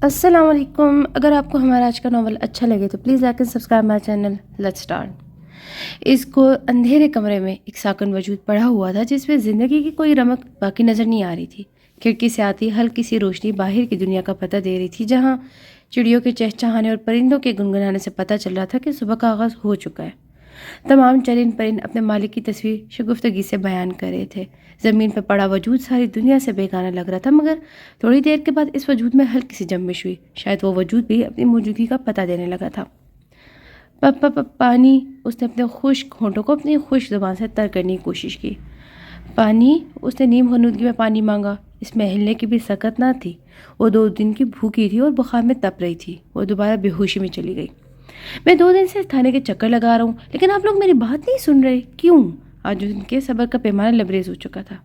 السلام علیکم. اگر آپ کو ہمارا آج کا ناول اچھا لگے تو please like and subscribe my channel. Let's start. اس کو اندھیرے کمرے میں ایک ساکن وجود پڑا ہوا تھا جس میں زندگی کی کوئی رمق باقی نظر نہیں آ رہی تھی. کھڑکی سے آتی ہلکی سی روشنی باہر کی دنیا کا پتہ دے رہی تھی، جہاں چڑیوں کے چہچہانے اور پرندوں کے گنگنانے سے پتہ چل رہا تھا کہ صبح کا آغاز ہو چکا ہے. تمام چرند پرند اپنے مالک کی تصویر شگفتگی سے بیان کر رہے تھے. زمین پر پڑا وجود ساری دنیا سے بیگانہ لگ رہا تھا، مگر تھوڑی دیر کے بعد اس وجود میں ہلکی سی جنبش ہوئی. شاید وہ وجود بھی اپنی موجودگی کا پتہ دینے لگا تھا. پانی. اس نے اپنے خشک ہونٹوں کو اپنی خشک زبان سے تر کرنے کی کوشش کی. پانی. اس نے نیم غنودگی میں پانی مانگا. اس میں ہلنے کی بھی سکت نہ تھی. وہ 2 دن کی بھوکی تھی اور بخار میں تپ رہی تھی. وہ دوبارہ بے ہوشی میں چلی گئی. میں 2 دن سے تھانے کے چکر لگا رہا ہوں، لیکن آپ لوگ میری بات نہیں سن رہے. کیوں؟ آج ان کے صبر کا پیمانہ لبریز ہو چکا تھا.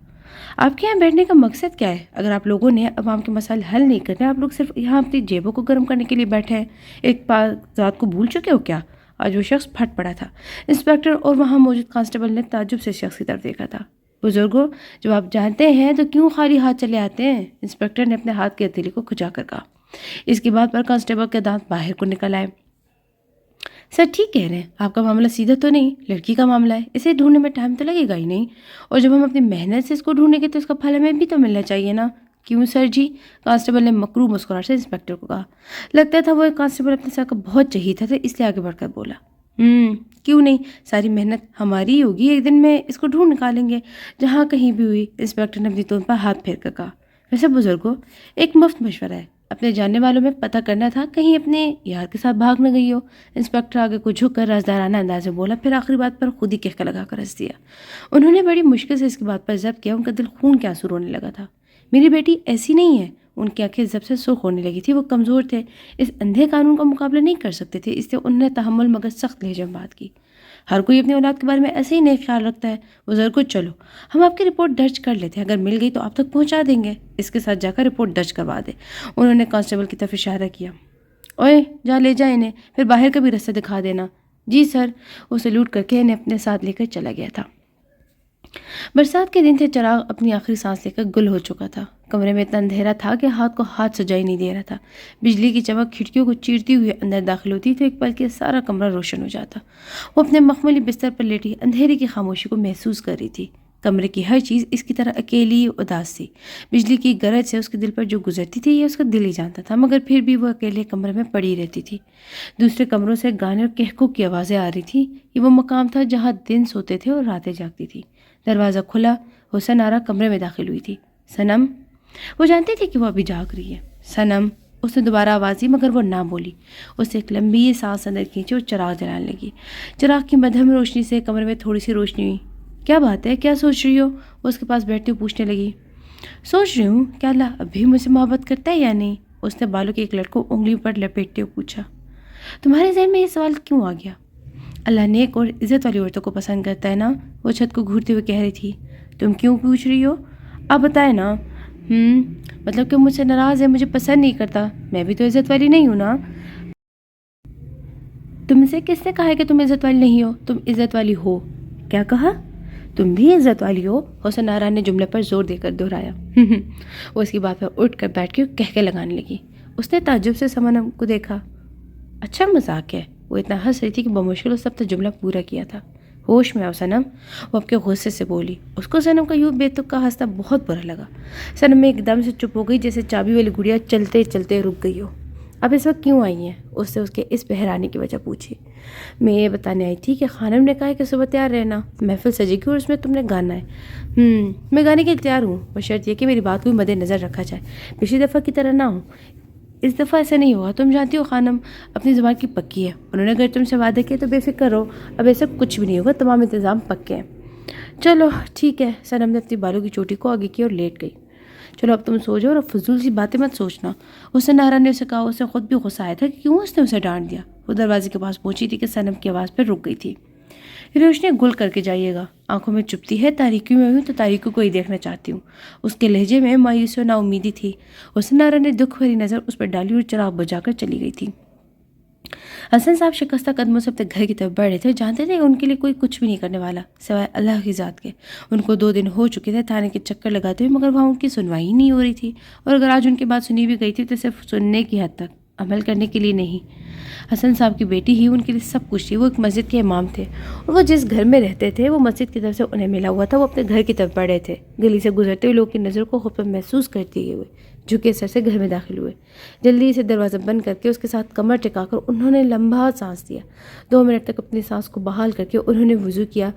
آپ کے یہاں بیٹھنے کا مقصد کیا ہے؟ اگر آپ لوگوں نے عوام کے مسائل حل نہیں کرنے، آپ لوگ صرف یہاں اپنی جیبوں کو گرم کرنے کے لیے بیٹھے ہیں. ایک ذات کو بھول چکے ہو کیا؟ آج وہ شخص پھٹ پڑا تھا. انسپکٹر اور وہاں موجود کانسٹیبل نے تعجب سے شخص کی طرف دیکھا تھا. بزرگوں، جب آپ جانتے ہیں تو کیوں خالی ہاتھ چلے آتے ہیں؟ انسپکٹر نے اپنے ہاتھ کی ہتھیلی کو کھجا کر کہا. اس کی بات پر کانسٹیبل کے دانت باہر کو نکل آئے. سر ٹھیک کہہ رہے ہیں، آپ کا معاملہ سیدھا تو نہیں، لڑکی کا معاملہ ہے. اسے ڈھونڈنے میں ٹائم تو لگے گا ہی نہیں، اور جب ہم اپنی محنت سے اس کو ڈھونڈیں گے تو اس کا پھل ہمیں بھی تو ملنا چاہیے نا. کیوں سر جی؟ کانسٹیبل نے مکروہ مسکراہٹ سے انسپکٹر کو کہا. لگتا تھا وہ ایک کانسٹیبل اپنے سر کا بہت چہیتا تھا، اس لیے آگے بڑھ کر بولا. کیوں نہیں، ساری محنت ہماری ہی ہوگی. ایک دن میں اس کو ڈھونڈ نکالیں گے جہاں کہیں بھی ہوئی. انسپکٹر نے اپنی تون پر ہاتھ پھیر کر کہا. ویسے بزرگوں، ایک مفت مشورہ ہے. اپنے جاننے والوں میں پتہ کرنا تھا کہیں اپنے یار کے ساتھ بھاگ نہ گئی ہو. انسپکٹر آگے کو جھک کر رازدارانہ انداز میں بولا، پھر آخری بات پر خود ہی کہکا لگا کر ہنس دیا. انہوں نے بڑی مشکل سے اس کی بات پر ضبط کیا. ان کا دل خون کے آنسو رونے لگا تھا. میری بیٹی ایسی نہیں ہے. ان کی آنکھیں ضبط سے سرخ ہونے لگی تھی. وہ کمزور تھے، اس اندھے قانون کا مقابلہ نہیں کر سکتے تھے، اس لیے انہوں نے تحمل مگر سخت لہجے میں بات کی. ہر کوئی اپنی اولاد کے بارے میں ایسے ہی نیک خیال رکھتا ہے. بزرگوں، چلو ہم آپ کی رپورٹ درج کر لیتے ہیں، اگر مل گئی تو آپ تک پہنچا دیں گے. اس کے ساتھ جا کر رپورٹ درج کروا دے. انہوں نے کانسٹیبل کی طرف اشارہ کیا. اوئے جا لے جا انہیں، پھر باہر کا بھی رستہ دکھا دینا. جی سر. وہ سلوٹ کر کے انہیں اپنے ساتھ لے کر چلا گیا تھا. برسات کے دن تھے. چراغ اپنی آخری سانس لے کر گل ہو چکا تھا. کمرے میں اتنا اندھیرا تھا کہ ہاتھ کو ہاتھ سجائی نہیں دے رہا تھا. بجلی کی چمک کھڑکیوں کو چیرتی ہوئی اندر داخل ہوتی تو ایک پل کے سارا کمرہ روشن ہو جاتا. وہ اپنے مخملی بستر پر لیٹی اندھیرے کی خاموشی کو محسوس کر رہی تھی. کمرے کی ہر چیز اس کی طرح اکیلی اداس تھی. بجلی کی گرج سے اس کے دل پر جو گزرتی تھی یہ اس کا دل ہی جانتا تھا، مگر پھر بھی وہ اکیلے کمرے میں پڑی رہتی تھی. دوسرے کمروں سے گانے اور کہکوں کی آوازیں آ رہی تھیں. یہ وہ مقام تھا جہاں دن سوتے تھے اور راتیں جاگتی تھی. دروازہ کھلا. حسن آرا کمرے میں داخل ہوئی تھی. سنم. وہ جانتی تھی کہ وہ ابھی جاگ رہی ہے. سنم. اس نے دوبارہ آواز دی، مگر وہ نہ بولی. اس نے ایک لمبی سانس اندر کھینچی اور چراغ جلانے لگی. چراغ کی مدھم روشنی سے کمرے میں تھوڑی سی روشنی ہوئی. کیا بات ہے؟ کیا سوچ رہی ہو؟ وہ اس کے پاس بیٹھتے ہوئے پوچھنے لگی. سوچ رہی ہوں کیا اللہ ابھی مجھ سے محبت کرتا ہے یا نہیں. اس نے بالوں کے ایک لٹ کو انگلی پر لپیٹتے ہوئے پوچھا. تمہارے ذہن میں یہ سوال کیوں آ گیا؟ اللہ نیک اور عزت والی عورتوں کو پسند کرتا ہے نا. وہ چھت کو گھورتے ہوئے کہہ رہی تھی. تم کیوں پوچھ رہی ہو؟ آپ بتائیں نا. مطلب کہ مجھ سے ناراض ہے، مجھے پسند نہیں کرتا. میں بھی تو عزت والی نہیں ہوں نا. تم سے کس نے کہا ہے کہ تم عزت والی نہیں ہو؟ تم عزت والی ہو. کیا کہا؟ تم بھی عزت والی ہو. حسن آرا نے جملے پر زور دے کر دہرایا. وہ اس کی بات پر اٹھ کر بیٹھ کے کہکے لگانے لگی. اس نے تعجب سے سنم کو دیکھا. اچھا مذاق ہے. وہ اتنا ہنس رہی تھی کہ بمشکل اس نے جملہ پورا کیا تھا. ہوش میں آؤ سنم. وہ آپ کے غصے سے بولی. اس کو سنم کا یوں بے تک کا ہنسنا بہت برا لگا. سنم ایک دم سے چپ ہو گئی، جیسے چابی والی گڑیا چلتے چلتے رک گئی ہو. اب اس وقت کیوں آئی ہیں؟ اس سے اس کے اس بحرانے کی وجہ پوچھی. میں یہ بتانے آئی تھی کہ خانم نے کہا ہے کہ صبح تیار رہنا، محفل سجے گی اور اس میں تم نے گانا ہے. میں گانے کے لیے تیار ہوں، بشرط یہ کہ میری بات کو بھی مد نظر رکھا جائے. پچھلی دفعہ کی طرح نہ ہوں. اس دفعہ ایسا نہیں ہوگا. تم جانتی ہو خانم اپنی زبان کی پکی ہے. انہوں نے اگر تم سے وعدے کیے تو بے فکر رہو، اب ایسا کچھ بھی نہیں ہوگا. تمام انتظام پکے ہیں. چلو ٹھیک ہے. سنم نے اپنی بالوں کی چوٹی کو آگے کی اور لیٹ گئی. چلو اب تم سو جاؤ اور فضول سی باتیں مت سوچنا. حسن آرا نے اسے کہا. اسے خود بھی غصہ آیا تھا کہ کیوں اس نے اسے ڈانٹ دیا. وہ دروازے کے پاس پہنچی تھی کہ سنم کی آواز پر رک گئی تھی. روشنی گل کر کے جائیے گا. آنکھوں میں چپتی ہے. تاریکی میں ہوں تو تاریکی کو ہی دیکھنا چاہتی ہوں. اس کے لہجے میں مایوسی و نا امیدی تھی. حسن آرا نے دکھ بھری نظر اس پر ڈالی اور چراغ بجھا کر چلی گئی تھی. حسن صاحب شکستہ قدموں سے اپنے گھر کی طرف بڑھ رہے تھے، جانتے تھے ان کے لیے کوئی کچھ بھی نہیں کرنے والا سوائے اللہ کی ذات کے۔ ان کو 2 دن ہو چکے تھے تھانے کے چکر لگاتے ہوئے، مگر وہاں ان کی سنوائی ہی نہیں ہو رہی تھی، اور اگر آج ان کی بات سنی بھی گئی تھی تو صرف سننے کی حد تک، عمل کرنے کے لیے نہیں۔ حسن صاحب کی بیٹی ہی ان کے لیے سب کچھ تھی۔ وہ ایک مسجد کے امام تھے، اور وہ جس گھر میں رہتے تھے وہ مسجد کی طرف سے انہیں ملا ہوا تھا۔ وہ اپنے گھر کی طرف بڑھ رہے تھے، گلی سے گزرتے ہوئے لوگ کی نظر کو خوف محسوس کرتے ہوئے جھکے سر سے گھر میں داخل ہوئے۔ جلدی سے دروازہ بند کر کے اس کے ساتھ کمر ٹکا کر انہوں نے لمبا سانس لیا۔ 2 منٹ تک اپنی سانس کو بحال کر کے انہوں نے وضو کیا،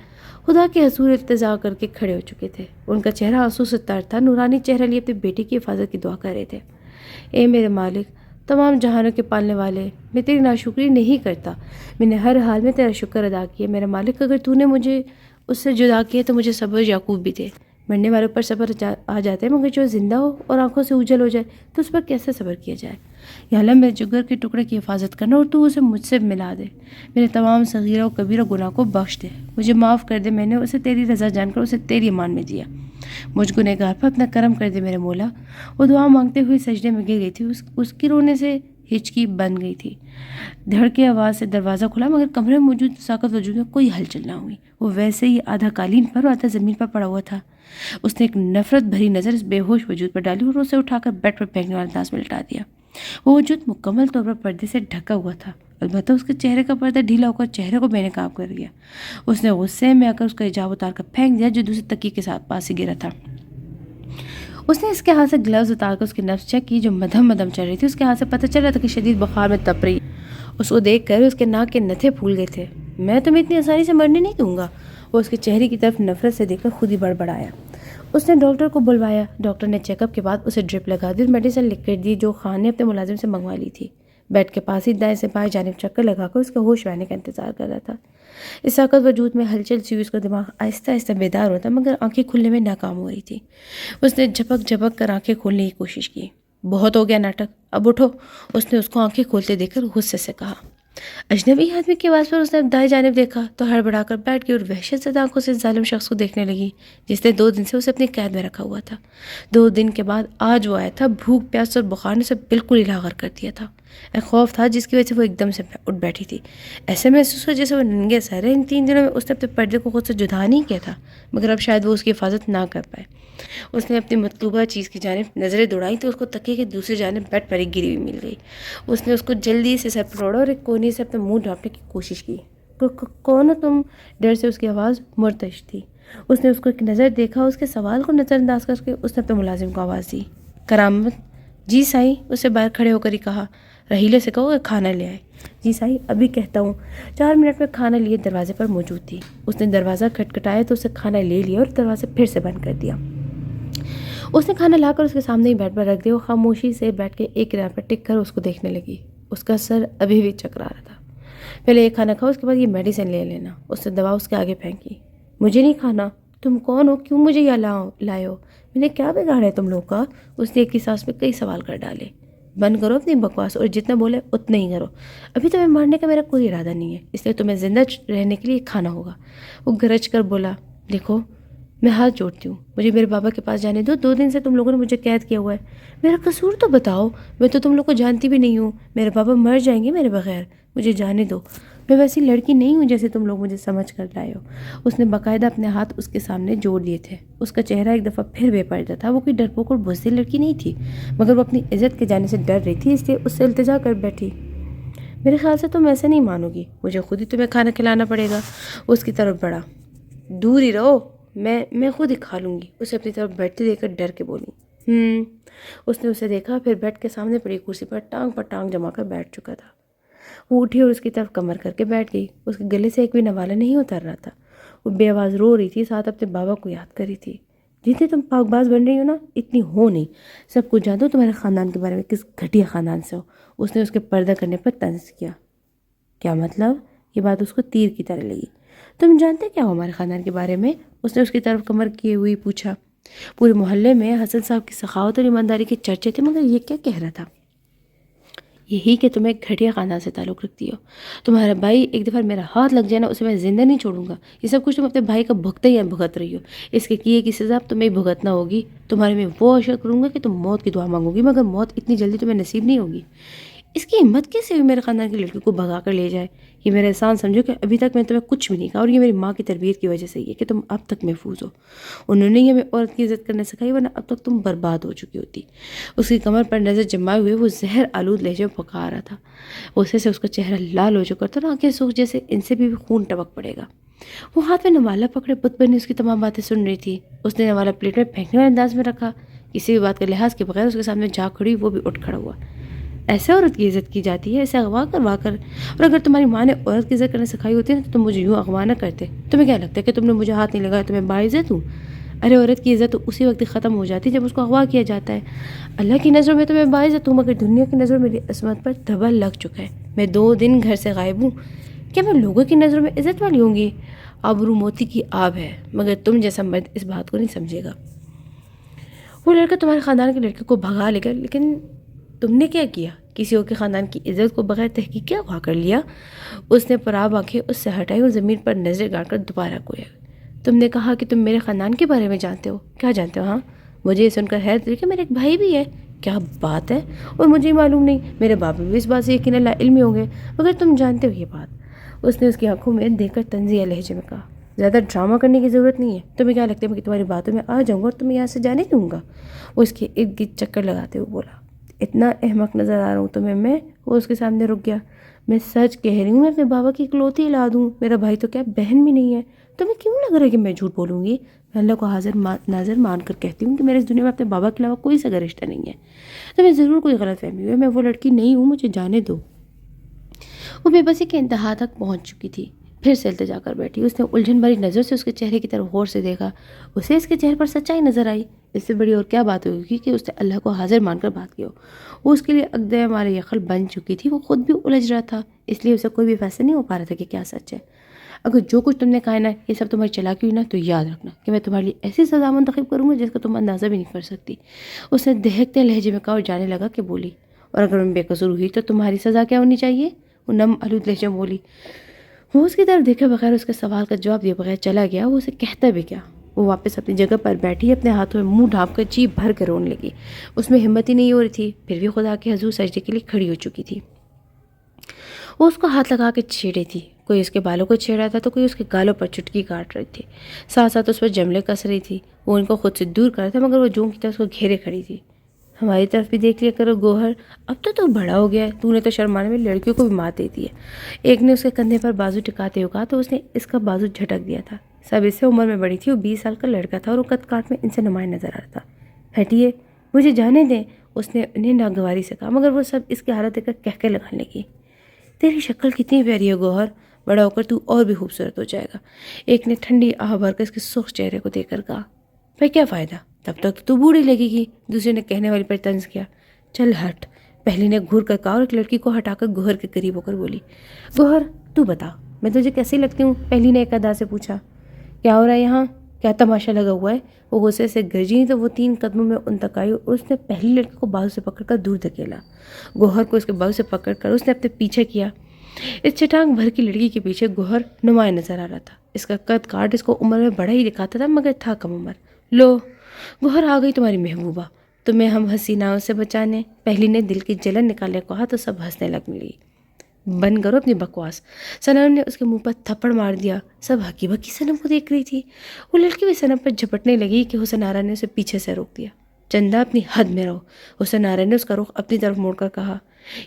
خدا کے حضور التجا کر کے کھڑے ہو چکے تھے۔ ان کا چہرہ آنسو سے تر تھا، نورانی چہرہ لیے اپنے بیٹے کی حفاظت کی دعا کر رہے تھے۔ اے میرے مالک، تمام جہانوں کے پالنے والے، میں تیری ناشکری نہیں کرتا، میں نے ہر حال میں تیرا شکر ادا کیا۔ میرے مالک، اگر تو نے مجھے اس سے جدا کیا تو مجھے صبر یعقوب بھی تھے۔ مرنے والوں پر صبر آ جاتا ہے، مگر جو زندہ ہو اور آنکھوں سے اوجھل ہو جائے تو اس پر کیسے صبر کیا جائے؟ یا اللہ، میرے جگر کے ٹکڑے کی حفاظت کرنا اور تو اسے مجھ سے ملا دے، میرے تمام صغیرہ و کبیرہ گناہ کو بخش دے، مجھے معاف کر دے، میں نے اسے تیری رضا جان کر اسے تیری امان میں دیا، مجھ گنہگار پر اپنا کرم کر دے میرے مولا۔ وہ دعا مانگتے ہوئے سجدے میں گر گئی تھی، اس کی رونے سے ہچکی بن گئی تھی۔ دھڑ کے آواز سے دروازہ کھلا، مگر کمرے میں موجود ساکت وجود میں کوئی ہلچل نہ ہوئی۔ وہ ویسے ہی آدھا قالین پر اور آدھا زمین پر پڑا ہوا تھا۔ اس نے ایک نفرت بھری نظر اس بے ہوش وجود پر ڈالی اور اسے اٹھا کر بیڈ پر پھینکنے والے انداز میں لٹا دیا۔ وہ وجود مکمل طور پر پردے سے ڈھکا ہوا تھا، البتہ اس کے چہرے کا پردہ ڈھیلا ہو کر چہرے کو بے نقاب کر دیا۔ اس نے غصے میں آ کر اس کا حجاب اتار کر پھینک دیا جو دوسرے تکیے کے ساتھ پاس ہی گرا تھا۔ اس نے اس کے ہاتھ سے گلوز اتار کر اس کی نبض چیک کی جو مدھم مدھم چل رہی تھی۔ اس کے ہاتھ سے پتہ چل رہا تھا کہ شدید بخار میں تپ رہی۔ اس کو دیکھ کر اس کے ناک کے نتھے پھول گئے تھے۔ میں تمہیں اتنی آسانی سے مرنے نہیں دوں گا، وہ اس کے چہرے کی طرف نفرت سے دیکھ کر خود ہی بڑبڑایا۔ اس نے ڈاکٹر کو بلوایا۔ ڈاکٹر نے چیک اپ کے بعد اسے ڈرپ لگا دی اور میڈیسن لکھ کر دی جو خان نے اپنے ملازم سے منگوا لی تھی۔ بیڈ کے پاس ہی دائیں سے بائیں جانب چکر لگا کر اس کے ہوش میں آنے کا انتظار کر رہا تھا۔ اس طاقت وجود میں ہلچل سی ہوئی، اس کا دماغ آہستہ آہستہ بیدار ہوتا مگر آنکھیں کھلنے میں ناکام ہو رہی تھی۔ اس نے جھپک جھپک کر آنکھیں کھولنے کی کوشش کی۔ بہت ہو گیا ناٹک، اب اٹھو، اس نے اس کو آنکھیں کھولتے دیکھ کر غصے سے کہا۔ اجنبی آدمی کی آواز پر اس نے دائیں جانب دیکھا تو ہڑبڑا کر بیٹھ گئی اور وحشت زدہ آنکھوں سے ظالم شخص کو دیکھنے لگی جس نے 2 دن سے اسے اپنی قید میں رکھا ہوا تھا۔ 2 دن کے بعد آج وہ آیا تھا۔ بھوک، پیاس اور بخار نے اسے بالکل ہی لاغر کر دیا تھا۔ ایک خوف تھا جس کی وجہ سے وہ ایک دم سے اٹھ بیٹھی تھی۔ ایسے محسوس ہوا جیسے وہ ننگے سر ہے۔ ان 3 دنوں میں اس نے اپنے پردے کو خود سے جدا نہیں کیا تھا، مگر اب شاید وہ اس کی حفاظت نہ کر پائے۔ اس نے اپنی مطلوبہ چیز کی جانب نظریں دوڑائیں تو اس کو تکیے کی دوسری جانب بیڈ پر ایک گری ہوئی مل گئی۔ اس نے اس کو جلدی سے سر پروڑا اور ایک کونے سے اپنا منہ ڈھانپنے کی کوشش کی۔ کون ہو تم؟ ڈر سے اس کی آواز مرتعش تھی۔ اس نے اس کو ایک نظر دیکھا، اس کے سوال کو نظر انداز کر کے اس نے اپنے ملازم کو آواز دی۔ کرامت؟ جی سائیں، اسے باہر کھڑے ہو کر ہی کہا۔ رحیلے سے کہو کہ کھانا لے آئے۔ جی سائیں، ابھی کہتا ہوں۔ 4 منٹ میں کھانا لیے دروازے پر موجود تھی۔ اس نے دروازہ کھٹکھٹایا تو اسے کھانا لے لیا اور دروازے پھر سے بند کر دیا۔ اس نے کھانا لا کر اس کے سامنے ہی بیڈ پر رکھ دیا۔ وہ خاموشی سے بیٹھ کے ایک کنارے پر ٹک کر اس کو دیکھنے لگی۔ اس کا سر ابھی بھی چکرا رہا تھا۔ پہلے یہ کھانا کھاؤ، اس کے بعد یہ میڈیسن لے لینا۔ اس نے دوا اس کے آگے پھینکی۔ مجھے نہیں کھانا۔ تم کون ہو؟ کیوں مجھے یہاں لائے ہو؟ میں نے کیا بگاڑا ہے تم لوگ کا؟ اس نے ایک ہی سانس میں کئی سوال کر ڈالے۔ بند کرو اپنی بکواس اور جتنا بولے اتنا ہی کرو۔ ابھی تمہیں مارنے کا میرا کوئی ارادہ نہیں ہے، اس لیے تمہیں زندہ رہنے کے لیے کھانا ہوگا۔ وہ گرج کر بولا، دیکھو میں ہاتھ جوڑتی ہوں، مجھے میرے بابا کے پاس جانے دو۔ 2 دن سے تم لوگوں نے مجھے قید کیا ہوا ہے، میرا قصور تو بتاؤ۔ میں تو تم لوگ کو جانتی بھی نہیں ہوں، میرے بابا مر جائیں گے میرے بغیر، مجھے جانے دو۔ میں ویسی لڑکی نہیں ہوں جیسے تم لوگ مجھے سمجھ کر لائے ہو۔ اس نے باقاعدہ اپنے ہاتھ اس کے سامنے جوڑ دیے تھے۔ اس کا چہرہ ایک دفعہ پھر بے پردہ تھا۔ وہ کوئی ڈرپوک اور بزدل لڑکی نہیں تھی، مگر وہ اپنی عزت کے جانے سے ڈر رہی تھی، اس لیے اس سے التجا کر بیٹھی۔ میرے خیال سے تم ایسے نہیں مانو گی، مجھے خود ہی تمہیں کھانا کھلانا پڑے گا۔ اس کی طرف بڑھا۔ دور ہی رہو، میں خود ہی کھا لوں گی، اسے اپنی طرف بیٹھتے دیکھ کر ڈر کے بولی۔ اس نے اسے دیکھا، پھر بیڈ کے سامنے پڑی کرسی پر ٹانگ جما کر بیٹھ چکا تھا۔ وہ اٹھی اور اس کی طرف کمر کر کے بیٹھ گئی۔ اس کے گلے سے ایک بھی نوالہ نہیں اتر رہا تھا۔ وہ بے آواز رو رہی تھی، ساتھ اپنے بابا کو یاد کر رہی تھی۔ جتنی تم پاک باز بن رہی ہو نا، اتنی ہو نہیں۔ سب کچھ جانتا ہوں تمہارے خاندان کے بارے میں، کس گھٹیا خاندان سے ہو۔ اس نے اس کے پردہ کرنے پر طنز کیا۔ کیا مطلب؟ یہ بات اس کو تیر کی طرح لگی۔ تم جانتے کیا ہو ہمارے خاندان کے بارے میں؟ اس نے اس کی طرف کمر کیے ہوئی پوچھا۔ پورے محلے میں حسن صاحب کی سخاوت اور ایمانداری کے چرچے تھے، مگر یہ کیا کہہ رہا تھا؟ یہی کہ تم ایک گھٹیا خاندان سے تعلق رکھتی ہو۔ تمہارا بھائی ایک دفعہ میرا ہاتھ لگ جائے نا، اسے میں زندہ نہیں چھوڑوں گا۔ یہ سب کچھ تم اپنے بھائی کا بھگتے یا بھگت رہی ہو، اس کے کیے کی سزا اب تمہیں بھگتنا ہوگی۔ تمہارے میں وہ عشر کروں گا کہ تم موت کی دعا مانگو گی، مگر موت اتنی جلدی تمہیں نصیب نہیں ہوگی۔ اس کی ہمت کیسے ہوئی میرے خاندان کی لڑکی کو بھگا کر لے جائے؟ یہ میرا احسان سمجھو کہ ابھی تک میں تمہیں کچھ بھی نہیں کہا، اور یہ میری ماں کی تربیت کی وجہ سے ہی ہے کہ تم اب تک محفوظ ہو۔ انہوں نے ہی ہمیں عورت کی عزت کرنے سکھائی، ورنہ اب تک تم برباد ہو چکی ہوتی۔ اس کی کمر پر نظر جمائے ہوئے وہ زہر آلود لہجے میں پکا رہا تھا۔ غصے سے اس کا چہرہ لال ہو چکا تھا اور آنکھیں سوکھ جیسے ان سے بھی خون ٹپک پڑے گا۔ وہ ہاتھ میں نوالا پکڑے بت بنی اس کی تمام باتیں سن رہی تھی۔ اس نے نوالا پلیٹ میں پھینکنے والے انداز میں رکھا، کسی بھی بات کا لحاظ کے بغیر اس کے سامنے جا کھڑی، وہ بھی اٹھ کھڑا ہوا۔ ایسے عورت کی عزت کی جاتی ہے، ایسے اغوا کروا کر؟ اور اگر تمہاری ماں نے عورت کی عزت کرنا سکھائی ہوتی ہے تو تم مجھے یوں اغوا نہ کرتے۔ تمہیں کیا لگتا ہے کہ تم نے مجھے ہاتھ نہیں لگایا تو میں باعزت ہوں؟ ارے عورت کی عزت تو اسی وقت ختم ہو جاتی ہے جب اس کو اغوا کیا جاتا ہے۔ اللہ کی نظروں میں تو میں باعزت ہوں، مگر دنیا کی نظروں میں میری عصمت پر دھبا لگ چکا ہے۔ میں 2 دن گھر سے غائب ہوں، کیا میں لوگوں کی نظروں میں عزت والی ہوں گی؟ آبرو موتی کی آب ہے، مگر تم جیسا مرد اس بات کو نہیں سمجھے گا۔ وہ لڑکا تمہارے خاندان کے لڑکے کو بھگا لے گا، لیکن تم نے کیا کیا؟ کسی اور کے خاندان کی عزت کو بغیر تحقیق کیا اغوا کر لیا؟ اس نے پرآب آنکھیں اس سے ہٹائی اور زمین پر نظریں گاڑ کر دوبارہ کویا۔ تم نے کہا کہ تم میرے خاندان کے بارے میں جانتے ہو؟ کیا جانتے ہو؟ ہاں، مجھے یہ سن کر حیرت ہوئی کہ میرا ایک بھائی بھی ہے۔ کیا بات ہے؟ اور مجھے ہی معلوم نہیں؟ میرے باپ بھی اس بات سے یقیناً لا علم ہوں گے، مگر تم جانتے ہو یہ بات۔ اس نے اس کی آنکھوں میں دیکھ کر طنزیہ لہجے میں کہا، زیادہ ڈرامہ کرنے کی ضرورت نہیں ہے۔ تمہیں کیا لگتا ہے کہ تمہاری باتوں میں آ جاؤں گا اور تمہیں یہاں سے جانے دوں گا؟ وہ اس کے ارد گرد چکر لگاتے ہوئے بولا، اتنا احمق نظر آ رہا ہوں تمہیں میں؟ وہ اس کے سامنے رک گیا۔ میں سچ کہہ رہی ہوں، میں اپنے بابا کی اکلوتی اولاد ہوں، میرا بھائی تو کیا بہن بھی نہیں ہے۔ تمہیں کیوں لگ رہا ہے کہ میں جھوٹ بولوں گی؟ میں اللہ کو حاضر ناظر مان کر کہتی ہوں کہ میرے اس دنیا میں اپنے بابا کے علاوہ کوئی سگا رشتہ نہیں ہے۔ تمہیں ضرور کوئی غلط فہمی ہوئی، میں وہ لڑکی نہیں ہوں، مجھے جانے دو۔ وہ بے بسی کے انتہا تک پہنچ چکی تھی، پھر سے التجا کر بیٹھی۔ اس نے الجھن بھری نظر سے اس کے چہرے کی طرف غور سے دیکھا۔ اسے اس کے چہرے پر سچائی نظر آئی۔ اس سے بڑی اور کیا بات ہوگی کہ اس نے اللہ کو حاضر مان کر بات کی ہو۔ وہ اس کے لیے عقدہ مار یقل بن چکی تھی، وہ خود بھی الجھ رہا تھا، اس لیے اسے کوئی بھی فیصلہ نہیں ہو پا رہا تھا کہ کیا سچ ہے۔ اگر جو کچھ تم نے کہا نا یہ سب تمہاری چالاکی ہوئی نا، تو یاد رکھنا کہ میں تمہارے لیے ایسی سزا منتخب کروں گا جس کا تم اندازہ بھی نہیں کر سکتی۔ اس نے دہکتے لہجے میں کہا اور جانے لگا کہ بولی، اور اگر میں بے قصور ہوئی تو تمہاری سزا کیا ہونی چاہیے؟ وہ نم آلود لہجے میں بولی۔ وہ اس کی طرف دیکھے بغیر اس کے سوال کا جواب دیے بغیر چلا گیا۔ وہ اسے کہتا بھی کیا؟ وہ واپس اپنی جگہ پر بیٹھی، اپنے ہاتھوں میں منہ ڈھانپ کر جی بھر کر رونے لگی۔ اس میں ہمت ہی نہیں ہو رہی تھی، پھر بھی خدا کے حضور سجدے کے لیے کھڑی ہو چکی تھی۔ وہ اس کو ہاتھ لگا کے چھیڑے تھی، کوئی اس کے بالوں کو چھیڑ رہا تھا تو کوئی اس کے گالوں پر چٹکی کاٹ رہی تھی، ساتھ ساتھ اس پر جملے کس رہی تھی۔ وہ ان کو خود سے دور کر رہا تھا، مگر وہ جوں کی طرح اس کو گھیرے کھڑی تھی۔ ہماری طرف بھی دیکھ لیا کرو گوہر، اب تو بڑا ہو گیا ہے، تو نے تو شرمانے میں لڑکیوں کو بھی مات دیتی ہے۔ ایک نے اس کے کندھے پر بازو ٹکاتے ہوئے کہا تو اس نے اس کا بازو جھٹک دیا تھا۔ سب اس سے عمر میں بڑی تھی، وہ 20 سال کا لڑکا تھا اور وہ قد کاٹ میں ان سے نمایاں نظر آ رہا تھا۔ ہٹیے، مجھے جانے دیں، اس نے انہیں ناگواری سے کہا، مگر وہ سب اس کی حالت دیکھ کر کہکے لگانے لگی۔ تیری شکل کتنی پیاری ہے گوہر، بڑا ہو کر تو اور بھی خوبصورت ہو جائے گا، ایک نے ٹھنڈی آہ بھر کر اس کے سرخ چہرے کو دیکھ کر کہا۔ پھر کیا فائدہ، تب تک تو بوڑھی لگے گی، دوسرے نے کہنے والی پر طنز کیا۔ چل ہٹ، پہلی نے گھور کر کہا اور ایک لڑکی کو ہٹا کر گوہر کے قریب ہو کر بولی، گوہر تو بتا میں تجھے کیسی لگتی ہوں؟ پہلی نے ایک ادا سے پوچھا۔ کیا ہو رہا ہے یہاں، کیا تماشا لگا ہوا ہے؟ وہ غصے سے گرجی تو وہ 3 قدموں میں ان تک آئی اور اس نے پہلی لڑکی کو بازو سے پکڑ کر دور دھکیلا۔ گوہر کو اس کے بازو سے پکڑ کر اس نے اپنے پیچھے کیا۔ اس چٹانگ بھر کی لڑکی کے پیچھے گوہر نمایاں نظر آ رہا تھا۔ اس کا قد کاٹ اس کو عمر میں بڑا ہی دکھاتا تھا، مگر تھا کم عمر۔ لو گوہر، آ گئی تمہاری محبوبہ، تمہیں ہم حسیناؤں سے بچانے۔ پہلی نے دل کی جلن نکالنے کو کہا تو سب ہنسنے لگی۔ بند کرو اپنی بکواس، صنم نے اس کے منہ پر تھپڑ مار دیا۔ سب ہکی بکی صنم کو دیکھ رہی تھی۔ وہ لڑکی بھی صنم پر جھپٹنے لگی کہ حسن آرا نے اسے پیچھے سے روک دیا۔ چندہ اپنی حد میں رہو، حسن آرا نے اس کا رخ اپنی طرف موڑ کر کہا۔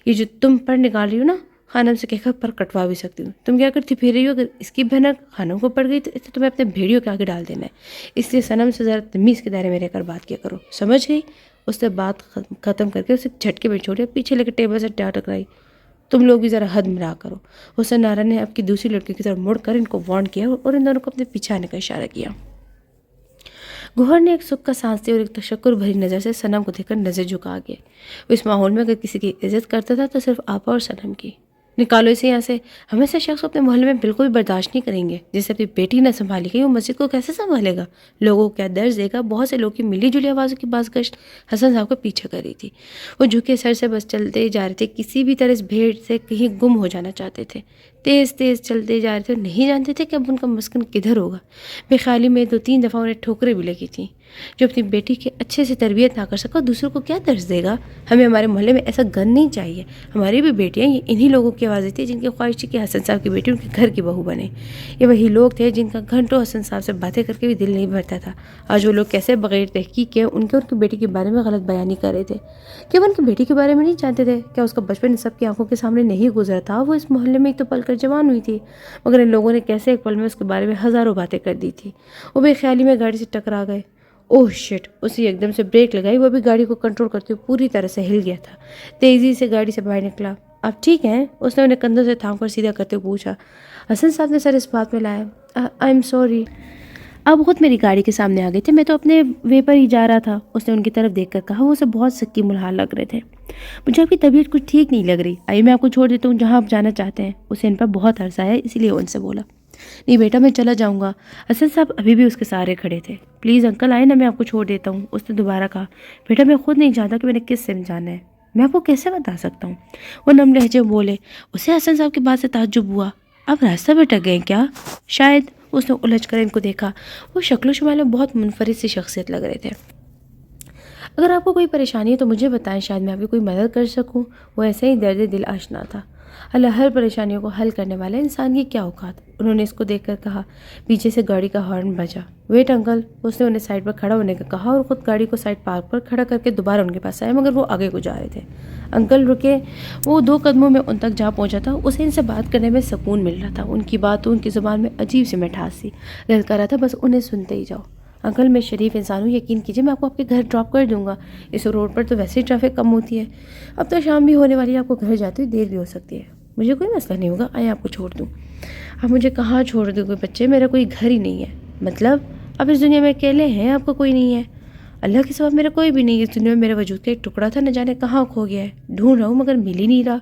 یہ جو تم پر نکال رہی ہو نا، خانم سے کہہ کر پر کٹوا بھی سکتی ہوں۔ تم کیا کرتی پھر رہی ہو؟ اگر اس کی بھنک خانم کو پڑ گئی تو اسے تمہیں اپنے بھیڑیوں کے آگے ڈال دینا ہے، اس لیے صنم سے ذرا تمیز کے دائرے میں رہ کر بات کیا کرو، سمجھ گئی؟ اس نے بات ختم کر کے اسے جھٹکے میں چھوڑیا، پیچھے لے کے ٹیبل سے ڈا ٹکرائی۔ تم لوگ بھی ذرا حد میں رہا کرو۔ حسن آرا نے اب کی دوسری لڑکی کی طرف مڑ کر ان کو وارن کیا اور ان دونوں کو اپنے پیچھے آنے کا اشارہ کیا۔ گوہر نے ایک سکھ کا سانس دیا اور ایک تشکر بھری نظر سے صنم کو دیکھ کر نظر جھکا گیا۔ وہ اس ماحول میں اگر کسی کی عزت کرتا تھا تو صرف آپا اور صنم کی۔ نکالو اسے یہاں سے، ہم ایسے شخص کو اپنے محلے میں بالکل بھی برداشت نہیں کریں گے، جسے اپنی بیٹی نہ سنبھالی گئی وہ مسجد کو کیسے سنبھالے گا، لوگوں کو کیا درس دے گا۔ بہت سے لوگ کی ملی جلی آوازوں کی باز گشت حسن صاحب کو پیچھے کر رہی تھی۔ وہ جھکے سر سے بس چلتے جا رہے تھے، کسی بھی طرح اس بھیڑ سے کہیں گم ہو جانا چاہتے تھے۔ تیز تیز چلتے جا رہے تھے اور نہیں جانتے تھے کہ اب ان کا مسکن کدھر ہوگا۔ بے خیالی میں 2-3 دفعہ انہیں ٹھوکریں بھی لگی تھیں۔ جو اپنی بیٹی کی اچھے سے تربیت نہ کر سکا دوسروں کو کیا درس دے گا؟ ہمیں ہمارے محلے میں ایسا گن نہیں چاہیے. ہماری بھی بیٹیاں یہ انہی لوگوں کی آوازیں تھیں جن کی خواہش تھی کہ حسن صاحب کی بیٹی ان کے گھر کی بہو بنے. یہ وہی لوگ تھے جن کا گھنٹوں حسن صاحب سے باتیں کر کے بھی دل نہیں بھرتا تھا. آج وہ لوگ کیسے بغیر تحقیق کے ان کے اور کی بیٹی کے بارے میں غلط بیانی کر رہے تھے. کیا وہ ان کی بیٹی کے بارے میں نہیں جانتے تھے؟ کیا اس کا بچپن سب کی آنکھوں کے سامنے نہیں گزرا تھا؟ وہ اس محلے میں ہی تو پل کر جوان ہوئی تھی، مگر ان لوگوں نے کیسے ایک پل میں اس کے بارے میں ہزاروں باتیں کر دی تھی. وہ بے خیالی میں گاڑی سے ٹکرا گئے. اوہ شٹ! اسی ایک دم سے بریک لگائی. وہ بھی گاڑی کو کنٹرول کرتے ہوئے پوری طرح سے ہل گیا تھا. تیزی سے گاڑی سے باہر نکلا. آپ ٹھیک ہیں؟ اس نے انہیں کندھوں سے تھام کر سیدھا کرتے ہوئے پوچھا. حسن صاحب نے سر اس بات میں لایا. I am sorry. آپ خود میری گاڑی کے سامنے آ گئے تھے، میں تو اپنے وے پر ہی جا رہا تھا. اس نے ان کی طرف دیکھ کر کہا. وہ اسے بہت سکی ملحال لگ رہے تھے. مجھے آپ کی طبیعت کچھ ٹھیک نہیں لگ رہی. آئیے میں آپ کو چھوڑ دیتا ہوں جہاں آپ جانا چاہتے ہیں. اسے ان پر بہت عرصہ ہے اسی لیے وہ ان سے بولا. نہیں بیٹا میں چلا جاؤں گا. حسن صاحب ابھی بھی اس کے سہارے کھڑے تھے. پلیز انکل آئے نا، میں آپ کو چھوڑ دیتا ہوں. اس نے دوبارہ کہا. بیٹا میں خود نہیں جانتا کہ میں نے کس سے جانا ہے. میں آپ کو کیسے بتا سکتا ہوں؟ وہ نم لہجے میں بولے. اسے حسن صاحب کی بات سے تعجب ہوا. آپ راستہ بھٹک گئے کیا؟ شاید. اس نے الجھ کر ان کو دیکھا. وہ شکل و شمال میں بہت منفرد سی شخصیت لگ رہے تھے. اگر آپ کو کوئی پریشانی ہے تو مجھے بتائیں، شاید میں آپ کی کوئی مدد کر سکوں. وہ ایسے ہی درد دل آشنا تھا. اللہ ہر پریشانیوں کو حل کرنے والا انسان کی کیا اوقات. انہوں نے اس کو دیکھ کر کہا. پیچھے سے گاڑی کا ہارن بجا. Wait uncle. اس نے انہیں سائڈ پر کھڑا ہونے کا کہا اور خود گاڑی کو سائڈ پارک پر کھڑا کر کے دوبارہ ان کے پاس آیا، مگر وہ آگے کو جا رہے تھے. انکل رکے. وہ 2 قدموں میں ان تک جا پہنچا تھا. اسے ان سے بات کرنے میں سکون مل رہا تھا. ان کی باتوں ان کی زبان میں عجیب سی مٹھاس سی. دل کر رہا تھا بس انہیں سنتے ہی جاؤ. انکل میں شریف انسان ہوں، یقین کیجیے میں آپ کو آپ کے گھر ڈراپ کر دوں گا. اس روڈ پر تو ویسے ہی ٹریفک کم ہوتی ہے. اب تو شام بھی ہونے والی ہے، آپ کو گھر جاتے ہوئے دیر بھی ہو سکتی ہے. مجھے کوئی مسئلہ نہیں ہوگا، آئے آپ کو چھوڑ دوں. آپ مجھے کہاں چھوڑ دو گے بچے؟ میرا کوئی گھر ہی نہیں ہے. مطلب آپ اس دنیا میں اکیلے ہیں، آپ کو کوئی نہیں ہے؟ اللہ کے سوا میرا کوئی بھی نہیں. اس دنیا میں میرے وجود کا ایک ٹکڑا تھا، نہ جانے کہاں کھو گیا ہے. ڈھونڈ رہا ہوں مگر مل ہی نہیں رہا.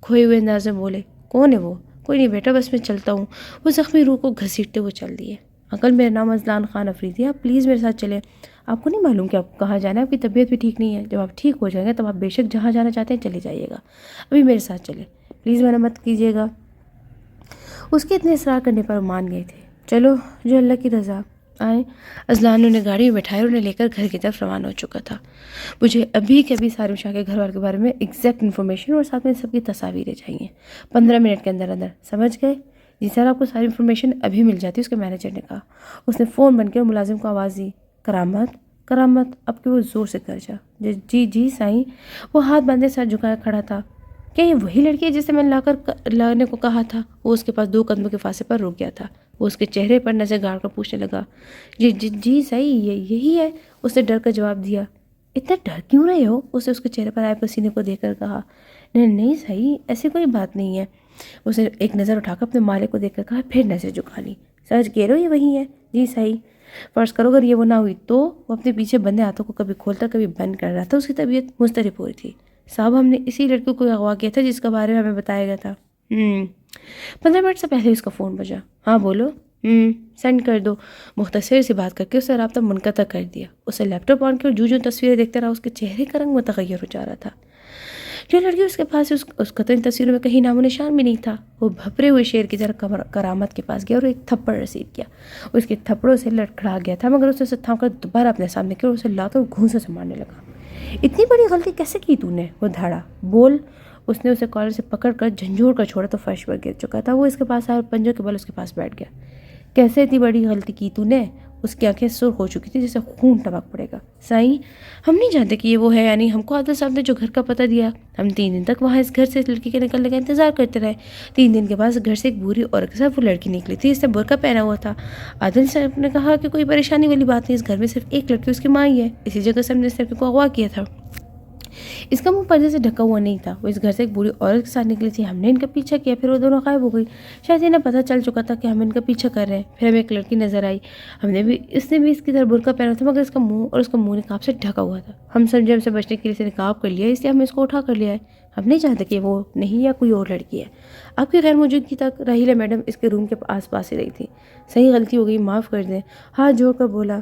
کھوئے ہوئے انداز میں بولے. کون ہے وہ؟ کوئی نہیں بیٹا بس میں چلتا ہوں. وہ زخمی روح کو گھسیٹتے ہوئے چل دیے. انکل میرا نام ازلان خان افریدی ہے، آپ پلیز میرے ساتھ چلیں. آپ کو نہیں معلوم کہ آپ کو کہاں جانا ہے؟ آپ کی طبیعت بھی ٹھیک نہیں ہے. جب آپ ٹھیک ہو جائیں گے تب آپ بے شک جہاں جانا چاہتے ہیں چلے جائیے گا. ابھی میرے ساتھ چلیں پلیز، منع مت کیجیے گا. اس کے اتنے اصرار کرنے پر وہ مان گئے تھے. چلو جو اللہ کی رضا. آئیں. ازلان نے گاڑی میں بٹھایا اور انہیں لے کر گھر کی طرف روانہ ہو چکا تھا. مجھے ابھی کے ابھی سارم شاہ کے گھر والوں کے بارے میں ایگزیکٹ انفارمیشن اور ساتھ میں سب کی تصاویریں چاہیے. 15 منٹ کے اندر اندر. سمجھ گئے؟ جی سر آپ کو ساری انفارمیشن ابھی مل جاتی. اس کے مینیجر نے کہا. اس نے فون بند کیا اور ملازم کو آواز دی. کرامت کرامت. اب کہ وہ زور سے گرجا. جی جی سائیں. وہ ہاتھ باندھے سر جھکایا کھڑا تھا. کیا یہ وہی لڑکی ہے جسے میں لانے کو کہا تھا؟ وہ اس کے پاس 2 قدموں کے فاصلے پر رک گیا تھا. وہ اس کے چہرے پر نظر گاڑ کر پوچھنے لگا. جی صحیح یہی ہے. اس نے ڈر کر جواب دیا. اتنا ڈر کیوں رہے ہو؟ اسے اس کے چہرے پر آئے پسینے کو دیکھ کر کہا. نہیں صحیح ایسی کوئی بات نہیں ہے. اسے ایک نظر اٹھا کر اپنے مالک کو دیکھ کر کہا. پھر نظر جھکا لی. سچ کہہ رہے ہو یہ وہی ہے؟ جی صحیح. فرض کرو اگر یہ وہ نہ ہوئی تو؟ وہ اپنے پیچھے بندے ہاتھوں کو کبھی کھولتا کبھی بند کر رہا تھا. اس کی طبیعت مضطرب ہو رہی تھی. صاحب ہم نے اسی لڑکے کو اغوا کیا تھا جس کا بارے میں ہمیں بتایا گیا تھا. 15 منٹ سے پہلے اس کا فون بجا. ہاں بولو. سینڈ کر دو. مختصر سی بات کر کے اسے رابطہ منقطع کر دیا. اسے لیپ ٹاپ آن کیا اور جو تصویریں دیکھتا رہا اس کے چہرے کا رنگ متغیر ہو جا رہا تھا. جو لڑکی اس کے پاس اس کا تو ان تصویروں میں کہیں نام و نشان بھی نہیں تھا. وہ بھپرے ہوئے شیر کی طرح کرامت کے پاس گیا اور ایک تھپڑ رسید کیا. اس کے تھپڑوں سے لڑکھڑا گیا تھا مگر اسے تھام کر دوبارہ اپنے سامنے کیا اور اسے لا کر گھونسے سے مارنے لگا. اتنی بڑی غلطی کیسے کی تو نے؟ وہ دھاڑا. بول. اس نے اسے کالر سے پکڑ کر جھنجھوڑ کر چھوڑا تو فرش پر گر چکا تھا. وہ اس کے پاس آیا اور پنجوں کے بل اس کے پاس بیٹھ گیا. کیسے اتنی بڑی غلطی کی تو نے؟ اس کی آنکھیں سرخ ہو چکی تھی جیسے خون ٹپک پڑے گا. سائیں ہم نہیں جانتے کہ یہ وہ ہے، یعنی ہم کو عادل صاحب نے جو گھر کا پتہ دیا ہم 3 دن تک وہاں اس گھر سے اس لڑکی کے نکلنے کا انتظار کرتے رہے. 3 دن کے بعد گھر سے ایک بوڑھی عورت کے ساتھ وہ لڑکی نکلی تھی. اس نے برقع پہنا ہوا تھا. عادل صاحب نے کہا کہ کوئی پریشانی والی بات نہیں، اس گھر میں صرف ایک لڑکی اس کی ماں ہی ہے. اسی جگہ سے ہم نے اس لڑکی کو اغوا کیا تھا. اس کا منہ پردے سے ڈھکا ہوا نہیں تھا. وہ اس گھر سے ایک بوڑھی عورت کے ساتھ نکلی تھی. ہم نے ان کا پیچھا کیا، پھر وہ دونوں غائب ہو گئی. شاید انہیں پتہ چل چکا تھا کہ ہم ان کا پیچھا کر رہے ہیں. پھر ہمیں ایک لڑکی نظر آئی. اس نے بھی اس کی طرح برقع پہنا تھا مگر اس کا منہ نقاب سے ڈھکا ہوا تھا. ہم سمجھے ہم سے بچنے کے لیے اسے نقاب کر لیا، اس لیے ہم اس کو اٹھا کر لیا ہے. ہم نہیں چاہتے کہ وہ نہیں یا کوئی اور لڑکی ہے. آپ کی غیر موجودگی تک راحیلہ میڈم اس کے روم کے آس پاس ہی رہی تھی. صحیح غلطی ہو گئی، معاف کر دیں. ہاتھ جوڑ کر بولا.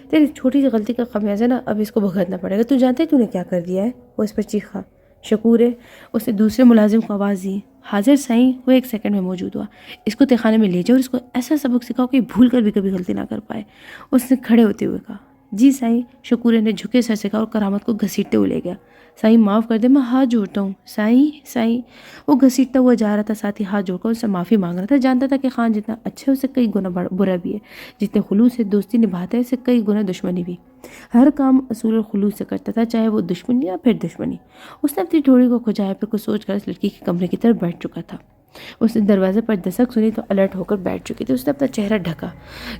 تیری چھوٹی سی غلطی کا خمیازہ نا اب اس کو بھگتنا پڑے گا. تو جانتے تو نے کیا کر دیا ہے؟ وہ اس پر چیخا. شکور ہے. اس نے دوسرے ملازم کو آواز دی. حاضر سائیں. وہ 1 سیکنڈ میں موجود ہوا. اس کو تہخانے میں لے جاؤ اور اس کو ایسا سبق سکھاؤ کہ بھول کر بھی کبھی غلطی نہ کر پائے. اس نے کھڑے ہوتے ہوئے کہا. جی سائیں، شکورے نے جھکے سر سے کہا اور کرامت کو گھسیٹتے ہوئے لے گیا۔ سائیں معاف کر دے، میں ہاتھ جوڑتا ہوں سائیں سائیں۔ وہ گھسیٹتا ہوا جا رہا تھا، ساتھ ہی ہاتھ جوڑ کر اس سے معافی مانگ رہا تھا۔ جانتا تھا کہ خان جتنا اچھا ہے اس سے کئی گنا برا بھی ہے، جتنے خلوص سے دوستی نبھاتا ہے اس سے کئی گنا دشمنی بھی۔ ہر کام اصول اور خلوص سے کرتا تھا، چاہے وہ دشمنی یا پھر دشمنی۔ اس نے اپنی ڈھوڑی کو کھجایا، پھر کچھ سوچ کر اس لڑکی کے کمرے کی طرف بیٹھ چکا تھا۔ اس نے دروازے پر دستک سنی تو الرٹ ہو کر بیٹھ چکی تھی۔ اس نے اپنا چہرہ ڈھکا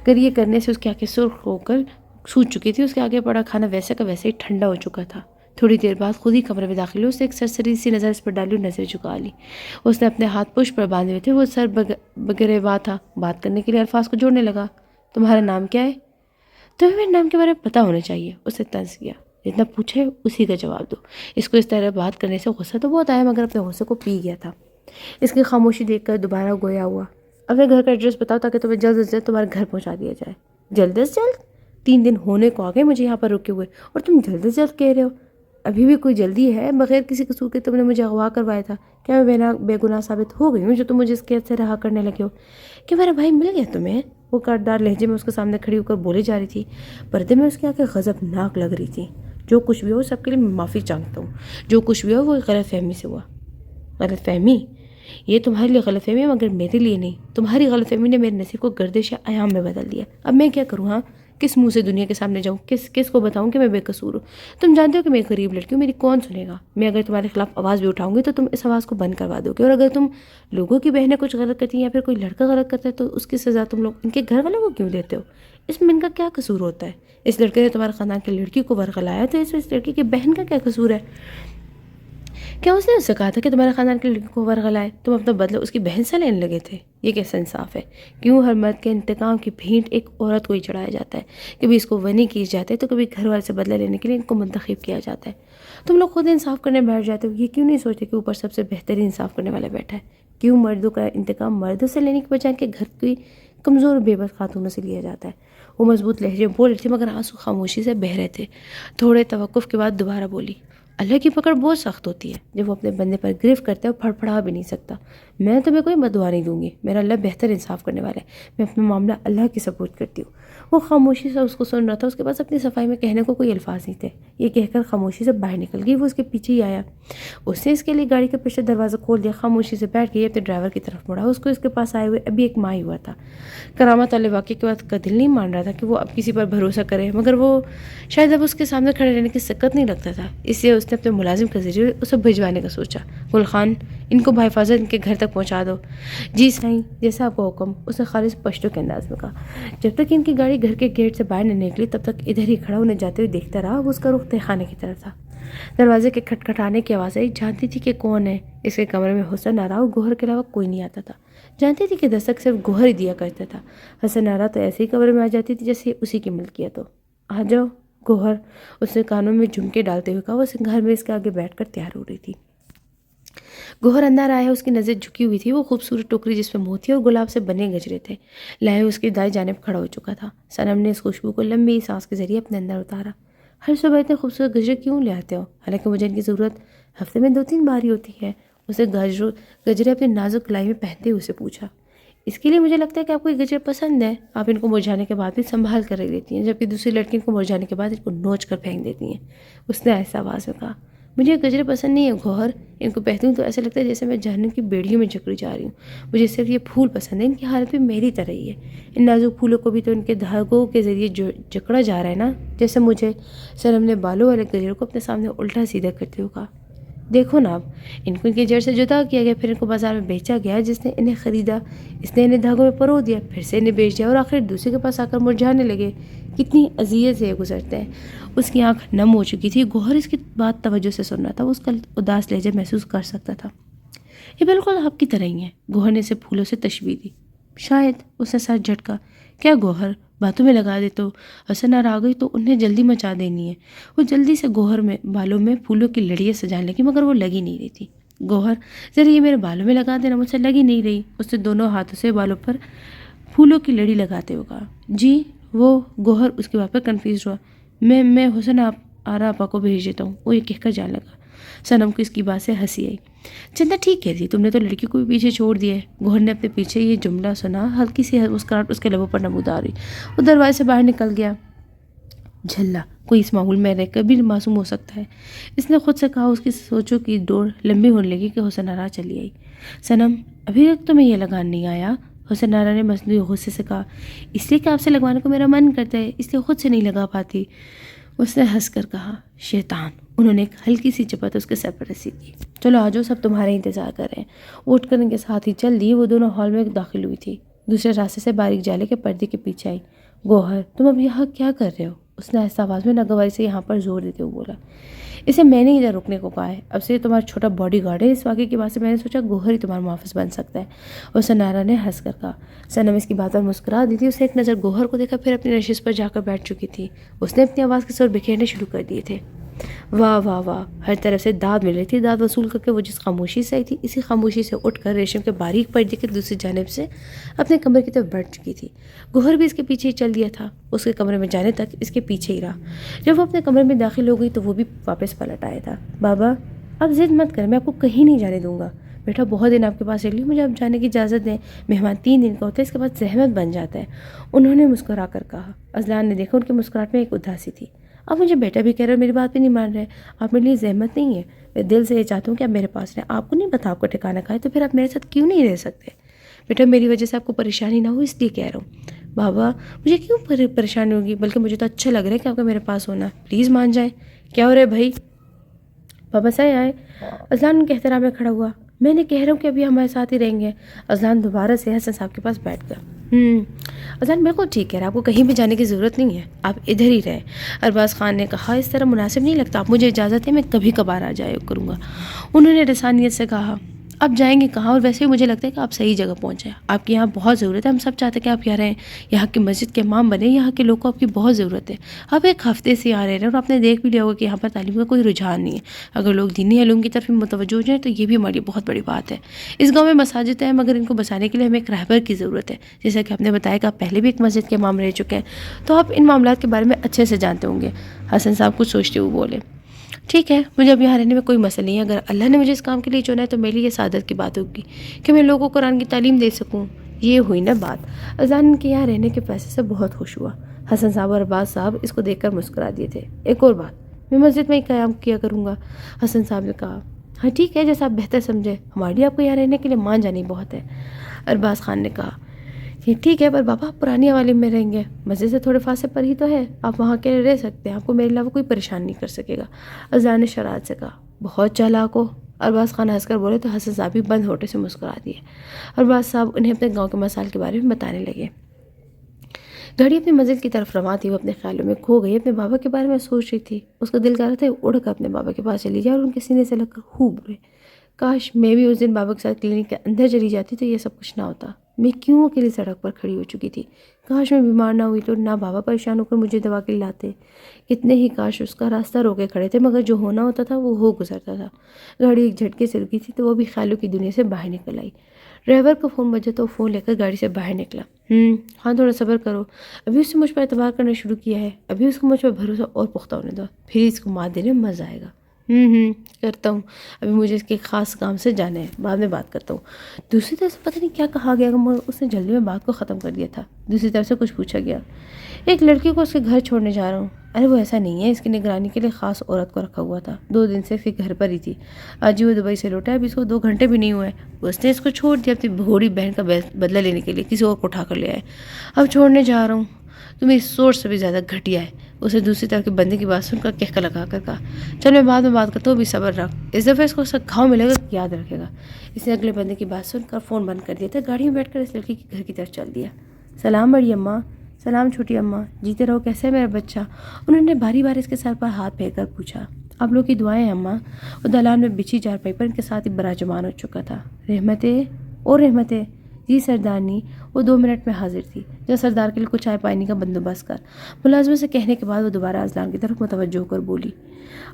کر یہ کرنے سے اس کی آنکھیں سرخ ہو کر سوج چکی تھی۔ اس کے آگے پڑا کھانا ویسے کا ویسے ہی ٹھنڈا ہو چکا تھا۔ تھوڑی دیر بعد خود ہی کمرے میں داخل ہوئی۔ اس نے ایک سرسری سی نظر اس پر ڈالی اور نظر جھکا لی۔ اس نے اپنے ہاتھ پشت پر باندھے ہوئے تھے، وہ سر بگروا تھا۔ بات کرنے کے لیے الفاظ کو جوڑنے لگا۔ تمہارا نام کیا ہے؟ تمہیں میرے نام کے بارے میں پتہ ہونا چاہیے، اس نے طنز کیا۔ جتنا پوچھے اسی کا جواب دو۔ اس کو اس طرح بات کرنے سے غصہ تو بہت آیا، مگر اپنے غصے کو پی گیا تھا۔ اس کی خاموشی دیکھ کر دوبارہ گویا ہوا۔ اپنے گھر کا ایڈریس بتاؤ تاکہ تمہیں جلد از جلد تمہارے گھر پہنچا دیا جائے۔ جلد از جلد؟ 3 دن ہونے کو آگئے مجھے یہاں پر رکے ہوئے اور تم جلد از جلد کہہ رہے ہو؟ ابھی بھی کوئی جلدی ہے؟ بغیر کسی قصور کے تم نے مجھے اغوا کروایا تھا، کیا میں بے گناہ ثابت ہو گئی ہوں جو تم مجھے اس قید سے رہا کرنے لگے ہو؟ کہ میرا بھائی مل گیا تمہیں؟ وہ کاٹدار لہجے میں اس کے سامنے کھڑی ہو کر بولے جا رہی تھی۔ پردے میں اس کی آنکھیں غضبناک لگ رہی تھیں۔ جو کچھ بھی ہو سب کے لیے میں معافی چاہتا ہوں۔ جو کچھ بھی ہو وہ غلط فہمی سے ہوا۔ غلط فہمی؟ یہ تمہارے لیے غلط فہمی ہے مگر میرے لیے نہیں۔ تمہاری غلط فہمی نے میرے نصیب کو گردش ایام میں بدل دیا۔ اب میں کیا کروں؟ ہاں، کس منہ سے دنیا کے سامنے جاؤں؟ کس کو بتاؤں کہ میں بے قصور ہوں؟ تم جانتے ہو کہ میں ایک غریب لڑکی ہوں، میری کون سنے گا؟ میں اگر تمہارے خلاف آواز بھی اٹھاؤں گی تو تم اس آواز کو بند کروا دو گے، اور اگر تم لوگوں کی بہنیں کچھ غلط کرتی ہیں یا پھر کوئی لڑکا غلط کرتا ہے تو اس کی سزا تم لوگ ان کے گھر والوں کو کیوں دیتے ہو؟ اس میں ان کا کیا قصور ہوتا ہے؟ اس لڑکے نے تمہارے خاندان کی لڑکی کو ورغلایا تو اس لڑکی کی بہن کا کیا قصور ہے؟ کیا اس نے اس سے کہا تھا کہ تمہارے خاندان کی لڑکی کو ورغلائے؟ تم اپنا بدلہ اس کی بہن سے لینے لگے تھے؟ یہ کیسا انصاف ہے؟ کیوں ہر مرد کے انتقام کی بھینٹ ایک عورت کو ہی چڑھایا جاتا ہے؟ کبھی اس کو ونی کی جاتے ہے تو کبھی گھر والے سے بدلہ لینے کے لیے ان کو منتخب کیا جاتا ہے۔ تم لوگ خود انصاف کرنے بیٹھ جاتے ہو، یہ کیوں نہیں سوچتے کہ اوپر سب سے بہترین انصاف کرنے والا بیٹھا ہے؟ کیوں مردوں کا انتقام مردوں سے لینے کے بجائے کہ گھر کی کمزور اور بے بس خاتونوں سے لیا جاتا ہے؟ وہ مضبوط لہجے بول رہی تھی مگر آنسو خاموشی سے بہہ رہے تھے۔ تھوڑے توقف کے بعد دوبارہ بولی، اللہ کی پکڑ بہت سخت ہوتی ہے، جب وہ اپنے بندے پر گرفت کرتا ہے وہ پھڑپڑا بھی نہیں سکتا۔ میں تمہیں کوئی بددعا نہیں دوں گی، میرا اللہ بہتر انصاف کرنے والا ہے، میں اپنا معاملہ اللہ کی سپورٹ کرتی ہوں۔ وہ خاموشی سے اس کو سن رہا تھا، اس کے پاس اپنی صفائی میں کہنے کو کوئی الفاظ نہیں تھے۔ یہ کہہ کر خاموشی سے باہر نکل گئی۔ وہ اس کے پیچھے ہی آیا، اس نے اس کے لیے گاڑی کا پیچھے دروازہ کھول دیا، خاموشی سے بیٹھ گئی، اپنے ڈرائیور کی طرف مڑا۔ اس کو اس کے پاس آئے ہوئے ابھی 1 ماہ ہی ہوا تھا۔ کرامت والے واقعے کے بعد کا دل نہیں مان رہا تھا کہ وہ اب کسی پر بھروسہ کرے، مگر وہ شاید اب اس کے سامنے کھڑے رہنے کی سکت نہیں لگتا تھا، اس لیے اس نے اپنے ملازم کے ذریعے اسے بھجوانے کا سوچا۔ گل خان، ان کو بحفاظت ان کے گھر تک پہنچا دو۔ جی سائیں، جیسا آپ کو حکم، اس نے خالص پشتو کے انداز میں کہا۔ جب تک ان کی گاڑی گھر کے گیٹ سے باہر نہ نکلی تب تک ادھر ہی کھڑا انہیں جاتے ہوئے دیکھتا رہا۔ وہ اس کا رخ تہہ خانے کی طرف تھا۔ دروازے کے کھٹکھٹانے کی آواز آئی، جانتی تھی کہ کون ہے۔ اس کے کمرے میں حسن آرا اور گوہر کے علاوہ کوئی نہیں آتا تھا۔ جانتی تھی کہ دستک صرف گوہر ہی دیا کرتا تھا۔ حسن آرا تو ایسے ہی کمرے میں آ جاتی تھی جیسے اسی کی ملکیت ہو۔ آ جاؤ گوہر، اس نے کانوں میں جھمکے ڈالتے ہوئے کہا۔ وہ سنگھار میں اس کے آگے بیٹھ کر تیار ہو رہی تھی۔ گوہر اندر آیا، اس کی نظر جھکی ہوئی تھی۔ وہ خوبصورت ٹوکری جس میں موتی اور گلاب سے بنے گجرے تھے لائے اس کی دائیں جانب کھڑا ہو چکا تھا۔ صنم نے اس خوشبو کو لمبی سانس کے ذریعے اپنے اندر اتارا۔ ہر صبح اتنے خوبصورت گجرے کیوں لے آتے ہو؟ حالانکہ مجھے ان کی ضرورت ہفتے میں 2-3 بار ہی ہوتی ہے۔ اسے گجرے اپنے نازک کلائی میں پہنتے ہوئے اسے پوچھا۔ اس کے لیے مجھے لگتا ہے کہ آپ کو یہ گجرے پسند ہیں۔ آپ ان کو مرجھانے کے بعد بھی سنبھال کر رکھ دیتی ہیں، جبکہ دوسری لڑکی ان کو مرجھانے کے بعد ان کو نوچ کر پھینک دیتی ہیں، اس نے ایسا آواز میں کہا۔ مجھے گجرے پسند نہیں ہے گوہر، ان کو پہنتی ہوں تو ایسا لگتا ہے جیسے میں جہنم کی بیڑیوں میں جکڑی جا رہی ہوں۔ مجھے صرف یہ پھول پسند ہے، ان کی حالت بھی میری طرح ہی ہے۔ ان نازک پھولوں کو بھی تو ان کے دھاگوں کے ذریعے جکڑا جا رہا ہے نا، جیسے مجھے۔ صنم نے بالوں والے گجرے کو اپنے سامنے الٹا سیدھا کرتے ہوئے کہا۔ دیکھو نا، اب ان کو ان کی جڑ سے جدا کیا گیا، پھر ان کو بازار میں بیچا گیا، جس نے انہیں خریدا اس نے انہیں دھاگوں میں پرو دیا، پھر سے انہیں بیچ دیا اور آخر دوسرے کے پاس آ کر مرجھانے لگے۔ کتنی اذیت سے یہ گزرتے ہیں۔ اس کی آنکھ نم ہو چکی تھی۔ گوہر اس کی بات توجہ سے سن رہا تھا، اس کا اداس لہجہ محسوس کر سکتا تھا۔ یہ بالکل آپ کی طرح ہی ہے، گوہر نے اسے پھولوں سے تشبیہ دی۔ شاید، اس نے سر جھٹکا۔ کیا گوہر، باتوں میں لگا دے تو حسن آ گئی تو انہیں جلدی مچا دینی ہے۔ وہ جلدی سے گوہر میں بالوں میں پھولوں کی لڑیاں سجانے لگی، مگر وہ لگی نہیں رہی تھی۔ گوہر، ذرا یہ میرے بالوں میں لگا دینا، مجھ سے لگی نہیں رہی۔ اس نے دونوں ہاتھوں سے بالوں پر پھولوں کی لڑی لگاتے ہوئے کہا۔ جی وہ گوہر اس کی بات پر کنفیوز ہوا۔ میں حسن آرا آپا کو بھیج دیتا ہوں، وہ یہ کہہ کر جان لگا۔ صنم کو اس کی بات سے ہنسی آئی۔ چندہ ٹھیک کہتی، تم نے تو لڑکی کو بھی پیچھے چھوڑ دیا ہے۔ گوہر نے اپنے پیچھے یہ جملہ سنا، ہلکی سی مسکراہٹ اس کے لبوں پر نمودار ہوئی۔ وہ دروازے سے باہر نکل گیا۔ جھلا کوئی اس معمول میں رہ کر بھی معصوم ہو سکتا ہے۔ اس نے خود سے کہا۔ اس کی سوچوں کی ڈور لمبی ہونے لگی کہ حسن آرا چلی آئی۔ صنم ابھی تک تمہیں یہ لگان نہیں آیا؟ حسن آرا نے مصنوعی غصے سے کہا۔ اس لیے کہ آپ سے لگوانے کو میرا من کرتا ہے، اس لیے خود سے نہیں لگا پاتی۔ اس نے ہنس کر کہا۔ شیطان! انہوں نے ایک ہلکی سی چپت اس کے سر پر رسی کی۔ چلو آجو، سب تمہارے انتظار کر رہے ہیں۔ اٹھ کر ان کے ساتھ ہی چل دی۔ وہ دونوں ہال میں داخل ہوئی تھی، دوسرے راستے سے باریک جالے کے پردے کے پیچھے آئی۔ گوہر تم اب یہاں کیا کر رہے ہو؟ اس نے آہستہ آواز میں ناگواری سے یہاں پر زور دیتے ہوئے بولا۔ اسے میں نے ادھر رکنے کو کہا ہے، اب سے یہ تمہارا چھوٹا باڈی گارڈ ہے۔ اس واقعے کی بات سے میں نے سوچا گوہر ہی تمہارا محافظ بن سکتا ہے۔ حسن آرا نے ہنس کر کہا۔ صنم اس کی بات پر مسکرا دی تھی۔ اس نے ایک نظر گوہر کو دیکھا، پھر اپنی نشست پر جا کر بیٹھ چکی تھی۔ اس نے اپنی آواز کے سر بکھیرنے شروع کر دیے تھے۔ واہ واہ واہ! ہر طرف سے داد مل رہی تھی۔ داد وصول کر کے وہ جس خاموشی سے آئی تھی، اسی خاموشی سے اٹھ کر ریشم کے باریک پردے کے دوسری جانب سے اپنے کمرے کی طرف بڑھ چکی تھی۔ گوہر بھی اس کے پیچھے ہی چل دیا تھا۔ اس کے کمرے میں جانے تک اس کے پیچھے ہی رہا۔ جب وہ اپنے کمرے میں داخل ہو گئی تو وہ بھی واپس پلٹ آیا تھا۔ بابا اب ضد مت کریں، میں آپ کو کہیں نہیں جانے دوں گا۔ بیٹا بہت دن آپ کے پاس رہ لی، مجھے اب جانے کی اجازت دیں۔ مہمان 3 دن کا ہوتا ہے، اس کے بعد زحمت بن جاتا ہے، انہوں نے مسکرا کر کہا۔ اذلان نے دیکھا ان کے مسکراہٹ میں ایک اداسی تھی۔ آپ مجھے بیٹا بھی کہہ رہے اور میری بات بھی نہیں مان رہے۔ آپ میرے لیے زحمت نہیں ہے، میں دل سے یہ چاہتا ہوں کہ آپ میرے پاس رہیں۔ آپ کو نہیں پتا آپ کو ٹھکانا کھائے تو پھر آپ میرے ساتھ کیوں نہیں رہ سکتے؟ بیٹا میری وجہ سے آپ کو پریشانی نہ ہو اس لیے کہہ رہا ہوں۔ بابا مجھے کیوں پریشانی ہوگی، بلکہ مجھے تو اچھا لگ رہا ہے کہ آپ کا میرے پاس ہونا۔ پلیز مان جائیں۔ کیا ہو رہا ہے بھائی؟ بابا صاحب آئے۔ اذلان ان کے احترام میں کھڑا ہوا۔ میں نے کہہ رہا ہوں کہ ابھی ہمارے ساتھ ہی رہیں گے۔ اذلان دوبارہ سے حسن صاحب کے پاس بیٹھ گیا۔ اذلان بالکل ٹھیک ہے، آپ کو کہیں بھی جانے کی ضرورت نہیں ہے، آپ ادھر ہی رہیں۔ ارباز خان نے کہا۔ اس طرح مناسب نہیں لگتا، آپ مجھے اجازت ہے، میں کبھی کبھار آ جایا کروں گا۔ انہوں نے رسانیت سے کہا۔ آپ جائیں گے کہاں؟ اور ویسے ہی مجھے لگتا ہے کہ آپ صحیح جگہ پہنچے۔ آپ کی یہاں بہت ضرورت ہے، ہم سب چاہتے ہیں کہ آپ یہاں رہیں، یہاں کی مسجد کے امام بنے، یہاں کے لوگوں کو آپ کی بہت ضرورت ہے۔ آپ ایک ہفتے سے آ رہے ہیں اور آپ نے دیکھ بھی لیا ہوگا کہ یہاں پر تعلیم کا کوئی رجحان نہیں ہے۔ اگر لوگ دینی علوم کی طرف متوجہ ہو جائیں تو یہ بھی ہمارے لیے بہت بڑی بات ہے۔ اس گاؤں میں مساجد ہیں مگر ان کو بسانے کے لیے ہمیں ایک رہبر کی ضرورت ہے۔ جیسا کہ آپ نے بتایا کہ آپ پہلے بھی ایک مسجد کے امام رہ چکے ہیں، تو آپ ان معاملات کے بارے میں اچھے سے جانتے ہوں گے۔ حسن صاحب کچھ سوچتے ہوئے بولے۔ ٹھیک ہے، مجھے اب یہاں رہنے میں کوئی مسئلہ نہیں ہے۔ اگر اللہ نے مجھے اس کام کے لیے چنا ہے تو میرے لیے یہ سعادت کی بات ہوگی کہ میں لوگوں کو قرآن کی تعلیم دے سکوں۔ یہ ہوئی نا بات۔ اذان کے یہاں رہنے کے فیصلے سے بہت خوش ہوا۔ حسن صاحب اور عباس صاحب اس کو دیکھ کر مسکرا دیے تھے۔ ایک اور بات، میں مسجد میں ہی قیام کیا کروں گا۔ حسن صاحب نے کہا۔ ہاں ٹھیک ہے، جیسا آپ بہتر سمجھے، ہمارے لیے آپ کو یہاں رہنے کے لیے مان جانی بہت ہے۔ ارباز خان نے کہا۔ یہ ٹھیک ہے، پر بابا آپ پرانی حوالے میں رہیں گے، مسجد سے تھوڑے فاصلے پر ہی تو ہے، آپ وہاں کے رہ سکتے ہیں، آپ کو میرے علاوہ کوئی پریشان نہیں کر سکے گا۔ اذان نے شرارت سے کہا۔ بہت چالاک ہو۔ ارباز خان ہنس کر بولے تو حسن صاحب بھی بند ہوٹے سے مسکرا دیے۔ ارباز صاحب انہیں اپنے گاؤں کے مسائل کے بارے میں بتانے لگے۔ گاڑی اپنی منزل کی طرف رواں تھی۔ وہ اپنے خیالوں میں کھو گئی، اپنے بابا کے بارے میں سوچ رہی تھی۔ اس کا دل کر رہا تھا اڑ کر اپنے بابا کے پاس چلی جائے اور ان کے سینے سے لگ کر خوب اڑے۔ کاش میں بھی اس دن بابا کے ساتھ کلینک کے اندر چلی جاتی تو یہ سب کچھ نہ ہوتا۔ میں کیوں اکیلی سڑک پر کھڑی ہو چکی تھی؟ کاش میں بیمار نہ ہوئی تو نہ بابا پریشان ہو کر مجھے دوا کے لاتے۔ کتنے ہی کاش اس کا راستہ روکے کھڑے تھے، مگر جو ہونا ہوتا تھا وہ ہو گزرتا تھا۔ گاڑی ایک جھٹکے سے رکی تھی تو وہ بھی خیالوں کی دنیا سے باہر نکل آئی۔ ڈرائیور کا فون بجا تو فون لے کر گاڑی سے باہر نکلا۔ ہاں تھوڑا صبر کرو، ابھی اس نے مجھ پر اعتبار کرنا شروع کیا ہے، ابھی اس کو مجھ پر بھروسہ اور پختہ ہونے دو، پھر اس کو مات دینے میں مزہ آئے گا۔ کرتا ہوں، ابھی مجھے اس کے خاص کام سے جانا ہے، بعد میں بات کرتا ہوں۔ دوسری طرف سے پتہ نہیں کیا کہا گیا مگر اس نے جلدی میں بات کو ختم کر دیا تھا۔ دوسری طرف سے کچھ پوچھا گیا۔ ایک لڑکی کو اس کے گھر چھوڑنے جا رہا ہوں۔ ارے وہ ایسا نہیں ہے، اس کی نگرانی کے لیے خاص عورت کو رکھا ہوا تھا، 2 دن سے پھر گھر پر ہی تھی۔ آج ہی وہ دبئی سے لوٹا ہے، ابھی اس کو 2 گھنٹے بھی نہیں ہوئے، اس نے اس کو چھوڑ دیا اپنی بھوڑی بہن کا بدلہ لینے کے لیے، کسی اور کو اٹھا کر لے آئے۔ اب چھوڑنے جا رہا ہوں۔ تمہیں سوچ سے بھی زیادہ گھٹیا ہے، اسے دوسری طرف کے بندے کی بات سن کر کہکا لگا کر کہا۔ چل میں بعد میں بات کرتا ہوں، بھی صبر رکھ، اس دفعہ اس کو گھاؤ ملے گا یاد رکھے گا۔ اس نے اگلے بندے کی بات سن کر فون بند کر دیا تھا۔ گاڑی میں بیٹھ کر اس لڑکی کے گھر کی طرف چل دیا۔ سلام بڑی اماں۔ سلام چھوٹی اماں، جیتے رہو، کیسے ہے میرا بچہ؟ انہوں نے باری باری اس کے سر پر ہاتھ پھیر کر پوچھا۔ آپ لوگ کی دعائیں ہیں اماں۔ وہ دالان میں بچھی چارپائی پر ان کے ساتھ ہی براجمان ہو چکا تھا۔ رحمتیں اور رحمتیں؟ جی سردارنی۔ وہ 2 منٹ میں حاضر تھی۔ جو سردار کے لیے کچھ چائے پانی کا بندوبست کر۔ ملازموں سے کہنے کے بعد وہ دوبارہ اذلان کی طرف متوجہ ہو کر بولی۔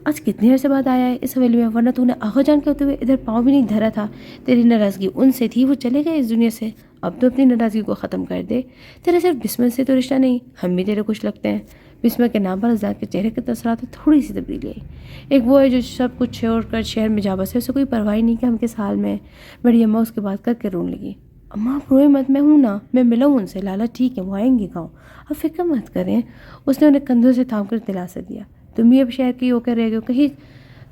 آج کتنے عرصے بعد آیا ہے اس حویلی میں، ورنہ تو نے آغا جان کے ہوتے ہوئے ادھر پاؤں بھی نہیں دھرا تھا۔ تیری ناراضگی ان سے تھی، وہ چلے گئے اس دنیا سے، اب تو اپنی ناراضگی کو ختم کر دے۔ تیرا صرف بسمت سے تو رشتہ نہیں، ہم بھی تیرے کچھ لگتے ہیں۔ بسمت کے نام پر اذلان کے چہرے کے تاثرات میں تھوڑی سی تبدیلی آئی۔ ایک وہ ہے جو سب کچھ چھوڑ کر شہر میں جا بسے، اسے کوئی پرواہ نہیں کہ ہم کس حال میں ہیں۔ بڑی اماں اس کی بات کر کے رون لگی۔ اماں آپ روئے مت، میں ہوں نا، میں ملا ہوں ان سے، لالا ٹھیک ہے، وہ آئیں گے گاؤں، آپ فکر مت کریں۔ اس نے انہیں کندھوں سے تھام کر دلاسا دیا۔ تم بھی اب شہر کے ہو کر رہ گئے ہو، کہیں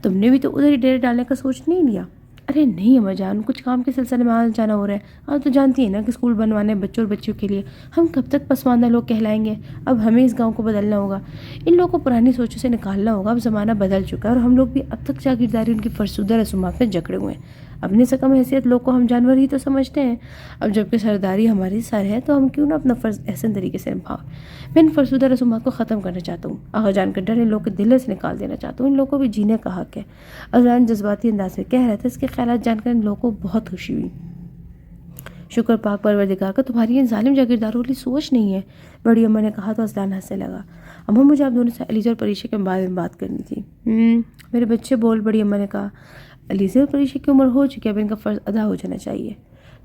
تم نے بھی تو ادھر ہی ڈیرے ڈالنے کا سوچ نہیں لیا؟ ارے نہیں اماں جان، کچھ کام کے سلسلے میں آنا جانا ہو رہا ہے، آپ تو جانتی ہیں نا کہ اسکول بنوانے بچوں اور بچیوں کے لیے، ہم کب تک پسماندہ لوگ کہلائیں گے؟ اب ہمیں اس گاؤں کو بدلنا ہوگا، ان لوگوں کو پرانی سوچوں سے نکالنا ہوگا۔ اب زمانہ بدل چکا ہے اور ہم لوگ بھی اب تک جاگیرداری ان کی فرسودہ رسومات میں جکڑے ہوئے ہیں۔ اپنے سے کم حیثیت لوگ کو ہم جانور ہی تو سمجھتے ہیں، اب جب کہ سرداری ہماری سر ہے تو ہم کیوں نہ اپنا فرض احسن طریقے سے نبھائیں۔ میں ان فرسودہ رسومات کو ختم کرنا چاہتا ہوں، آغا جان کا ڈر ان لوگوں کے دلوں سے نکال دینا چاہتا ہوں، ان لوگوں کو بھی جینے کا حق ہے۔ اذان جذباتی انداز میں کہہ رہا تھا۔ اس کے خیالات جان کر ان لوگوں کو بہت خوشی ہوئی۔ شکر پاک پروردگار کا تمہاری یہ ظالم جاگیرداروں والی سوچ نہیں ہے، بڑی اماں نے کہا تو اذلان ہنسنے لگا۔ اماں مجھے آپ دونوں سے علیزہ اور پریشا کے بارے میں بات کرنی تھی۔ میرے بچے بول، بڑی اماں نے کہا۔ علیزہ اور پریشا کی عمر ہو چکی ہے، اب ان کا فرض ادا ہو جانا چاہیے۔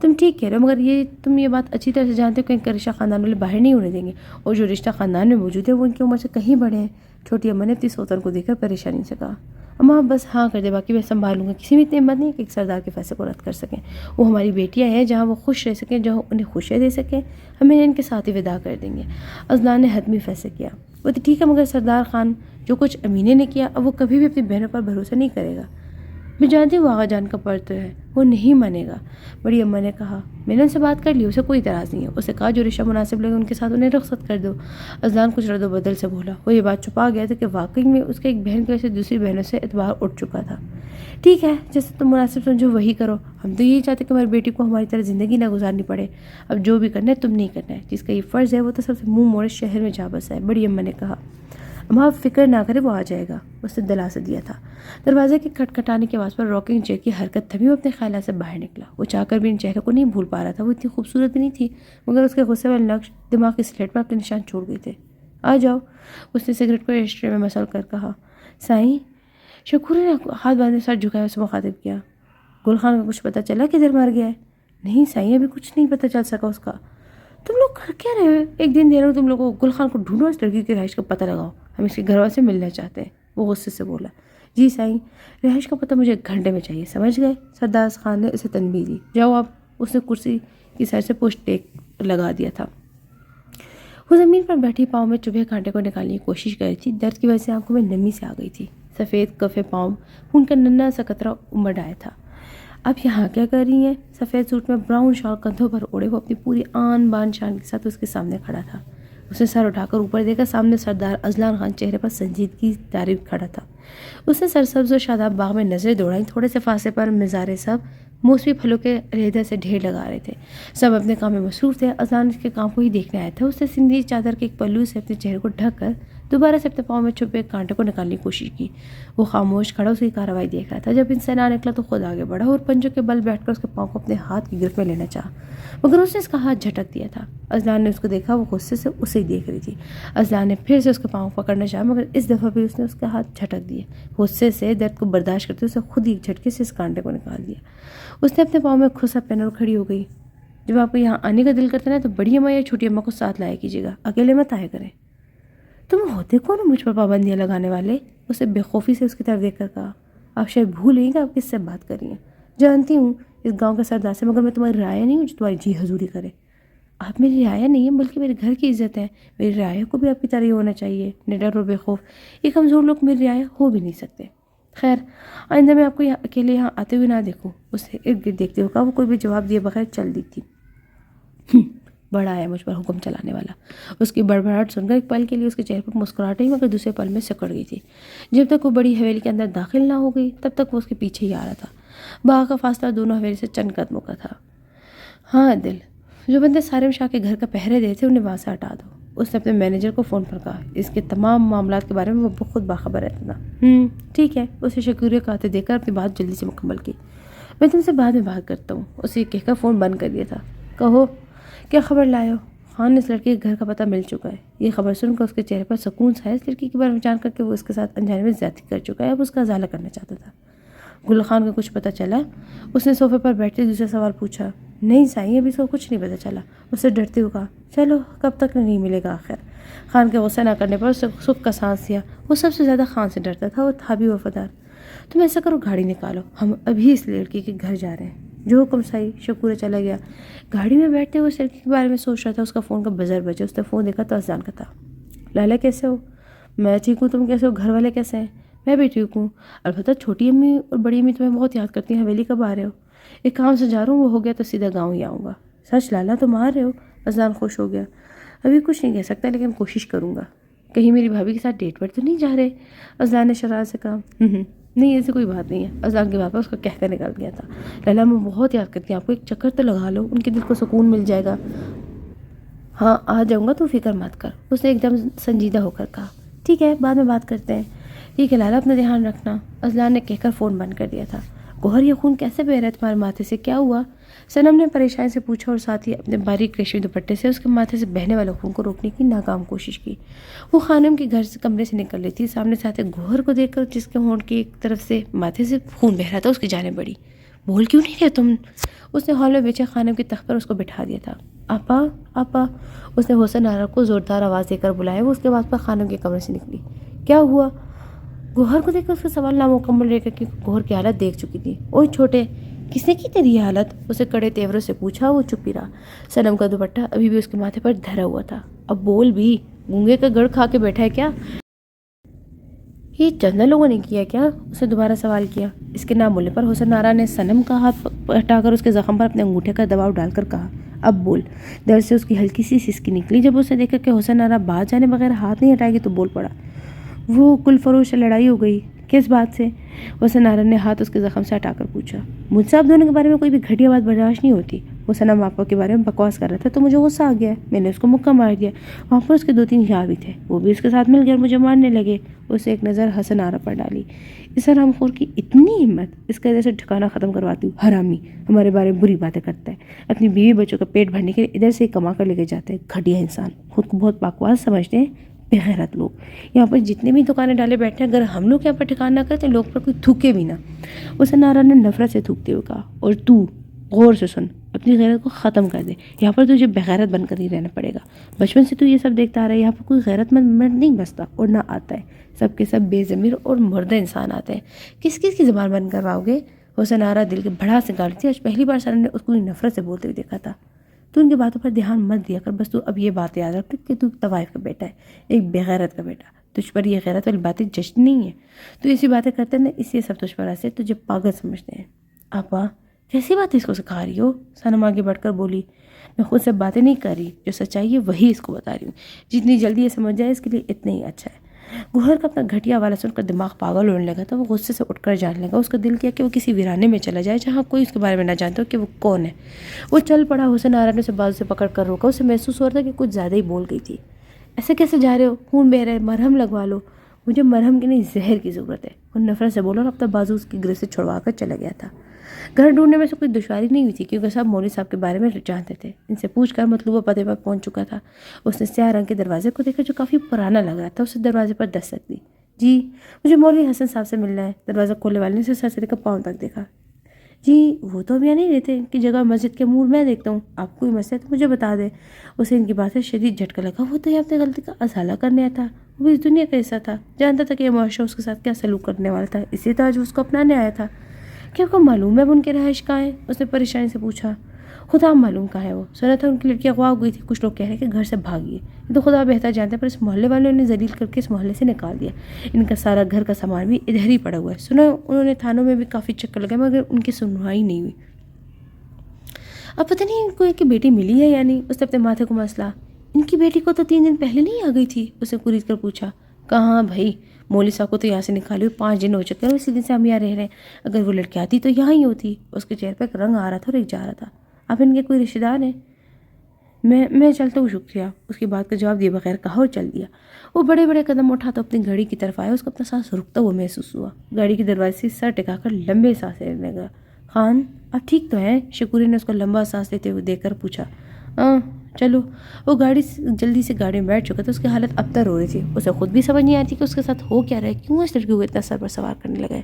تم ٹھیک کہہ رہے ہو، مگر تم یہ بات اچھی طرح سے جانتے ہو کہ ان کا رشتہ خاندان والے باہر نہیں ہونے دیں گے، اور جو رشتہ خاندان میں موجود ہے وہ ان کی عمر سے کہیں بڑے ہیں۔ چھوٹی اماں نے اپنی سوتن کو دیکھ کر پریشانی سے کہا۔ اماں آپ بس ہاں کر دے، باقی میں سنبھالوں گا۔ کسی میں اتنی ہمت نہیں کہ ایک سردار کے فیصلے کو رد کر سکیں۔ وہ ہماری بیٹیاں ہیں، جہاں وہ خوش رہ سکیں، جہاں انہیں خوشیاں دے سکیں، ہمیں ان کے ساتھ ہی وداع کر دیں گے۔ اذلان نے حتمی فیصلہ کیا۔ وہ تو ٹھیک ہے، مگر سردار خان جو کچھ امینہ نے کیا، اب وہ کبھی بھی اپنی بہنوں پر بھروسہ نہیں کرے گا۔ میں جانتی ہوں آغا جان کا پرت ہے، وہ نہیں مانے گا، بڑی اماں نے کہا۔ میں نے ان سے بات کر لی، اسے کوئی اعتراض نہیں ہے، اسے کہا جو رشتہ مناسب لگے ان کے ساتھ انہیں رخصت کر دو۔ اذلان کچھ رد و بدل سے بولا۔ وہ یہ بات چھپا گیا تھا کہ واقعی میں اس کے ایک بہن کی وجہ سے دوسری بہنوں سے اعتبار اٹھ چکا تھا۔ ٹھیک ہے، جیسے تم مناسب سمجھو وہی کرو، ہم تو یہی چاہتے کہ ہماری بیٹی کو ہماری طرح زندگی نہ گزارنی پڑے۔ اب جو بھی کرنا ہے تم نہیں کرنا ہے، جس کا یہ فرض ہے وہ تو سب سے منہ موڑے شہر میں جا بسا ہے، بڑی اماں نے کہا۔ اماں آپ فکر نہ کرے، وہ آ جائے گا، اس نے دلاسا دیا تھا۔ دروازے کے کھٹکھٹانے کی آواز پر راکنگ چیئر کی حرکت تھمی، وہ اپنے خیالات سے باہر نکلا۔ وہ چاہ کر بھی ان چہروں کو نہیں بھول پا رہا تھا، وہ اتنی خوبصورت بھی نہیں تھی، مگر اس کے غصے والے نقش دماغ کی سلیٹ پر اپنے نشان چھوڑ گئے تھے۔ آ جاؤ، اس نے سگریٹ کو ایشٹرے میں مسل کر کہا۔ سائیں، شکور نے ہاتھ باندھے سر جھکایا، اسے مخاطب کیا۔ گل خان کا کچھ پتہ چلا کدھر مر گیا ہے؟ نہیں سائیں، ابھی کچھ نہیں پتہ چل سکا اس کا۔ تم لوگ کر کیا رہے ہو؟ ایک دن دے رہا ہوں تم لوگوں کو، گل خان کو ڈھونڈو، اس لڑکی کی رہائش کا پتہ لگاؤ، ہم اس کے گھر والوں سے ملنا چاہتے ہیں، وہ غصے سے بولا۔ جی سائیں، رہائش کا پتہ مجھے 1 گھنٹے میں چاہیے، سمجھ گئے؟ سردار خان نے اسے تنبیہ دی۔ جاؤ آپ، اس نے کرسی کی سر سے پشت ٹیک لگا دیا تھا۔ وہ زمین پر بیٹھی پاؤں میں چبھے کانٹے کو نکالنے کی کوشش کر رہی تھی، درد کی وجہ سے آنکھوں میں نمی سے آ گئی تھی۔ سفید کفے پاؤں ان کا ننھا سا قطرہ امڑ آیا تھا۔ اب یہاں کیا کر رہی ہیں؟ سفید سوٹ میں براؤن شال کندھوں پر اوڑے وہ اپنی پوری آن بان شان کے ساتھ اس کے سامنے کھڑا تھا۔ اس نے سر اٹھا کر اوپر دیکھا، سامنے سردار اذلان خان چہرے پر سنجیدگی تعریف کھڑا تھا۔ اس نے سرسبز و شاداب باغ میں نظریں دوڑائیں، تھوڑے سے فاصلے پر مزارے سب موسمی پھلوں کے علیحدہ سے ڈھیر لگا رہے تھے، سب اپنے کام میں مصروف تھے۔ اذلان اس کے کام کو ہی دیکھنے آیا تھا۔ اس نے سندھی چادر کے ایک پلو سے اپنے چہرے کو ڈھک کر دوبارہ سے اپنے پاؤں میں چھپے کانٹے کو نکالنے کی کوشش کی۔ وہ خاموش کھڑا اس کی کارروائی دیکھ رہا تھا۔ جب ان سے نہ نکلا تو خود آگے بڑھا اور پنجوں کے بل بیٹھ کر اس کے پاؤں کو اپنے ہاتھ کی گرفت میں لینا چاہا، مگر اس نے اس کا ہاتھ جھٹک دیا تھا۔ اذلان نے اس کو دیکھا، وہ غصے سے اسے ہی دیکھ رہی تھی۔ اذلان نے پھر سے اس کے پاؤں پکڑنا چاہا، مگر اس دفعہ بھی اس نے اس کا ہاتھ جھٹک دیا۔ غصے سے درد کو برداشت کرتے اسے خود ہی ایک جھٹکے سے اس کانٹے کو نکال دیا۔ اس نے اپنے پاؤں میں کھوسا پہنا اور کھڑی ہو گئی۔ جب آپ کو یہاں آنے کا دل کرتا ہے تو بڑی اماں یا چھوٹی اماں کو ساتھ لایا کیجیے گا، اکیلے مت آیا کریں۔ تم ہوتے کون ہو مجھ پر پابندیاں لگانے والے؟ اسے بے خوفی سے اس کی طرف دیکھ کر کہا۔ آپ شاید بھول گئی کہ آپ کس سے بات کر رہی ہیں۔ جانتی ہوں اس گاؤں کا سردار سے، مگر میں تمہاری رعایا نہیں ہوں جو تمہاری جی حضوری کرے۔ آپ میری رعایا نہیں ہیں بلکہ میرے گھر کی عزت ہے، میری رعایا کو بھی آپ کی طرح ہی ہونا چاہیے، نڈر اور بے خوف۔ یہ کمزور لوگ میری رعایا ہو بھی نہیں سکتے۔ خیر، آئندہ میں آپ کو اکیلے یہاں آتے ہوئے نہ دیکھوں، اسے ارد گرد دیکھتے ہوئے کہا۔ وہ کوئی بھی جواب دیے بغیر چل دی تھی۔ بڑا آیا مجھ پر حکم چلانے والا۔ اس کی بڑبڑاہٹ سن کر ایک پل کے لیے اس کے چہرے پر مسکراہٹ ہی، مگر دوسرے پل میں سکڑ گئی تھی۔ جب تک وہ بڑی حویلی کے اندر داخل نہ ہو گئی تب تک وہ اس کے پیچھے ہی آ رہا تھا۔ باغ کا فاصلہ دونوں حویلی سے چند قدموں کا تھا۔ ہاں دل، جو بندے سارم شاہ کے گھر کا پہرے دے تھے انہیں وہاں سے ہٹا دو، اس نے اپنے مینیجر کو فون پر کہا۔ اس کے تمام معاملات کے بارے میں وہ خود باخبر رہتا تھا۔ ٹھیک ہے، اسے شکریہ کہتے دیکھ کر اپنی بات جلدی سے مکمل کی۔ میں تم سے بعد میں بات کرتا ہوں، اسے کہہ کر فون بند کر دیا تھا۔ کہو کیا خبر لائے ہو؟ خان نے اس لڑکی کے گھر کا پتہ مل چکا ہے۔ یہ خبر سن کر اس کے چہرے پر سکون سا ہے۔ اس لڑکی کے بارے میں جان کر کہ وہ اس کے ساتھ انجانے میں زیادتی کر چکا ہے، اب اس کا ازالہ کرنا چاہتا تھا۔ گل خان کا کچھ پتہ چلا؟ اس نے صوفے پر بیٹھتے دوسرا سوال پوچھا۔ نہیں سائیں، ابھی اس کو کچھ نہیں پتہ چلا، اسے ڈرتے ہوئے کہا۔ چلو کب تک نہیں ملے گا آخر۔ خان کے غصہ نہ کرنے پر اسے سکھ کا سانس دیا۔ وہ سب سے زیادہ خان سے ڈرتا تھا، وہ تھا بھی وفادار۔ تم ایسا کرو، گاڑی نکالو، ہم ابھی اس لڑکی کے گھر جا رہے ہیں۔ جو حکم صحیح. شکور چلا گیا. گاڑی میں بیٹھتے ہوئے اس لڑکی کے بارے میں سوچ رہا تھا. اس کا فون کا بزر بجا. اس نے فون دیکھا تو اذان کا تھا. لالا کیسے ہو؟ میں ٹھیک ہوں. تم کیسے ہو؟ گھر والے کیسے ہیں؟ میں بھی ٹھیک ہوں. البتہ چھوٹی امی اور بڑی امی تمہیں بہت یاد کرتی ہیں. حویلی کب آ رہے ہو؟ ایک کام سے جا رہا ہوں, وہ ہو گیا تو سیدھا گاؤں ہی آؤں گا. سچ لالا تم آ رہے ہو؟ اذان خوش ہو گیا. ابھی کچھ نہیں کہہ سکتا لیکن کوشش کروں گا. کہیں میری بھابھی کے ساتھ ڈیٹ پر تو نہیں جا رہے؟ اذان نے شرارت سے کہا. نہیں ایسی کوئی بات نہیں ہے. اذان کے بعد پر اس کا کہہ کر نکل گیا تھا. لالا میں بہت یاد کرتی ہوں آپ کو. ایک چکر تو لگا لو, ان کے دل کو سکون مل جائے گا. ہاں آ جاؤں گا, تو فکر مت کر. اس نے ایک دم سنجیدہ ہو کر کہا. ٹھیک ہے بعد میں بات کرتے ہیں. ٹھیک ہے لالا اپنا دھیان رکھنا. اذان نے کہہ کر فون بند کر دیا تھا. گوہر یہ خون کیسے بہ رہا ہے تمہارے ماتھے سے؟ کیا ہوا؟ صنم نے پریشانی سے پوچھا اور ساتھ ہی اپنے باریک ریشمی دوپٹے سے اس کے ماتھے سے بہنے والے خون کو روکنے کی ناکام کوشش کی. وہ خانم کے گھر سے کمرے سے نکل رہی تھی. سامنے سے آتے گوہر کو دیکھ کر جس کے ہونٹ کی ایک طرف سے ماتھے سے خون بہ رہا تھا اس کی جانب بڑھی. بول کیوں نہیں رہے تم؟ اس نے ہال میں بیچے خانم کے تخت پر اس کو بٹھا دیا تھا. آپا آپا. اس نے حسن آرا کو زوردار آواز دے کر بلایا. وہ اس کے بعد پر خانم کے کمرے سے نکلی. کیا ہوا؟ گوہر کو دیکھ کر اس کا سوال نامکمل رہ کر کہ گوہر کی حالت دیکھ چکی تھی. اوئے چھوٹے, کس نے کی تیری یہ حالت؟ اسے کڑے تیوروں سے پوچھا. وہ چپ ہی رہا. صنم کا دوپٹہ ابھی بھی اس کے ماتھے پر دھرا ہوا تھا. اب بول بھی, گونگے کا گڑ کھا کے بیٹھا ہے کیا؟ یہ چند لوگوں نے کیا کیا؟ اسے دوبارہ سوال کیا. اس کے نام بولنے پر حسن آرا نے صنم کا ہاتھ ہٹا کر اس کے زخم پر اپنے انگوٹھے کا دباؤ ڈال کر کہا. اب بول. در سے اس کی ہلکی سی سسکی نکلی. جب اسے دیکھا کہ حسن آرا بات جانے بغیر ہاتھ نہیں ہٹائے گی تو بول پڑا. وہ کل فروش سے لڑائی ہو گئی. کس بات سے؟ حسن آرا نے ہاتھ اس کے زخم سے ہٹا کر پوچھا. مجھ سے آپ دونوں کے بارے میں کوئی بھی گھٹیا بات برداشت نہیں ہوتی. وہ صنم آپا کے بارے میں بکواس کر رہا تھا تو مجھے غصہ آ گیا. میں نے اس کو مکہ مار دیا. وہاں پر اس کے 2-3 یار بھی تھے, وہ بھی اس کے ساتھ مل گئے اور مجھے مارنے لگے. اسے ایک نظر حسن آرا پر ڈالی. اس حرام خور کی اتنی ہمت, اس کا ادھر سے ٹھکانا ختم کرواتی ہوں. حرامی, ہمارے بارے میں بری باتیں کرتا ہے. اپنی بیوی بچوں کا پیٹ بھرنے کے لیے ادھر سے کما کر لے کے جاتے ہیں. گھٹیا انسان, خود کو بہت بکواس سمجھتے ہیں. بغیرت لوگ. یہاں پر جتنے بھی دکانیں ڈالے بیٹھے ہیں, اگر ہم لوگ یہاں پر ٹھکان نہ کرتے لوگ پر کوئی تھوکے بھی نہ. حسن آرا نے نفرت سے تھوکتے ہوئے کہا. اور تو غور سے سن, اپنی غیرت کو ختم کر دے. یہاں پر تجھے بغیرت بن کر ہی رہنا پڑے گا. بچپن سے تو یہ سب دیکھتا آ رہا ہے. یہاں پر کوئی غیرت مند مرد نہیں بستا اور نہ آتا ہے. سب کے سب بے ضمیر اور مردہ انسان آتے ہیں. کس کس کی زبان بند کرواؤ گے؟ حسن آرا دل کے بڑھا سے گاڑی تھی. آج پہلی بار سنم نے اس کو نفرت سے بولتے ہوئے دیکھا تھا. تو ان کی باتوں پر دھیان مت دیا کر. بس تو اب یہ بات یاد رکھ کہ تو طوائف کا بیٹا ہے, ایک بغیرت کا بیٹا. تجھ پر یہ غیرت والی باتیں جشن نہیں ہے. تو ایسی باتیں کرتے نا, اس لیے سب تجھ پر ایسے تجھے پاگل سمجھتے ہیں. آپا کیسی بات اس کو سکھا رہی ہو؟ صنم آگے بڑھ کر بولی. میں خود سے باتیں نہیں کر رہی, جو سچائی ہے وہی اس کو بتا رہی ہوں. جتنی جلدی یہ سمجھ جائے اس کے لیے اتنا ہی اچھا ہے. گوہر کا اپنا گھٹیا والا سن کر دماغ پاگل ہونے لگا. تو وہ غصے سے اٹھ کر جانے لگا. اس کا دل کیا کہ وہ کسی ویرانے میں چلا جائے جہاں کوئی اس کے بارے میں نہ جانتا ہو کہ وہ کون ہے. وہ چل پڑا. حسن آرا نے اسے بازو سے پکڑ کر روکا. اسے محسوس ہو رہا تھا کہ کچھ زیادہ ہی بول گئی تھی. ایسے کیسے جا رہے ہو؟ خون بہ رہا ہے, مرہم لگوا لو. مجھے مرہم کی نہیں, زہر کی ضرورت ہے. وہ نفرت سے بولا اور اپنا بازو اس کی گرفت سے چھڑوا کر چلا گیا تھا. گھر ڈھونڈنے میں سے کوئی دشواری نہیں ہوئی تھی کیونکہ سب مولوی صاحب کے بارے میں جانتے تھے. ان سے پوچھ کر مطلوبہ پتے پر پہنچ چکا تھا. اس نے سیاہ رنگ کے دروازے کو دیکھا جو کافی پرانا لگ رہا تھا. اسے دروازے پر دستک دی. جی مجھے مولوی حسن صاحب سے ملنا ہے. دروازہ کھولنے والے نے اسے سر سے لے کر پاؤں تک دیکھا. جی وہ تو اب یہاں نہیں رہتے. ان کی جگہ مسجد کے مور میں دیکھتا ہوں. آپ کوئی مسئلہ تو مجھے بتا دے. اسے ان کی بات سے شدید جھٹکا لگا. وہ تو یہ اپنی غلطی کا ازالہ کرنے آیا تھا. وہ اس دنیا کا حصہ تھا, جانتا تھا کہ یہ معاشرہ اس کے ساتھ کیا سلوک کرنے والا تھا, اسی طرح جو اس کو اپنانے آیا تھا. کیا آپ کو معلوم ہے اب ان کے رہائش کہاں ہے؟ اس نے پریشانی سے پوچھا. خدا معلوم کہاں ہے. وہ سنا تھا ان کی لڑکی اغوا ہو گئی تھی. کچھ لوگ کہہ رہے ہیں کہ گھر سے بھاگی ہے. یہ تو خدا بہتر جانتا ہے, پر اس محلے والوں نے ذلیل کر کے اس محلے سے نکال دیا. ان کا سارا گھر کا سامان بھی ادھر ہی پڑا ہوا ہے. سنا انہوں نے تھانوں میں بھی کافی چکر لگائے مگر ان کی سنوائی نہیں ہوئی. اب پتہ نہیں ان کو ایک بیٹی ملی ہے یا نہیں. اس نے اپنے ماتھے کو مسلا. ان کی بیٹی کو تو 3 دن پہلے نہیں آ گئی تھی. اسے قریب کر پوچھا. کہاں بھائی, مولوی صاحب کو تو یہاں سے نکالی ہوئی 5 دن ہو چکے ہیں. اسی دن سے ہم یہاں رہ رہے ہیں. اگر وہ لڑکی آتی تو یہاں ہی ہوتی. اس کے چہرے پہ ایک رنگ آ رہا تھا اور ایک جا رہا تھا. آپ ان کے کوئی رشتہ دار ہیں؟ میں چلتا ہوں شکریہ. اس کی بات کا جواب دیے بغیر کہا اور چل دیا. وہ بڑے بڑے قدم اٹھا تو اپنی گاڑی کی طرف آیا. اس کو اپنا سانس رکتا ہوا محسوس ہوا. گاڑی کے دروازے سے سر ٹکا کر لمبے سانس لینے لگا. خان آپ ٹھیک تو ہیں؟ شکوری نے اس کو لمبا سانس لیتے ہوئے دیکھ کر پوچھا. ہاں چلو. وہ جلدی سے گاڑی میں بیٹھ چکا تھا. اس کی حالت ابتر ہو رہی تھی. اسے خود بھی سمجھ نہیں آتی کہ اس کے ساتھ ہو کیا رہا ہے. کیوں اس لڑکی کو اتنا سر پر سوار کرنے لگا ہے.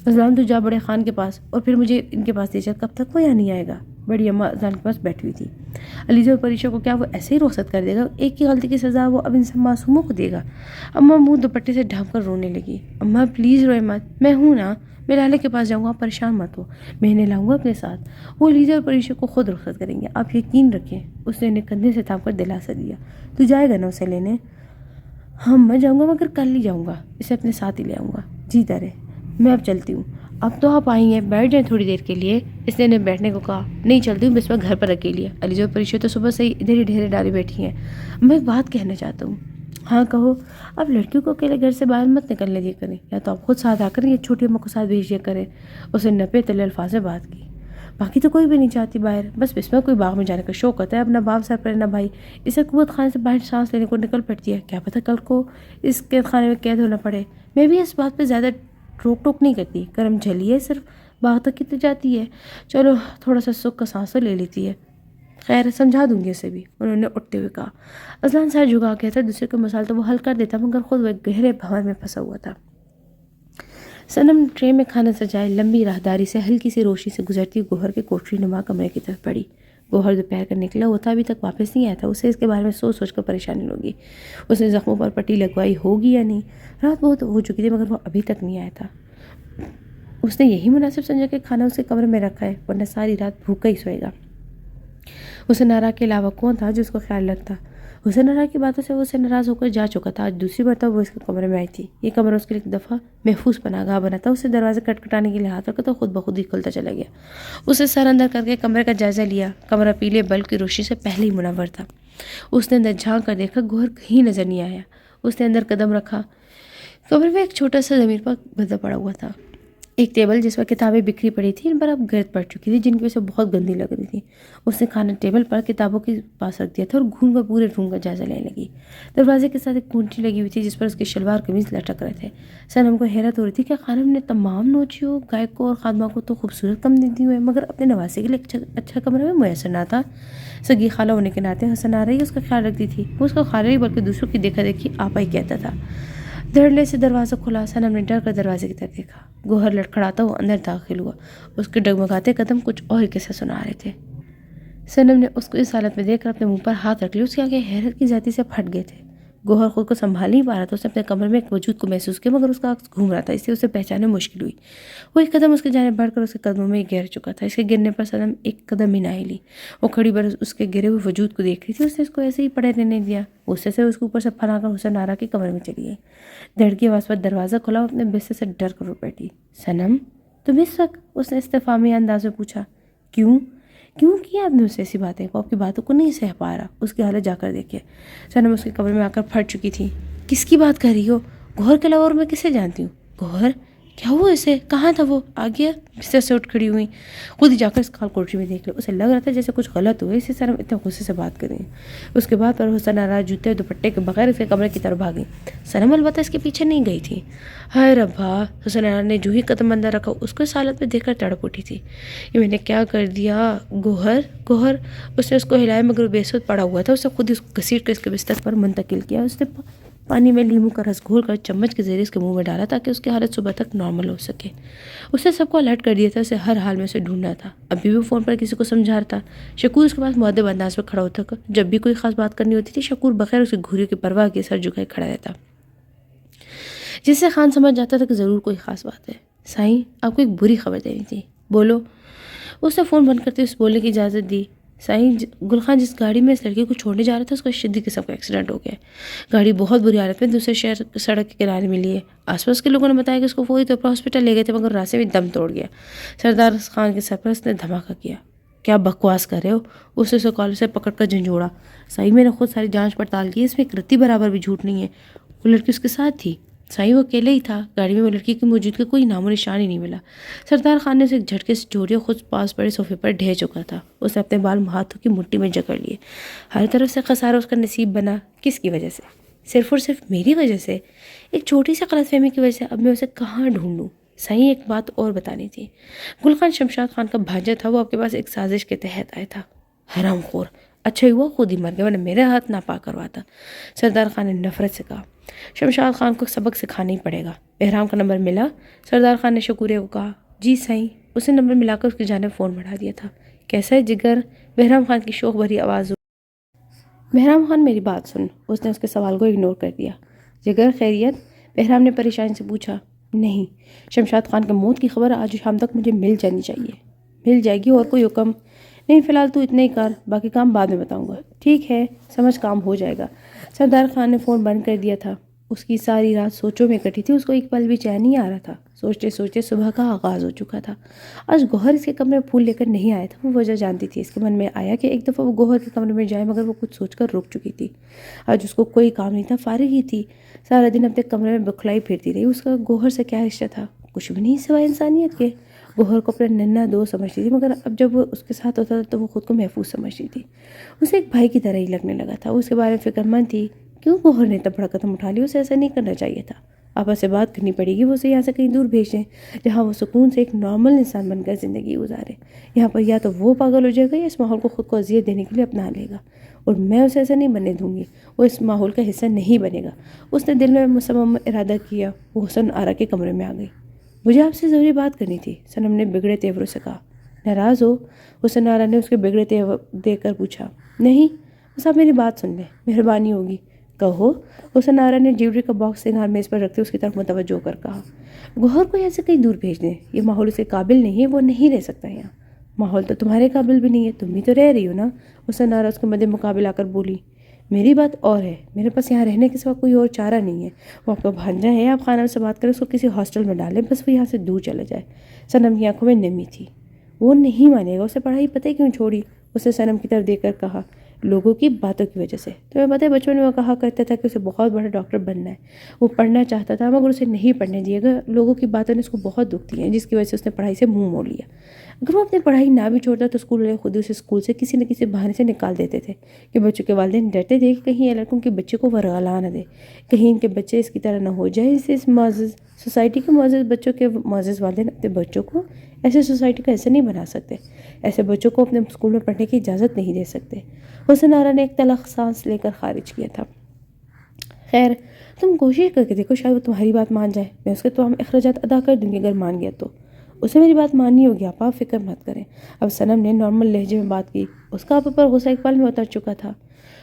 اسلام تو جا بڑے خان کے پاس اور پھر مجھے ان کے پاس لے چل. کب تک وہ یہاں نہیں آئے گا؟ بڑی اماں اذان کے پاس بیٹھی ہوئی تھی۔ علیزہ اور پریشا کو کیا وہ ایسے ہی رخصت کر دے گا؟ ایک کی غلطی کی سزا وہ اب ان سب معصوموں کو دے گا؟ اماں منہ دوپٹے سے ڈھانپ کر رونے لگی۔ اماں پلیز روئے مت، میں ہوں نا، میں لالے کے پاس جاؤں گا، آپ پریشان مت ہو، میں انہیں لاؤں گا اپنے ساتھ، وہ علیزہ اور پریشا کو خود رخصت کریں گے، آپ یقین رکھیں۔ اس نے انہیں کندھے سے تھام کر دلاسا دیا۔ تو جائے گا نا اسے لینے؟ ہاں میں جاؤں گا، مگر کل ہی جاؤں گا، اسے اپنے ساتھ ہی لے آؤں گا۔ جیتا رہے، میں اب چلتی ہوں۔ اب تو آپ آئی ہیں، بیٹھ جائیں تھوڑی دیر کے لیے، اس نے انہیں بیٹھنے کو کہا۔ نہیں چلتی ہوں، بسمہ گھر پر اکیلی ہے، علیزہ اور پریشا تو صبح سے ہی ادھر ہی ڈھیرے ڈالے بیٹھی ہیں۔ میں ایک بات کہنا چاہتا ہوں۔ ہاں کہو۔ اب لڑکیوں کو اکیلے گھر سے باہر مت نکلنے دیا کریں، یا تو آپ خود ساتھ آ کر یا چھوٹی اماں کو ساتھ بھیج دیا کریں۔ اسے نپے تلے الفاظ میں بات کی۔ باقی تو کوئی بھی نہیں چاہتی باہر، بس بسمہ کوئی باغ میں جانے کا شوق ہوتا ہے، اب نہ باپ سر پر نہ بھائی، اسے قوت خانے سے باہر سانس لینے کو نکل پڑتی ہے، کیا پتہ کل کو اس قید خانے میں قید ہونا پڑے۔ میں بھی اس بات پہ زیادہ روک ٹوک نہیں کرتی، کرم جھلی ہے، صرف باغ تک کی تو جاتی ہے، چلو تھوڑا سا سکھ کا سانس تو لے لیتی ہے، خیر سمجھا دوں گی اسے بھی، انہوں نے اٹھتے ہوئے کہا۔ اذلان سر جھکا کہتا، دوسرے کا مسائل تو وہ حل کر دیتا، مگر خود وہ ایک گہرے بھنور میں پھنسا ہوا تھا۔ صنم ٹرے میں کھانا سجائے لمبی راہداری سے ہلکی سی روشنی سے گزرتی گوہر کے کوٹری نما کمرے کی طرف بڑھی۔ گوہر دوپہر کا نکلا وہ تھا، ابھی تک واپس نہیں آیا تھا، اسے اس کے بارے میں سوچ سوچ کر پریشانی ہوگی، اس نے زخموں پر پٹی لگوائی ہوگی یا نہیں، رات بہت ہو چکی تھی مگر وہ ابھی تک نہیں آیا تھا۔ اس نے یہی مناسب سمجھا کہ کھانا اس کے کمرے میں رکھا ہے، ورنہ ساری رات بھوکا ہی سوئے گا۔ حسن آرا کے علاوہ کون تھا جس کو خیال رکھتا؟ حسن آرا کی باتوں سے وہ اسے ناراض ہو کر جا چکا تھا، آج دوسری مرتبہ وہ اس کے کمرے میں آئی تھی۔ یہ کمرہ اس کے لیے ایک دفعہ محفوظ پناہ گاہ بنا تھا، اسے دروازے کٹکھٹانے کے لیے ہاتھ رکھا تو خود بخود ہی کھلتا چلا گیا۔ اسے سر اندر کر کے کمرے کا جائزہ لیا، کمرہ پیلے بلب کی روشنی سے پہلے ہی منور تھا۔ اس نے اندر جھانک کر دیکھا، گوہر کہیں نظر نہیں آیا۔ اس نے اندر قدم رکھا، کمرے میں ایک چھوٹا سا زمین پر گدا پڑا ہوا تھا، ایک ٹیبل جس پر کتابیں بکھری پڑی تھیں، ان پر اب گرد پڑ چکی تھی جن کی وجہ سے بہت گندی لگ رہی تھی۔ اس نے کھانا ٹیبل پر کتابوں کے پاس رکھ دیا تھا اور گھوم کر پورے روم کا جائزہ لینے لگی۔ دروازے کے ساتھ ایک کنٹی لگی ہوئی تھی جس پر اس کے شلوار قمیض لٹک رہے تھے۔ صنم کو حیرت ہو رہی تھی کہ خانم نے تمام نوچیوں گائک کو اور خادمہ کو تو خوبصورت کم دی ہوئے، مگر اپنے نواسے کے لیے اچھا کمرہ میں میسر نہ تھا۔ سگی خالہ ہونے کے ناطے حسن آرا ہی اس کا خیال رکھتی تھی، وہ اس کا خالہ ہی بلکہ دوسروں کی دیکھا دیکھی آپا ہی کہتا تھا۔ دھڑلے سے دروازہ کھلا، صنم نے ڈر کر دروازے کی طرف دیکھا۔ گوہر لڑکھڑاتا وہ اندر داخل ہوا، اس کے ڈگمگاتے قدم کچھ اور قصہ سنا رہے تھے۔ صنم نے اس کو اس حالت میں دیکھ کر اپنے منہ پر ہاتھ رکھ لیا، اس کی آنکھیں حیرت کی زیادتی سے پھٹ گئے تھے۔ گوہر خود کو سنبھال نہیں پا رہا تھا، اس نے اپنے کمرے میں ایک وجود کو محسوس کیا مگر اس کا عکس گھوم رہا تھا، اس سے اسے پہچاننا مشکل ہوئی۔ وہ ایک قدم اس کے جانب بڑھ کر اس کے قدموں میں گر چکا تھا، اس کے گرنے پر صنم ایک قدم ہی نہ ہلی۔ وہ کھڑی برس اس کے گرے ہوئے وجود کو دیکھ رہی تھی، اس نے اس کو ایسے ہی پڑے رہنے دیا، غصے سے اس کے اوپر سے پھنا کر حسن آرا کے کمرے میں چلی گئی۔ دھڑکی آواز پر دروازہ کھلا، وہ اپنے بستر سے ڈر کر اٹھ بیٹھی۔ صنم تم اس وقت؟ اس نے استفہامی انداز میں پوچھا۔ کیوں کیا آپ نے اس سے ایسی باتیں؟ وہ آپ کی باتوں کو نہیں سہ پا رہا، اس کی حالت جا کر دیکھے۔ صنم اس کے کمرے میں آ کر پھٹ چکی تھی۔ کس کی بات کر رہی ہو؟ گوہر کے علاوہ اور میں کسے جانتی ہوں؟ گوہر؟ کیا ہوا اسے؟ کہاں تھا وہ؟ آ گیا؟ بستر سے اٹھ کھڑی ہوئی، خود ہی جا کر اس کال کوٹری میں دیکھ لو۔ اسے لگ رہا تھا جیسے کچھ غلط ہوا، اسی صنم اتنے غصے سے بات کر رہی ہیں۔ اس کے بعد پر حسن آرا جوتے دوپٹے کے بغیر اس کے کمرے کی طرف بھاگی۔ صنم البتہ اس کے پیچھے نہیں گئی تھی۔ ہائے ربا! حسن آرا نے جو ہی قدم اندر رکھا، اس کو اس حالت میں دیکھ کر تڑپ اٹھی تھی۔ یہ میں نے کیا کر دیا؟ گوہر! اس نے اس کو ہلایا مگر بے سود پڑا ہوا تھا، اس نے خود ہی اس کو گھسیٹ کر اس کے بستر پر منتقل کیا۔ اس نے پانی میں لیموں کا رس گھول کر چمچ کے ذریعے اس کے منہ میں ڈالا تاکہ اس کی حالت صبح تک نارمل ہو سکے۔ اس نے سب کو الرٹ کر دیا تھا، اسے ہر حال میں اسے ڈھونڈنا تھا۔ ابھی بھی فون پر کسی کو سمجھا رہا تھا۔ شکور اس کے پاس مؤدب انداز میں کھڑا ہوتا، جب بھی کوئی خاص بات کرنی ہوتی تھی شکور بغیر اس کی گھوریوں کی پرواہ کیے سر جھکائے کھڑا رہتا، جس سے خان سمجھ جاتا تھا کہ ضرور کوئی خاص بات ہے۔ سائیں آپ کو ایک بری خبر دینی تھی۔ بولو۔ اس نے فون بند کرتے اس بولنے کی اجازت دی۔ سائیں گل خان جس گاڑی میں اس لڑکی کو چھوڑنے جا رہا تھا اس کا شدید قسم کا ایکسیڈنٹ ہو گیا ہے۔ گاڑی بہت بری حالت میں دوسرے شہر سڑک کے کنارے میں لی ہے۔ آس پاس کے لوگوں نے بتایا کہ اس کو فوری طور پر ہاسپٹل لے گئے تھے مگر راستے میں دم توڑ گیا۔ سردار خان کے سرپرست نے دھماکہ کیا۔ کیا بکواس کر رہے ہو؟ اس نے اسے کالر سے پکڑ کر جھنجھوڑا۔ سائیں میں نے خود ساری جانچ پڑتال کی، اس میں ایک رتی برابر بھی جھوٹ نہیں ہے، وہ لڑکی اس کے ساتھ تھی۔ سائیں وہ اکیلے ہی تھا، گاڑی میں وہ لڑکی کی موجودگی کوئی نام و نشان ہی نہیں ملا۔ سردار خان نے اسے ایک جھٹکے سے جوڑیا، خود پاس پڑے صوفے پر ڈھہ چکا تھا۔ اس نے اپنے بال ہاتھوں کی مٹھی میں جکڑ لیے۔ ہر طرف سے خسارہ اس کا نصیب بنا، کس کی وجہ سے؟ صرف اور صرف میری وجہ سے؟ ایک چھوٹی سی غلط فہمی کی وجہ سے۔ اب میں اسے کہاں ڈھونڈوں؟ سائیں ایک بات اور بتانی تھی۔ گل خان شمشاد خان کا بھانجا تھا، وہ آپ کے پاس ایک سازش کے تحت آیا تھا۔ حرام خور! اچھا ہوا خود ہی مر گیا ورنہ میرے ہاتھ ناپاک کرواتا، سردار خان نے نفرت سے کہا۔ شمشاد خان کو سبق سکھانا ہی پڑے گا۔ بہرام کا نمبر ملا؟ سردار خان نے شکوریہ کو کہا۔ جی سائیں۔ اس نے نمبر ملا کر اس کی جانب فون بڑھا دیا تھا۔ کیسا ہے جگر؟ بہرام خان کی شوق بھری آواز ہوئی۔ بہرام خان میری بات سن، اس نے اس کے سوال کو اگنور کر دیا۔ جگر خیریت؟ بہرام نے پریشانی سے پوچھا۔ نہیں، شمشاد خان کے موت کی خبر آج شام تک مجھے مل جانی چاہیے۔ مل جائے گی، اور کوئی حکم؟ نہیں، فی الحال تو اتنا ہی کر، باقی کام بعد میں بتاؤں گا۔ ٹھیک ہے، سمجھ، کام ہو جائے گا۔ سردار خان نے فون بند کر دیا تھا۔ اس کی ساری رات سوچوں میں کٹی تھی، اس کو ایک پل بھی چین نہیں آ رہا تھا۔ سوچتے سوچتے صبح کا آغاز ہو چکا تھا۔ آج گوہر اس کے کمرے میں پھول لے کر نہیں آیا تھا۔ وہ وجہ جانتی تھی۔ اس کے من میں آیا کہ ایک دفعہ وہ گوہر کے کمرے میں جائے، مگر وہ کچھ سوچ کر رک چکی تھی۔ آج اس کو کوئی کام نہیں تھا، فارغ ہی تھی۔ سارا دن اپنے کمرے میں بکھلائی پھرتی رہی۔ اس کا گوہر سے کیا رشتہ تھا؟ کچھ بھی نہیں سوائے انسانیت کے۔ گوہر کو اپنا ننھا دوست سمجھتی تھی، مگر اب جب وہ اس کے ساتھ ہوتا تھا تو وہ خود کو محفوظ سمجھتی تھی۔ اسے ایک بھائی کی طرح ہی لگنے لگا تھا۔ وہ اس کے بارے میں فکر مند تھی۔ کیوں گوہر نے اتنا بڑا قدم اٹھا لیا؟ اسے ایسا نہیں کرنا چاہیے تھا۔ آپس سے بات کرنی پڑے گی، وہ اسے یہاں سے کہیں دور بھیج دیں، جہاں وہ سکون سے ایک نارمل انسان بن کر زندگی گزارے۔ یہاں پر یا تو وہ پاگل ہو جائے گا یا اس ماحول کو خود کو اذیت دینے کے لیے اپنا لے گا، اور میں اسے ایسا نہیں بننے دوں گی۔ وہ اس ماحول کا حصہ نہیں بنے گا۔ اس نے دل میں مصمم ارادہ کیا۔ وہ حسن آرا کے کمرے میں آ گئی۔ مجھے آپ سے ضروری بات کرنی تھی، صنم نے بگڑے تیوروں سے کہا۔ ناراض ہو؟ حسن آرا نے اس کے بگڑے تیور دے کر پوچھا۔ نہیں، بس آپ میری بات سن لیں، مہربانی ہوگی۔ کہو، حسن آرا نے جیولری کا باکس سنگھار میز پر رکھتے اس کی طرف متوجہ کر کہا۔ گوہر کو یہاں سے کہیں دور بھیج دیں، یہ ماحول اسے قابل نہیں ہے، وہ نہیں رہ سکتا یہاں۔ ماحول تو تمہارے قابل بھی نہیں ہے، تم بھی تو رہ رہی ہو نا؟ حسن آرا اس کے مد مقابل آ کر بولی۔ میری بات اور ہے، میرے پاس یہاں رہنے کے سوا کوئی اور چارہ نہیں ہے۔ وہ آپ کا بھانجا ہے، آپ خانہ سے بات کریں، اس کو کسی ہاسٹل میں ڈالیں، بس وہ یہاں سے دور چلا جائے۔ صنم کی آنکھوں میں نمی تھی۔ وہ نہیں مانے گا، اسے پڑھائی پتہ کیوں چھوڑی؟ اسے صنم کی طرف دیکھ کر کہا۔ لوگوں کی باتوں کی وجہ سے۔ تمہیں پتہ ہے بچپن میں وہ کہا کرتا تھا کہ اسے بہت بڑا ڈاکٹر بننا ہے۔ وہ پڑھنا چاہتا تھا، مگر اسے نہیں پڑھنے دیا گیا۔ لوگوں کی باتوں نے اس کو بہت دکھ دی ہیں، جس کی وجہ سے اس نے پڑھائی سے منہ موڑ لیا۔ اگر وہ اپنی پڑھائی نہ بھی چھوڑتا تو اسکول والے خود اسے اسکول سے کسی نہ کسی بہانے سے نکال دیتے تھے، کہ بچوں کے والدین ڈرتے تھے کہ کہیں یہ لڑکوں کے بچے کو ورغلا نہ دے، کہیں ان کے بچے اس کی طرح نہ ہو جائے۔ اس معزز سوسائٹی کے معزز بچوں کے معزز والدین اپنے بچوں کو ایسے سوسائٹی کا ایسے نہیں بنا سکتے، ایسے بچوں کو اپنے اسکول میں پڑھنے کی اجازت نہیں دے سکتے۔ حسن آرا نے ایک تلخ سانس لے کر خارج کیا تھا۔ خیر، تم کوشش کر کے دیکھو، شاید وہ تمہاری بات مان جائے، میں اس کے تمام اخراجات ادا کر دوں گی اگر مان گیا تو۔ اسے میری بات ماننی ہوگی، آپ فکر مت کریں۔ اب صنم نے نارمل لہجے میں بات کی۔ اس کا آپ پر غصہ ایک پل میں اتر چکا تھا۔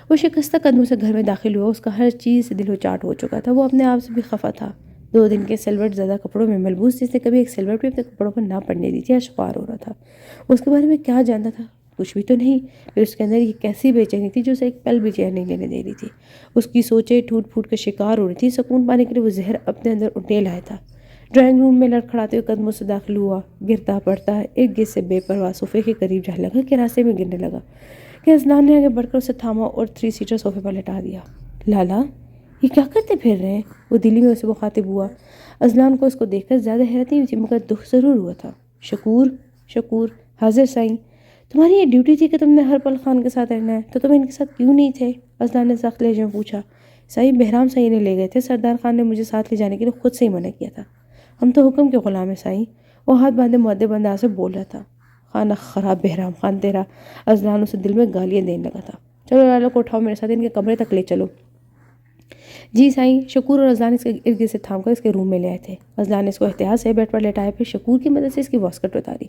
وہ شکستہ قدموں سے گھر میں داخل ہوا۔ اس کا ہر چیز سے دل و چاٹ ہو چکا تھا۔ وہ اپنے آپ سے بھی خفا تھا۔ 2 دن کے سلوٹ زدہ کپڑوں میں ملبوس، جس نے کبھی ایک سلوٹ بھی اپنے کپڑوں پر نہ پڑنے دی تھی، آج خوار ہو رہا تھا۔ اس کے بارے میں کیا جانتا تھا؟ کچھ بھی تو نہیں۔ پھر اس کے اندر یہ کیسی بے چینی تھی جو اسے ایک پل بھی چین نہیں لینے دے رہی تھی۔ اس کی سوچیں ٹوٹ پھوٹ کے شکار ہو رہی تھی۔ سکون پانے کے لیے وہ زہر اپنے اندر اٹھے لایا تھا۔ ڈرائنگ روم میں لڑکھڑاتے ہوئے قدموں سے داخل ہوا، گرتا پڑتا ارد گرد سے بے پرواہ صوفے کے قریب جانے لگا کہ راستے میں گرنے لگا، کہ اذلان نے آگے بڑھ کر اسے تھاما اور 3 سیٹر صوفے پر لٹا دیا۔ لالا، یہ کیا کرتے پھر رہے ہیں؟ وہ دلی میں اسے مخاطب ہوا۔ اذلان کو اس کو دیکھ کر زیادہ حیرت نہیں ہوئی تھی، مگر دکھ ضرور ہوا تھا۔ شکور، حاضر سائیں۔ تمہاری یہ ڈیوٹی تھی کہ تم نے ہر پل خان کے ساتھ رہنا ہے، تو تم ان کے ساتھ کیوں نہیں تھے؟ اذلان نے سخت لہجے میں پوچھا۔ سائیں، بہرام سائیں نے لے گئے تھے، سردار خان نے مجھے ساتھ لے جانے کے لیے خود سے ہی منع کیا تھا۔ ہم تو حکم کے غلام ہیں سائیں، وہ ہاتھ باندھے مؤدب انداز سے بول رہا تھا۔ خانہ خراب بہرام خان تیرا۔ اذلان اسے دل میں گالیاں دینے لگا تھا۔ چلو لالا کو اٹھاؤ، میرے ساتھ ان کے کمرے تک لے چلو۔ جی سائیں۔ شکور اور اذلان اس کے ارد گرد سے تھام کر اس کے روم میں لے آئے تھے۔ اذلان نے اس کو احتیاط سے بیڈ پر لٹایا، پھر شکور کی مدد سے اس کی واسکٹ اتاری،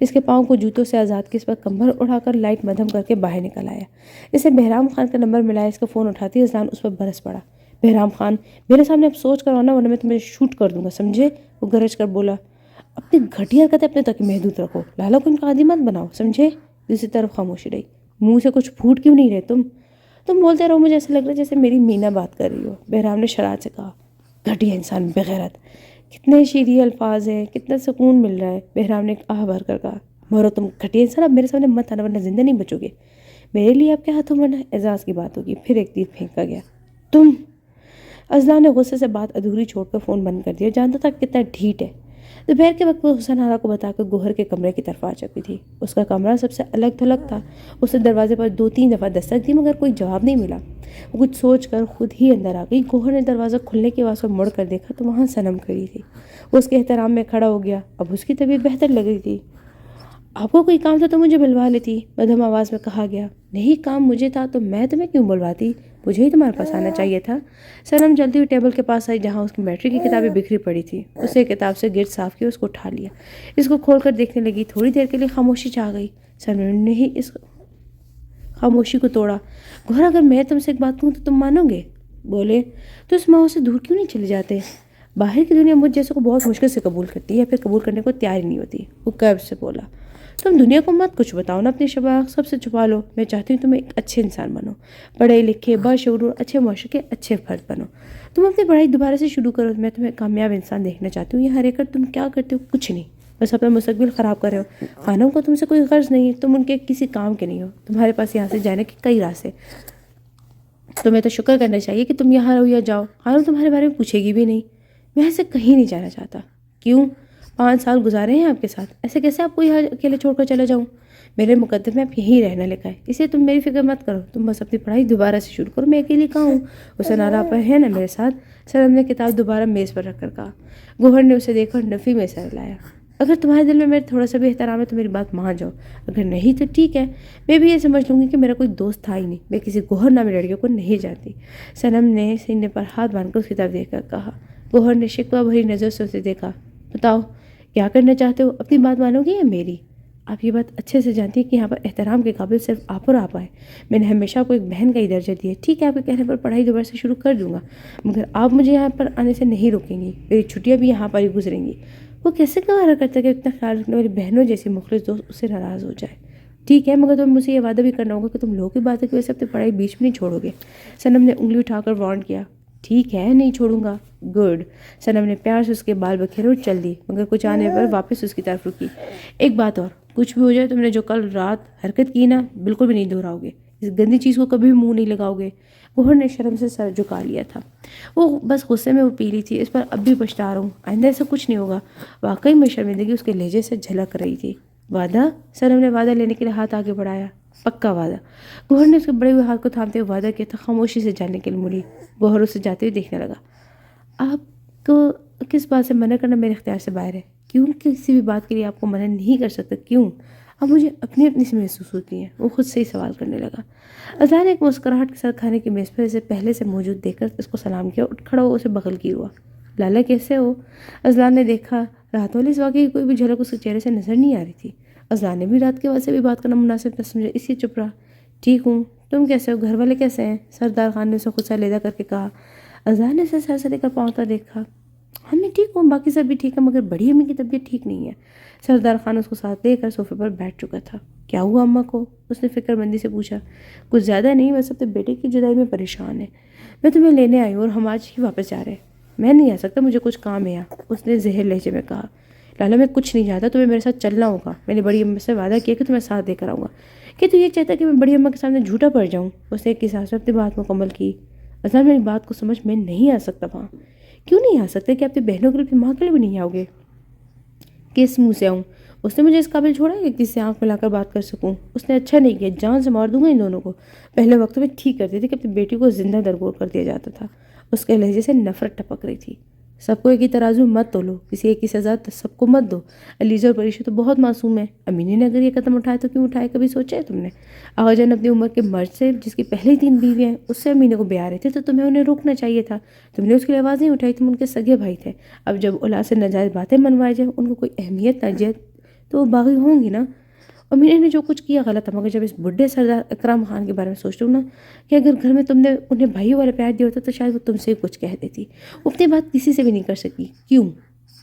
اس کے پاؤں کو جوتوں سے آزاد کی، اس پر کمبل اڑا کر لائٹ مدھم کر کے باہر نکل آیا۔ اسے بہرام خان کا نمبر ملایا۔ اس کا فون اٹھاتی اذلان اس پر برس پڑا۔ بہرام خان، میرے سامنے اب سوچ کر آنا ورنہ میں تمہیں شوٹ کر دوں گا، سمجھے؟ وہ گرج کر بولا۔ اپنی گھٹیا حرکتیں اپنے تک محدود رکھو، لالا کو ان کا عادی مت بناؤ، سمجھے؟ دوسری طرف خاموشی رہی۔ منہ سے کچھ پھوٹ کیوں نہیں رہے تم بولتے رہو، مجھے ایسا لگ رہا ہے جیسے میری مینا بات کر رہی ہو۔ بہرام نے شرارت سے کہا۔ گھٹیا انسان، بغیرت۔ کتنے شیریں الفاظ ہیں، کتنا سکون مل رہا ہے۔ بہرام نے ایک آہ بھر کر کہا۔ مرو تم گھٹیا انسان، اب میرے سامنے مت آنا ورنہ زندہ نہیں بچو گے۔ میرے لیے آپ کے ہاتھوں مرنا اعزاز کی بات ہوگی۔ پھر ایک تیر پھینکا گیا۔ تم! اذلان نے غصے سے بات ادھوری چھوڑ کر فون بند کر دیا۔ جانتا تھا کتنا ڈھیٹ ہے۔ دوپہر کے وقت وہ حسن آرا کو بتا کر گوہر کے کمرے کی طرف آ چکی تھی۔ اس کا کمرہ سب سے الگ تھلگ تھا۔ اس نے دروازے پر 2-3 دفعہ دستک دی، مگر کوئی جواب نہیں ملا۔ وہ کچھ سوچ کر خود ہی اندر آ گئی۔ گوہر نے دروازہ کھلنے کی آواز پر مڑ کر دیکھا تو وہاں صنم کھڑی تھی۔ وہ اس کے احترام میں کھڑا ہو گیا۔ اب اس کی طبیعت بہتر لگ رہی تھی۔ آپ کو کوئی کام تھا تو مجھے بلوا لیتی، مدھم آواز میں کہا گیا۔ نہیں کام مجھے تھا تو میں تمہیں کیوں بلواتی، مجھے ہی تمہارے پاس آنا چاہیے تھا۔ سنم جلدی ہوئی ٹیبل کے پاس آئی جہاں اس کی میٹرک کی کتابیں بکھری پڑی تھی، اسے کتاب سے گرد صاف کیا، اس کو اٹھا لیا، اس کو کھول کر دیکھنے لگی۔ تھوڑی دیر کے لیے خاموشی چھا گئی۔ سنم نے ہی اس خاموشی کو توڑا۔ گوہر اگر میں تم سے ایک بات کہوں تو تم مانو گے؟ بولے تو اس ماحول سے دور کیوں نہیں چلے جاتے؟ باہر کی دنیا مجھ جیسے کو بہت مشکل سے قبول کرتی ہے یا پھر قبول کرنے کو تیار ہی نہیں ہوتی۔ وہ قیب سے بولا، تم دنیا کو مت کچھ بتاؤ نا، اپنی شباہ سب سے چھپا لو۔ میں چاہتی ہوں تم ایک اچھے انسان بنو، پڑھے لکھے باشعور اور اچھے معاشرے کے اچھے فرد بنو۔ تم اپنی پڑھائی دوبارہ سے شروع کرو، میں تمہیں کامیاب انسان دیکھنا چاہتی ہوں۔ یہ ہر ایک تم کیا کرتے ہو؟ کچھ نہیں، بس اپنا مستقبل خراب کر رہے ہو۔ خانم کو تم سے کوئی غرض نہیں ہے، تم ان کے کسی کام کے نہیں ہو، تمہارے پاس یہاں سے جانے کے کئی راستے۔ تمہیں تو شکر کرنا چاہیے کہ تم یہاں رہو یا جاؤ، خانم تمہارے بارے میں پوچھے گی بھی نہیں۔ میں ایسے کہیں نہیں جانا چاہتا۔ کیوں؟ 5 سال گزارے ہیں آپ کے ساتھ، ایسے کیسے آپ کو یہاں اکیلے چھوڑ کر چلا جاؤں؟ میرے مقدر میں آپ یہیں رہنا لکھا ہے، اسے تم میری فکر مت کرو، تم بس اپنی پڑھائی دوبارہ سے شروع کرو، میں اکیلی کہاں ہوں؟ اسے نارا پر ہے نا میرے ساتھ۔ سنم نے کتاب دوبارہ میز پر رکھ کر کہا۔ گوہر نے اسے دیکھ کر نفی میں سر لایا۔ اگر تمہارے دل میں میرے تھوڑا سا بھی احترام ہے تو میری بات مان جاؤ، اگر نہیں تو ٹھیک ہے، میں بھی یہ سمجھ لوں گی کہ میرا کوئی دوست تھا ہی نہیں، میں کسی گوہر نامی لڑکیوں کو نہیں جانتی۔ سنم نے سینے پر ہاتھ باندھ کر اس کتاب دیکھ کر کہا۔ گوہر نے شکوہ بھری نظر سے اسے دیکھا۔ بتاؤ کیا کرنا چاہتے ہو، اپنی بات مانو گی یا میری؟ آپ یہ بات اچھے سے جانتی ہیں کہ یہاں پر احترام کے قابل صرف آپ اور آپ ہیں۔ میں نے ہمیشہ آپ کو ایک بہن کا ہی درجہ دیا ہے، ٹھیک ہے آپ کے کہنے پر پڑھائی دوبارہ سے شروع کر دوں گا، مگر آپ مجھے یہاں پر آنے سے نہیں روکیں گی، میری چھٹیاں بھی یہاں پر ہی گزریں گی۔ وہ کیسے گوارا کرتا ہے کہ اتنا خیال رکھنے والی بہنوں جیسی مخلص دوست اس سے ناراض ہو جائے؟ ٹھیک ہے، مگر تمہیں مجھے یہ وعدہ بھی کرنا ہوگا کہ تم لوگوں کی باتوں کی وجہ سے اپنی پڑھائی بیچ میں نہیں چھوڑو گے۔ سنم نے انگلی اٹھا کر وارن کیا۔ ٹھیک ہے نہیں چھوڑوں گا۔ گڈ۔ سنم نے پیار سے اس کے بال بکھیرے اور چل دی، مگر کچھ آنے پر واپس اس کی طرف رکی۔ ایک بات اور، کچھ بھی ہو جائے تم نے جو کل رات حرکت کی نا، بالکل بھی نہیں دہراؤ گے، اس گندی چیز کو کبھی بھی منہ نہیں لگاؤ گے۔ گوہر نے شرم سے سر جھکا لیا تھا، وہ بس غصے میں وہ پی لی تھی، اس پر اب بھی پچھتا رہا ہوں، آئندہ ایسا کچھ نہیں ہوگا۔ واقعی میں شرمندگی اس کے لہجے سے جھلک رہی تھی۔ وعدہ؟ سنم نے وعدہ لینے کے لیے ہاتھ آگے بڑھایا۔ پکا وعدہ۔ گوہر نے اس کے بڑے ہوئے ہاتھ کو تھامتے ہوئے وعدہ کیا تھا، خاموشی سے جاننے کے لیے مڑی۔ گوہر اسے جاتے ہوئے دیکھنے لگا۔ آپ کو کس بات سے منع کرنا میرے اختیار سے باہر ہے؟ کیوں کسی بھی بات کے لیے آپ کو منع نہیں کر سکتا؟ کیوں؟ اب مجھے اپنی سی محسوس ہوتی ہے۔ وہ خود سے ہی سوال کرنے لگا۔ اذان نے ایک مسکراہٹ کے ساتھ کھانے کی میز پر اسے پہلے سے موجود دیکھ کر اس کو سلام کیا، اٹھ کھڑا ہوا اسے بغل کی ہوا۔ لالا کیسے ہو؟ اذان نے دیکھا، رات والی اس واقعے کی کوئی بھی جھلک اس کے چہرے سے نظر نہیں آ رہی تھی۔ اذان نے بھی رات کے واسطے بھی بات کرنا مناسب نہ سمجھا، اس لیے چپ رہا۔ ٹھیک ہوں، تم کیسے ہو؟ گھر والے کیسے ہیں؟ سردار خان نے اسے خود سے علیحدہ کر کے کہا۔ اذان نے اسے سر سے لے کر پاؤں تک دیکھا۔ ہم میں ٹھیک ہوں، باقی سب بھی ٹھیک ہے، مگر بڑی امی کی طبیعت ٹھیک نہیں ہے۔ سردار خان اس کو ساتھ لے کر صوفے پر بیٹھ چکا تھا۔ کیا ہوا اماں کو؟ اس نے فکر مندی سے پوچھا۔ کچھ زیادہ نہیں، بس اپنے بیٹے کی جدائی میں پریشان ہے۔ میں تمہیں لینے آئی ہوں اور ہم آج ہی واپس جا رہے ہیں۔ میں نہیں آ سکتا، مجھے کچھ کام ہے یہاں، اس نے زہر لہجے میں کہا۔ لالا میں کچھ نہیں چاہتا، تمہیں میرے ساتھ چلنا ہوگا، میں نے بڑی اماں سے وعدہ کیا کہ تمہیں ساتھ دے کر آؤں گا۔ کہ تو یہ چاہتا کہ میں بڑی اماں کے سامنے جھوٹا پڑ جاؤں؟ اس نے ایک سانس میں اپنی بات مکمل کی۔ اصل میری بات کو سمجھ، میں نہیں آ سکتا وہاں۔ کیوں نہیں آ سکتے؟ کہ اپنی بہنوں کے لیے اپنی ماں کے لیے بھی نہیں آؤ گے؟ کس منہ سے آؤں؟ اس نے مجھے اس قابل چھوڑا ہے کہ کسی سے آنکھ ملا کر بات کر سکوں؟ اس نے اچھا نہیں کیا، جان سے مار دوں گا ان دونوں کو۔ پہلے وقت میں ٹھیک کرتی تھی کہ اپنی بیٹی کو زندہ درگور کر دیا جاتا تھا۔ اس کے لہجے سے نفرت ٹپک رہی تھی۔ سب کو ایک ہی ترازو مت تولو، کسی ایک کی سزا سب کو مت دو۔ علیزہ اور پریشا تو بہت معصوم ہے، امینی نے اگر یہ قدم اٹھایا تو کیوں اٹھائے؟ کبھی سوچا ہے تم نے؟ آغا جان اپنی عمر کے مرد سے، جس کی پہلی 3 بیوی ہیں، اس سے امینی کو بیاہ رہے تھے، تو تمہیں انہیں روکنا چاہیے تھا۔ تم نے اس کے لیے آواز نہیں اٹھائی، تم ان کے سگے بھائی تھے۔ اب جب اولاد سے ناجائز باتیں منوائے جائیں، ان کو کوئی اہمیت نہ جائے تو وہ باغی ہوں گی نا۔ امینی نے جو کچھ کیا غلط ہے، مگر جب اس بڈھے سردار اکرم خان کے بارے میں سوچتا ہوں نا، کہ اگر گھر میں تم نے انہیں بھائیوں والا پیار دیا ہوتا تو شاید وہ تم سے کچھ کہہ دیتی۔ وہ اپنی بات کسی سے بھی نہیں کر سکی۔ کیوں؟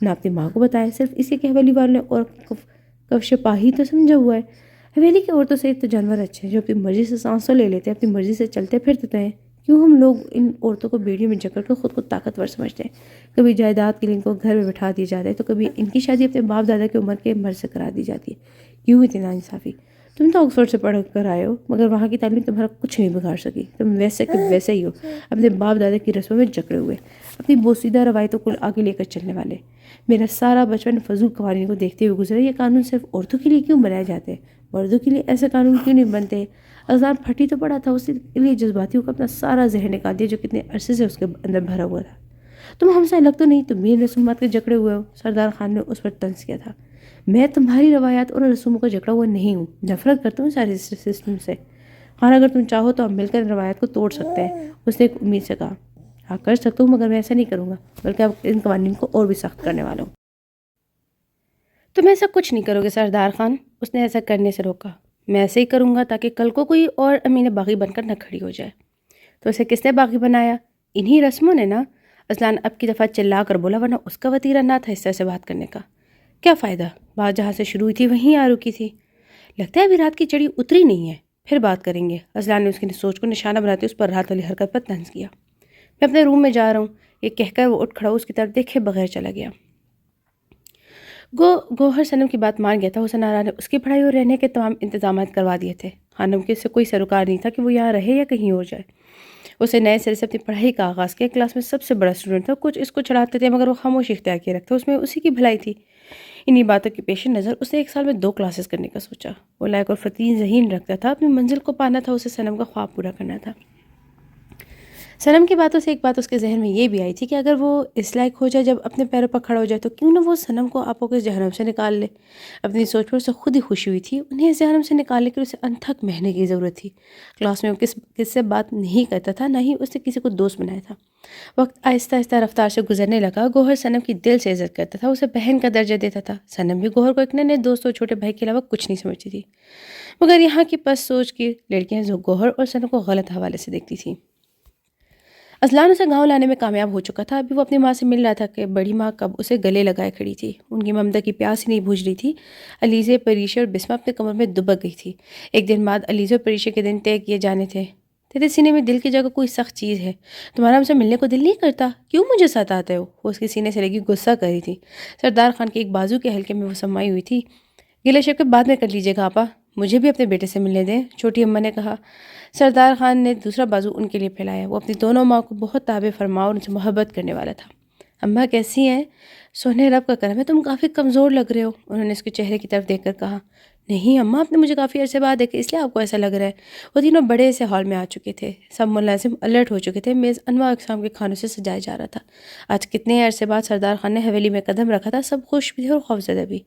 نہ اپنی ماں کو بتایا، صرف اسی کہ حویلی والوں نے اور کفش پاہی تو سمجھا ہوا ہے۔ حویلی کی عورتوں سے ایک تو جانور اچھے ہیں جو اپنی مرضی سے سانسوں لے لیتے ہیں، اپنی مرضی سے چلتے پھرتے ہیں۔ کیوں ہم لوگ ان عورتوں کو بیڑیوں میں جکڑ کر خود کو طاقتور سمجھتے ہیں؟ کبھی جائیداد کے لیے ان کو گھر میں بٹھا دیا جاتا ہے، تو کبھی ان کی شادی اپنے باپ دادا کی عمر کے مرد سے کرا دی جاتی ہے۔ کیوں اتنا انصافی؟ تم تو آکسفورڈ سے پڑھ کر آئے ہو، مگر وہاں کی تعلیم تمہارا کچھ نہیں بگاڑ سکی۔ تم ویسے کہ ویسے ہی ہو، اپنے باپ دادا کی رسموں میں جکڑے ہوئے، اپنی بوسیدہ روایتوں کو آگے لے کر چلنے والے۔ میرا سارا بچپن فضول قوانین کو دیکھتے ہوئے گزرا۔ یہ قانون صرف عورتوں کے لیے کیوں بنائے جاتے ہیں؟ مردوں کے لیے ایسے قانون کیوں نہیں بنتے؟ اذان پھٹی تو پڑا تھا، اس لیے جذباتیوں کا اپنا سارا ذہن نکال دیا جو کتنے عرصے سے اس کے اندر بھرا ہوا تھا۔ تم ہم سے الگ تو نہیں، تم بھی رسومات کے جکڑے ہوئے ہو۔ سردار خان نے اس پر طنز کیا تھا۔ میں تمہاری روایات اور رسوموں کا جکڑا ہوا نہیں ہوں، نفرت کرتا ہوں سارے سسٹم سے۔ خان اگر تم چاہو تو ہم مل کر ان روایات کو توڑ سکتے ہیں، اس نے ایک امید سے کہا۔ ہاں کر سکتا ہوں، مگر میں ایسا نہیں کروں گا، بلکہ اب ان قوانین کو اور بھی سخت کرنے والا ہوں۔ تم ایسا کچھ نہیں کرو گے سردار خان، اس نے ایسا کرنے سے روکا۔ میں ایسے ہی کروں گا تاکہ کل کو کوئی اور امین باغی بن کر نہ کھڑی ہو جائے۔ تو اسے کس نے باغی بنایا؟ انہی رسموں نے نا؟ اذلان اب کی دفعہ چلا کر بولا، ورنہ اس کا وتیرہ نہ تھا اس طرح سے بات کرنے کا۔ کیا فائدہ؟ بات جہاں سے شروع ہوئی تھی وہیں آ رکی تھی۔ لگتا ہے ابھی رات کی چڑی اتری نہیں ہے، پھر بات کریں گے۔ اذلان نے اس کی سوچ کو نشانہ بناتے اس پر رات والی حرکت پر طنز کیا۔ میں اپنے روم میں جا رہا ہوں، یہ کہہ کر وہ اٹھ کھڑا اس کی طرف دیکھے بغیر چلا گیا۔ گوہر صنم کی بات مان گیا تھا۔ حسن آرا نے اس کی پڑھائی اور رہنے کے تمام انتظامات کروا دیے تھے۔ خانم کے سے کوئی سروکار نہیں تھا کہ وہ یہاں رہے یا کہیں اور جائے۔ اسے نئے سرے سے اپنی پڑھائی کا آغاز کیا۔ کلاس میں سب سے بڑا اسٹوڈنٹ تھا، کچھ اس کو چڑھاتے تھے مگر وہ خاموشی اختیار کیے رکھتے، اس میں اسی کی بھلائی تھی۔ انہی باتوں کے پیش نظر اس نے ایک سال میں 2 کلاسز کرنے کا سوچا۔ وہ لائق اور فتین ذہین رکھتا تھا، اپنی منزل کو پانا تھا، اسے صنم کا خواب پورا کرنا تھا۔ صنم کی باتوں سے ایک بات اس کے ذہن میں یہ بھی آئی تھی کہ اگر وہ اس لائق ہو جائے جب اپنے پیروں پر کھڑا ہو جائے تو کیوں نہ وہ صنم کو آپوں کے جہنم سے نکال لے۔ اپنی سوچ پر اسے خود ہی خوشی ہوئی تھی، انہیں اس جہنم سے نکالنے کے لیے اسے انتھک محنت کی ضرورت تھی۔ کلاس میں وہ کس سے بات نہیں کرتا تھا، نہ ہی اس نے کسی کو دوست بنایا تھا۔ وقت آہستہ آہستہ رفتار سے گزرنے لگا۔ گوہر صنم کی دل سے عزت کرتا تھا، اسے بہن کا درجہ دیتا تھا۔ صنم بھی گوہر کو ایک نئے دوست اور چھوٹے بھائی کے علاوہ کچھ نہیں سمجھتی تھی، مگر یہاں کی پس سوچ کی لڑکیاں گوہر اور صنم کو غلط حوالے سے دیکھتی تھیں۔ اذلان اسے گاؤں لانے میں کامیاب ہو چکا تھا۔ ابھی وہ اپنی ماں سے مل رہا تھا کہ بڑی ماں کب اسے گلے لگائے کھڑی تھی۔ ان کی ممتا کی پیاس ہی نہیں بجھ رہی تھی۔ علیزے، پریشے اور بسمہ اپنے کمر میں دبک گئی تھی۔ ایک دن بعد علیزے اور پریشے کے دن طے کیے جانے تھے۔ تیرے سینے میں دل کی جگہ کوئی سخت چیز ہے، تمہارا ہم سے ملنے کو دل نہیں کرتا، کیوں مجھے ستاتے ہو؟ وہ اس کے سینے سے لگی غصہ کر رہی تھی۔ سردار خان کے ایک بازو کے حلقے میں وہ سمائی ہوئی تھی۔ گلے شکوے بعد میں کر لیجیے گا آپا، مجھے بھی اپنے بیٹے سے ملنے دیں، چھوٹی اماں نے کہا۔ سردار خان نے دوسرا بازو ان کے لیے پھیلایا۔ وہ اپنی دونوں ماں کو بہت تابع فرما اور ان سے محبت کرنے والا تھا۔ اماں کیسی ہیں؟ سونے رب کا کرم ہے، تم کافی کمزور لگ رہے ہو، انہوں نے اس کے چہرے کی طرف دیکھ کر کہا۔ نہیں اماں، آپ نے مجھے کافی عرصے بعد دیکھا، اس لیے آپ کو ایسا لگ رہا ہے۔ وہ تینوں بڑے سے ہال میں آ چکے تھے، سب ملازم الرٹ ہو چکے تھے، میز انواع اقسام کے کھانوں سے سجایا جا رہا تھا۔ آج کتنے عرصے بعد سردار خان نے حویلی میں قدم رکھا تھا، سب خوش بھی تھے اور خوفزدہ بھی۔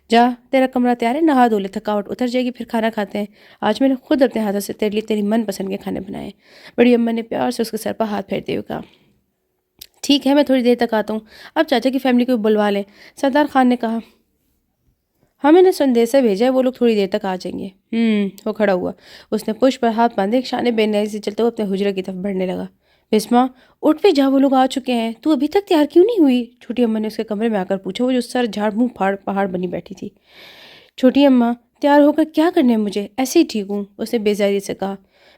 جا، تیرا کمرہ تیار ہے، نہا دھو لے، تھکاوٹ اتر جائے گی، پھر کھانا کھاتے ہیں۔ آج میں نے خود اپنے ہاتھوں سے تیرے لیے تیری من پسند کے کھانے بنائے۔ بڑی اماں نے پیار سے اس کے سر پر ہاتھ پھیرتے ہوئے کہا۔ ٹھیک ہے، میں تھوڑی دیر تک آتا ہوں، اب چاچا کی فیملی کو بلوا لیں، سردار خان نے کہا۔ ہاں میں نے سندیسہ بھیجا ہے، وہ لوگ تھوڑی دیر تک آ جائیں گے۔ وہ کھڑا ہوا، اس نے پشت پر ہاتھ باندھے ایک شانے بے نیازی سے چلتے ہوئے اپنے حجرے کی طرف بڑھنے لگا۔ بسمہ اٹھ بھی جا، وہ لوگ آ چکے ہیں، تو ابھی تک تیار کیوں نہیں ہوئی؟ چھوٹی اماں نے اس کے کمرے میں آ کر پوچھا، وہ جو سر جھاڑ منہ پھاڑ پہاڑ بنی بیٹھی تھی۔ چھوٹی اماں، تیار ہو کر کیا کرنا ہے مجھے، ایسے ہی ٹھیک ہوں، اس نے بیزاری سے کہا۔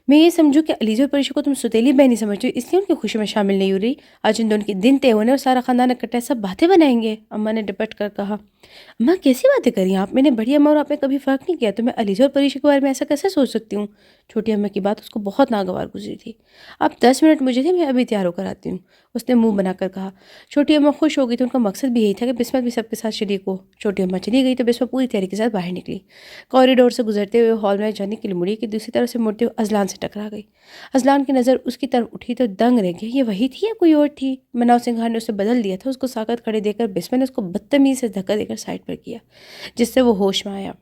میں یہ سمجھوں کہ علیزہ اور پریشا کو تم ستیلی بہنی سمجھتے ہو، اس لیے ان کی خوشی میں شامل نہیں ہو رہی۔ آج ان دونوں کے دن طے ہونے اور سارا خاندان اکٹھا سب باتیں بنائیں گے، اماں نے ڈپٹ کر کہا۔ اماں کیسی باتیں کری آپ؟ میں نے بڑی اماں اور آپ نے کبھی فرق نہیں کیا، تو میں علیزہ اور پریشا کے بارے میں ایسا کیسے سوچ سکتی ہوں؟ چھوٹی اماں کی بات اس کو بہت ناگوار گزری تھی۔ آپ 10 منٹ مجھے دیں، میں ابھی تیار ہو کر آتی ہوں، اس نے منہ بنا کر کہا۔ چھوٹی اماں خوش ہو گئی، تو ان کا مقصد بھی یہی تھا کہ بسمہ بھی سب کے ساتھ شریک ہو۔ چھوٹی اماں چلی گئی تو بسمہ پوری تیاری کے ساتھ باہر نکلی۔ کوریڈور سے گزرتے ہوئے ہال میں جانے کے لیے مڑی کہ دوسری طرف سے مڑتے ہوئے اذلان سے ٹکرا گئی۔ اذلان کی نظر اس کی طرف اٹھی تو دنگ رہ گئی، یہ وہی تھی یا کوئی اور تھی؟ مناو سنگھار نے اسے بدل دیا تھا۔ اس کو ساکت کھڑے دیکھ کر بسمہ نے اس کو بدتمیزی سے دھکا دے کر سائڈ پر کیا، جس سے وہ ہوش میں آیا۔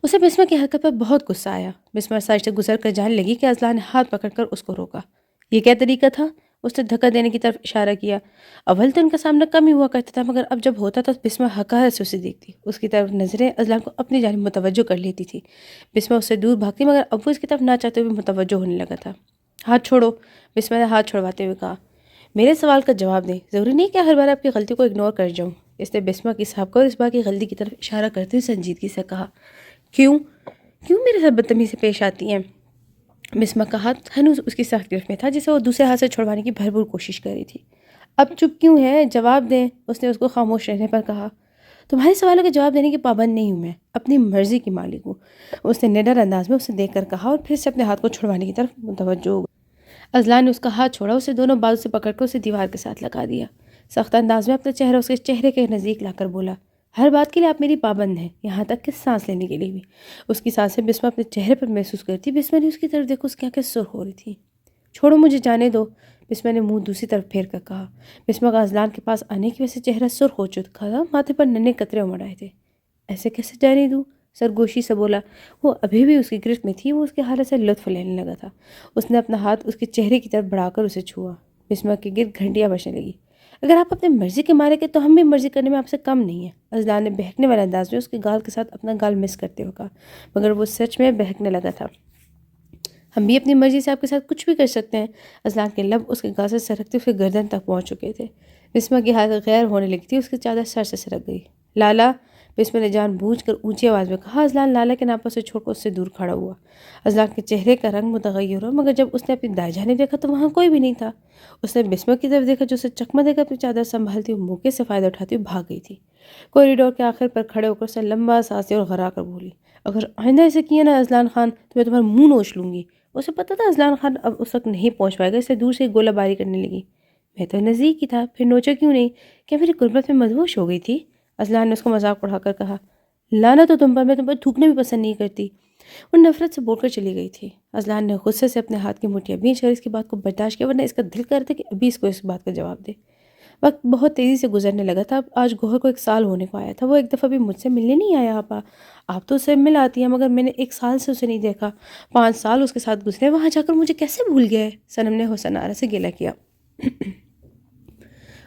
اسے بسمہ کی حرکت پر بہت غصہ آیا۔ بسمہ سائڈ سے گزر کر جانے لگی کہ اذلان نے ہاتھ پکڑ کر اس کو روکا۔ یہ کیا طریقہ تھا؟ اس نے دھکا دینے کی طرف اشارہ کیا۔ اول تو ان کا سامنا کم ہی ہوا کرتا تھا، مگر اب جب ہوتا تو بسمہ حقارت سے اسے دیکھتی، اس کی طرف نظریں اذلان کو اپنی جانب متوجہ کر لیتی تھی۔ بسمہ اس سے دور بھاگتی، مگر اب وہ اس کی طرف نہ چاہتے ہوئے متوجہ ہونے لگا تھا۔ ہاتھ چھوڑو، بسمہ نے ہاتھ چھوڑواتے ہوئے کہا۔ میرے سوال کا جواب دیں، ضروری نہیں کہ ہر بار آپ کی غلطی کو اگنور کر جاؤں، اس نے بسمہ کی سابقہ اور اس بار کی غلطی کی طرف اشارہ کرتے ہوئے سنجیدگی سے کہا۔ کیوں میرے ساتھ بدتمیزی سے پیش آتی ہیں؟ بسمہ کا ہاتھ ہنوز اس کی سخت گرفت میں تھا، جسے وہ دوسرے ہاتھ سے چھڑوانے کی بھرپور کوشش کر رہی تھی۔ اب چپ کیوں ہے؟ جواب دیں، اس نے اس کو خاموش رہنے پر کہا۔ تمہارے سوالوں کے جواب دینے کی پابند نہیں ہوں، میں اپنی مرضی کی مالک ہوں، اس نے نڈر انداز میں اسے دیکھ کر کہا اور پھر سے اپنے ہاتھ کو چھڑوانے کی طرف متوجہ ہو گئی۔ اذلان نے اس کا ہاتھ چھوڑا، اسے دونوں بازو سے پکڑ کر اسے دیوار کے ساتھ لگا دیا۔ سخت انداز میں اپنا چہرہ اس کے چہرے کے نزدیک لا کر بولا، ہر بات کے لیے آپ میری پابند ہیں، یہاں تک کہ سانس لینے کے لیے بھی۔ اس کی سانسیں بسمہ اپنے چہرے پر محسوس کرتی۔ بسمہ نے اس کی طرف دیکھو، اس کی آنکھیں سرخ ہو رہی تھیں۔ چھوڑو مجھے جانے دو، بسمہ نے منہ دوسری طرف پھیر کر کہا۔ بسمہ کا اذلان کے پاس آنے کی وجہ سے چہرہ سرخ ہو چکا تھا، ماتھے پر ننھے قطرے امڑ آئے تھے۔ ایسے کیسے جانے دوں؟ سرگوشی سے بولا۔ وہ ابھی بھی اس کی گرفت میں تھی، وہ اس کی حالت سے لطف لینے لگا تھا۔ اس نے اپنا ہاتھ اس کے چہرے کی طرف بڑھا کر اسے چھوا۔ بسمہ کے گرد گھنٹیاں بجنے لگی۔ اگر آپ اپنے مرضی کے مالک ہیں تو ہم بھی مرضی کرنے میں آپ سے کم نہیں ہیں، اذلان نے بہکنے والے انداز میں اس کے گال کے ساتھ اپنا گال مس کرتے ہوئے کہا، مگر وہ سچ میں بہکنے لگا تھا۔ ہم بھی اپنی مرضی سے آپ کے ساتھ کچھ بھی کر سکتے ہیں۔ اذلان کے لب اس کے گال سے سرکتے اس کے گردن تک پہنچ چکے تھے۔ بسمہ کی حالت غیر ہونے لگی تھی، اس کی چادر سر سے سرک گئی۔ لالا، بسمہ نے جان بوجھ کر اونچی آواز میں کہا۔ اذلان لالا کے ناپوں سے چھوڑ کر اس سے دور کھڑا ہوا۔ اذلان کے چہرے کا رنگ متغیر ہوا، مگر جب اس نے اپنی دائیں جانب دیکھا تو وہاں کوئی بھی نہیں تھا۔ اس نے بسمہ کی طرف دیکھا جو اسے چکمہ دے کر اپنی چادر سنبھالتی ہوئی موقع سے فائدہ اٹھاتی ہوئی بھاگ گئی تھی۔ کوریڈور کے آخر پر کھڑے ہو کر اسے لمبا سانس لیا اور غرا کر بولی، اگر آئندہ ایسے کیا نا اذلان خان تو میں تمہارا منہ نوچ لوں گی۔ اسے پتہ تھا اذلان خان اب اس وقت نہیں پہنچ پائے گا، اس سے دور سے گولہ باری کرنے لگی۔ میں تو نزدیک ہی تھا، پھر نوچا کیوں نہیں؟ کیا میری قربت میں مدہوش ہو گئی تھی؟ اذلان نے اس کو مذاق اڑا کر کہا۔ لانا تو تم پر، میں تم پر تھوکنا بھی پسند نہیں کرتی۔ وہ نفرت سے بول کر چلی گئی تھی۔ اذلان نے غصے سے اپنے ہاتھ کی مٹھیاں بھینچ کر اس کی بات کو برداشت کیا، ورنہ اس کا دل کر رہا تھا کہ ابھی اس کو اس بات کا جواب دے۔ وقت بہت تیزی سے گزرنے لگا تھا۔ آج گوہر کو 1 سال ہونے کو آیا تھا۔ وہ ایک دفعہ بھی مجھ سے ملنے نہیں آیا۔ آپا آپ تو اسے مل آتی ہیں، مگر میں نے 1 سال سے اسے نہیں دیکھا۔ 5 سال اس کے ساتھ گزرے، وہاں جا کر مجھے کیسے بھول گئے؟ صنم نے حسن آرا سے گلہ کیا۔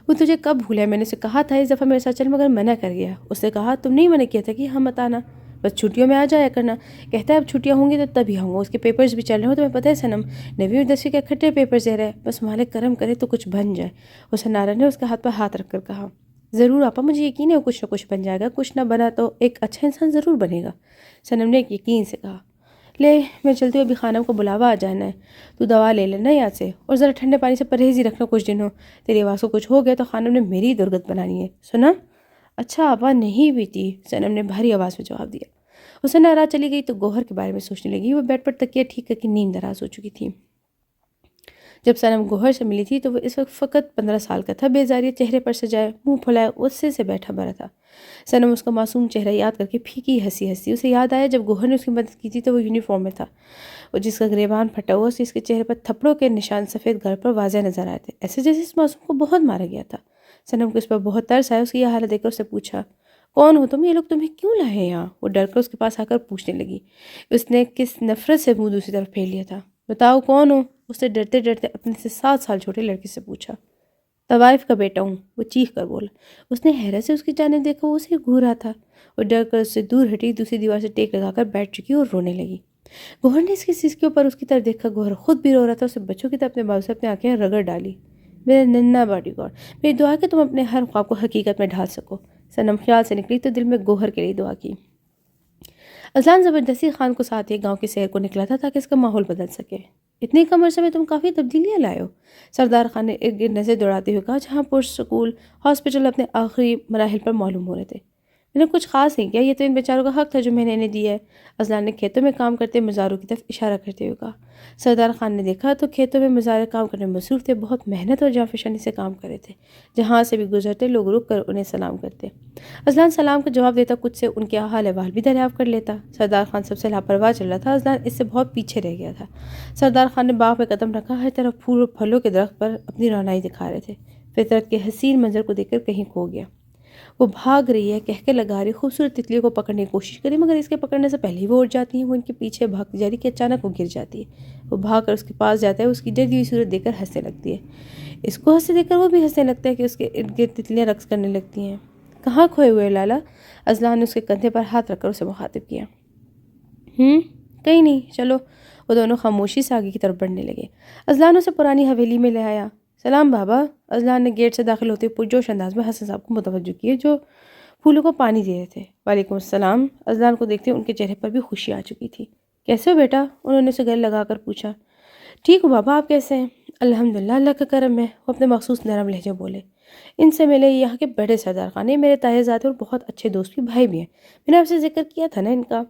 وہ تجھے کب بھولا ہے؟ میں نے اسے کہا تھا اس دفعہ میرے ساتھ چل، مگر منع کر گیا۔ اس نے کہا تم نہیں منع کیا تھا کہ ہم مت آنا، بس چھٹیوں میں آ جایا کرنا۔ کہتا ہے اب چھٹیاں ہوں گی تو تب ہی آؤں گا۔ اس کے پیپرز بھی چل رہے ہوں، تمہیں پتہ ہے صنم 9ویں اور 10ویں کے اکٹھے پیپرز دے رہا ہے۔ بس مالک کرم کرے تو کچھ بن جائے۔ حسن آرا نے اس کے ہاتھ پر ہاتھ رکھ کر کہا۔ ضرور آپا، مجھے یقین ہے وہ کچھ نہ کچھ بن جائے گا، کچھ نہ بنا تو ایک اچھا انسان ضرور بنے گا، صنم نے ایک یقین سے کہا۔ لے میں چلتی ہوں، ابھی خانم کو بلاوا آ جانا ہے، تو دوا لے لینا یاد سے، اور ذرا ٹھنڈے پانی سے پرہیز ہی رکھنا کچھ دنوں۔ تیری آواز کو کچھ ہو گیا تو خانم نے میری درگت بنانی ہے، سنا؟ اچھا آپا، نہیں بیتی، صنم نے بھاری آواز میں جواب دیا۔ حسن آرا چلی گئی تو گوہر کے بارے میں سوچنے لگی۔ وہ بیڈ پر تکیہ ٹھیک کر کے نیند دراز ہو چکی تھی۔ جب صنم گوہر سے ملی تھی تو وہ اس وقت فقط 15 سال کا تھا، بیزاری چہرے پر سجائے، منہ پھلائے غصے سے بیٹھا بھرا تھا۔ صنم اس کا معصوم چہرہ یاد کر کے پھیکی ہنسی ہنسی۔ اسے یاد آیا جب گوہر نے اس کی مدد کی تھی تو وہ یونیفارم میں تھا، اور جس کا گریبان پھٹا ہوا اس کے چہرے پر تھپڑوں کے نشان سفید گال پر واضح نظر آئے تھے، ایسے جیسے اس معصوم کو بہت مارا گیا تھا۔ صنم کو اس پر بہت ترس آیا۔ اس کی یہ حالت دیکھ کر اس سے پوچھا، کون ہو تم؟ یہ لوگ تمہیں کیوں لائے ہیں یہاں؟ وہ ڈر کر اس کے پاس آ کر پوچھنے لگی۔ اس نے کس نفرت سے منہ دوسری طرف پھیر لیا تھا۔ بتاؤ کون ہو؟ اس نے ڈرتے ڈرتے اپنے سے 7 سال چھوٹے لڑکے سے پوچھا۔ طوائف کا بیٹا ہوں، وہ چیخ کر بولا۔ اس نے حیرت سے اس کی جانب دیکھا، وہ اسے گھور رہا تھا۔ وہ ڈر کر اس سے دور ہٹی، دوسری دیوار سے ٹیک لگا کر بیٹھ چکی اور رونے لگی۔ گوہر نے اس کی سسکیوں پر اس کی طرف دیکھا۔ گوہر خود بھی رو رہا تھا۔ اسے بچوں کی طرح اپنے بازو سے اپنی آنکھیں رگڑ ڈالی۔ میرا ننھا باڈی گارڈ، میری دعا کہ تم اپنے ہر خواب کو حقیقت میں ڈھال سکو۔ صنم خیال سے نکلی تو دل میں گوہر کے لیے دعا کی۔ اذلان زبردستی خان کو ساتھ ایک گاؤں کی سیر کو نکلا تھا تاکہ اس کا ماحول بدل سکے۔ اتنی کم عرصے میں تم کافی تبدیلیاں لائے ہو، سردار خان نے ارد گرد نظر دوڑاتے ہوئے کہا، جہاں پشت سکول ہاسپٹل اپنے آخری مراحل پر معلوم ہو رہے تھے۔ میں نے کچھ خاص نہیں کیا، یہ تو ان بیچاروں کا حق تھا جو میں نے انہیں دیا ہے، اذلان نے کھیتوں میں کام کرتے مزاروں کی طرف اشارہ کرتے ہوئے کہا۔ سردار خان نے دیکھا تو کھیتوں میں مزارے کام کرنے میں مصروف تھے، بہت محنت اور جانفشانی سے کام کر رہے تھے۔ جہاں سے بھی گزرتے لوگ رک کر انہیں سلام کرتے۔ اذلان سلام کا جواب دیتا، کچھ سے ان کے حال احوال بھی دریافت کر لیتا۔ سردار خان سب سے لاپرواہ چل رہا تھا، اذلان اس سے بہت پیچھے رہ گیا تھا۔ سردار خان نے باغ میں قدم رکھا، ہر طرف پھول اور پھلوں کے درخت پر اپنی رونائی دکھا رہے تھے۔ فطرت کے حسین منظر کو دیکھ کر کہیں کھو گیا۔ وہ بھاگ رہی ہے، کہہ کے لگا رہی، خوبصورت تتلیوں کو پکڑنے کی کوشش کری، مگر اس کے پکڑنے سے پہلے ہی وہ اڑ جاتی ہیں۔ وہ ان کے پیچھے بھاگتی جا رہی کہ اچانک وہ گر جاتی ہے۔ وہ بھاگ کر اس کے پاس جاتا ہے، اس کی ڈری ہوئی صورت دیکھ کر ہنسنے لگتی ہے۔ اس کو ہنستے دیکھ کر وہ بھی ہنسنے لگتا ہے کہ اس کے ارد گرد تتلیاں رقص کرنے لگتی ہیں۔ کہاں کھوئے ہوئے لالا؟ اذلان نے اس کے کندھے پر ہاتھ رکھ کر اسے مخاطب کیا۔ کہیں نہیں، چلو۔ وہ دونوں خاموشی سے آگے کی طرف بڑھنے لگے۔ اذلان اسے پرانی حویلی میں لے آیا۔ سلام بابا، اذلان نے گیٹ سے داخل ہوتے پرجوش انداز میں حسن صاحب کو متوجہ کیا جو پھولوں کو پانی دے رہے تھے۔ وعلیکم السلام۔ اذلان کو دیکھتے ان کے چہرے پر بھی خوشی آ چکی تھی۔ کیسے ہو بیٹا؟ انہوں نے اسے گلے لگا کر پوچھا۔ ٹھیک ہو بابا، آپ کیسے ہیں؟ الحمدللہ، اللہ کا کرم ہے، وہ اپنے مخصوص نرم لہجے بولے۔ ان سے ملے، یہاں کے بڑے سردار خان ہیں، میرے تایا زادے اور بہت اچھے دوست بھی، بھائی بھی ہیں۔ میں نے آپ سے ذکر کیا تھا نا ان کا؟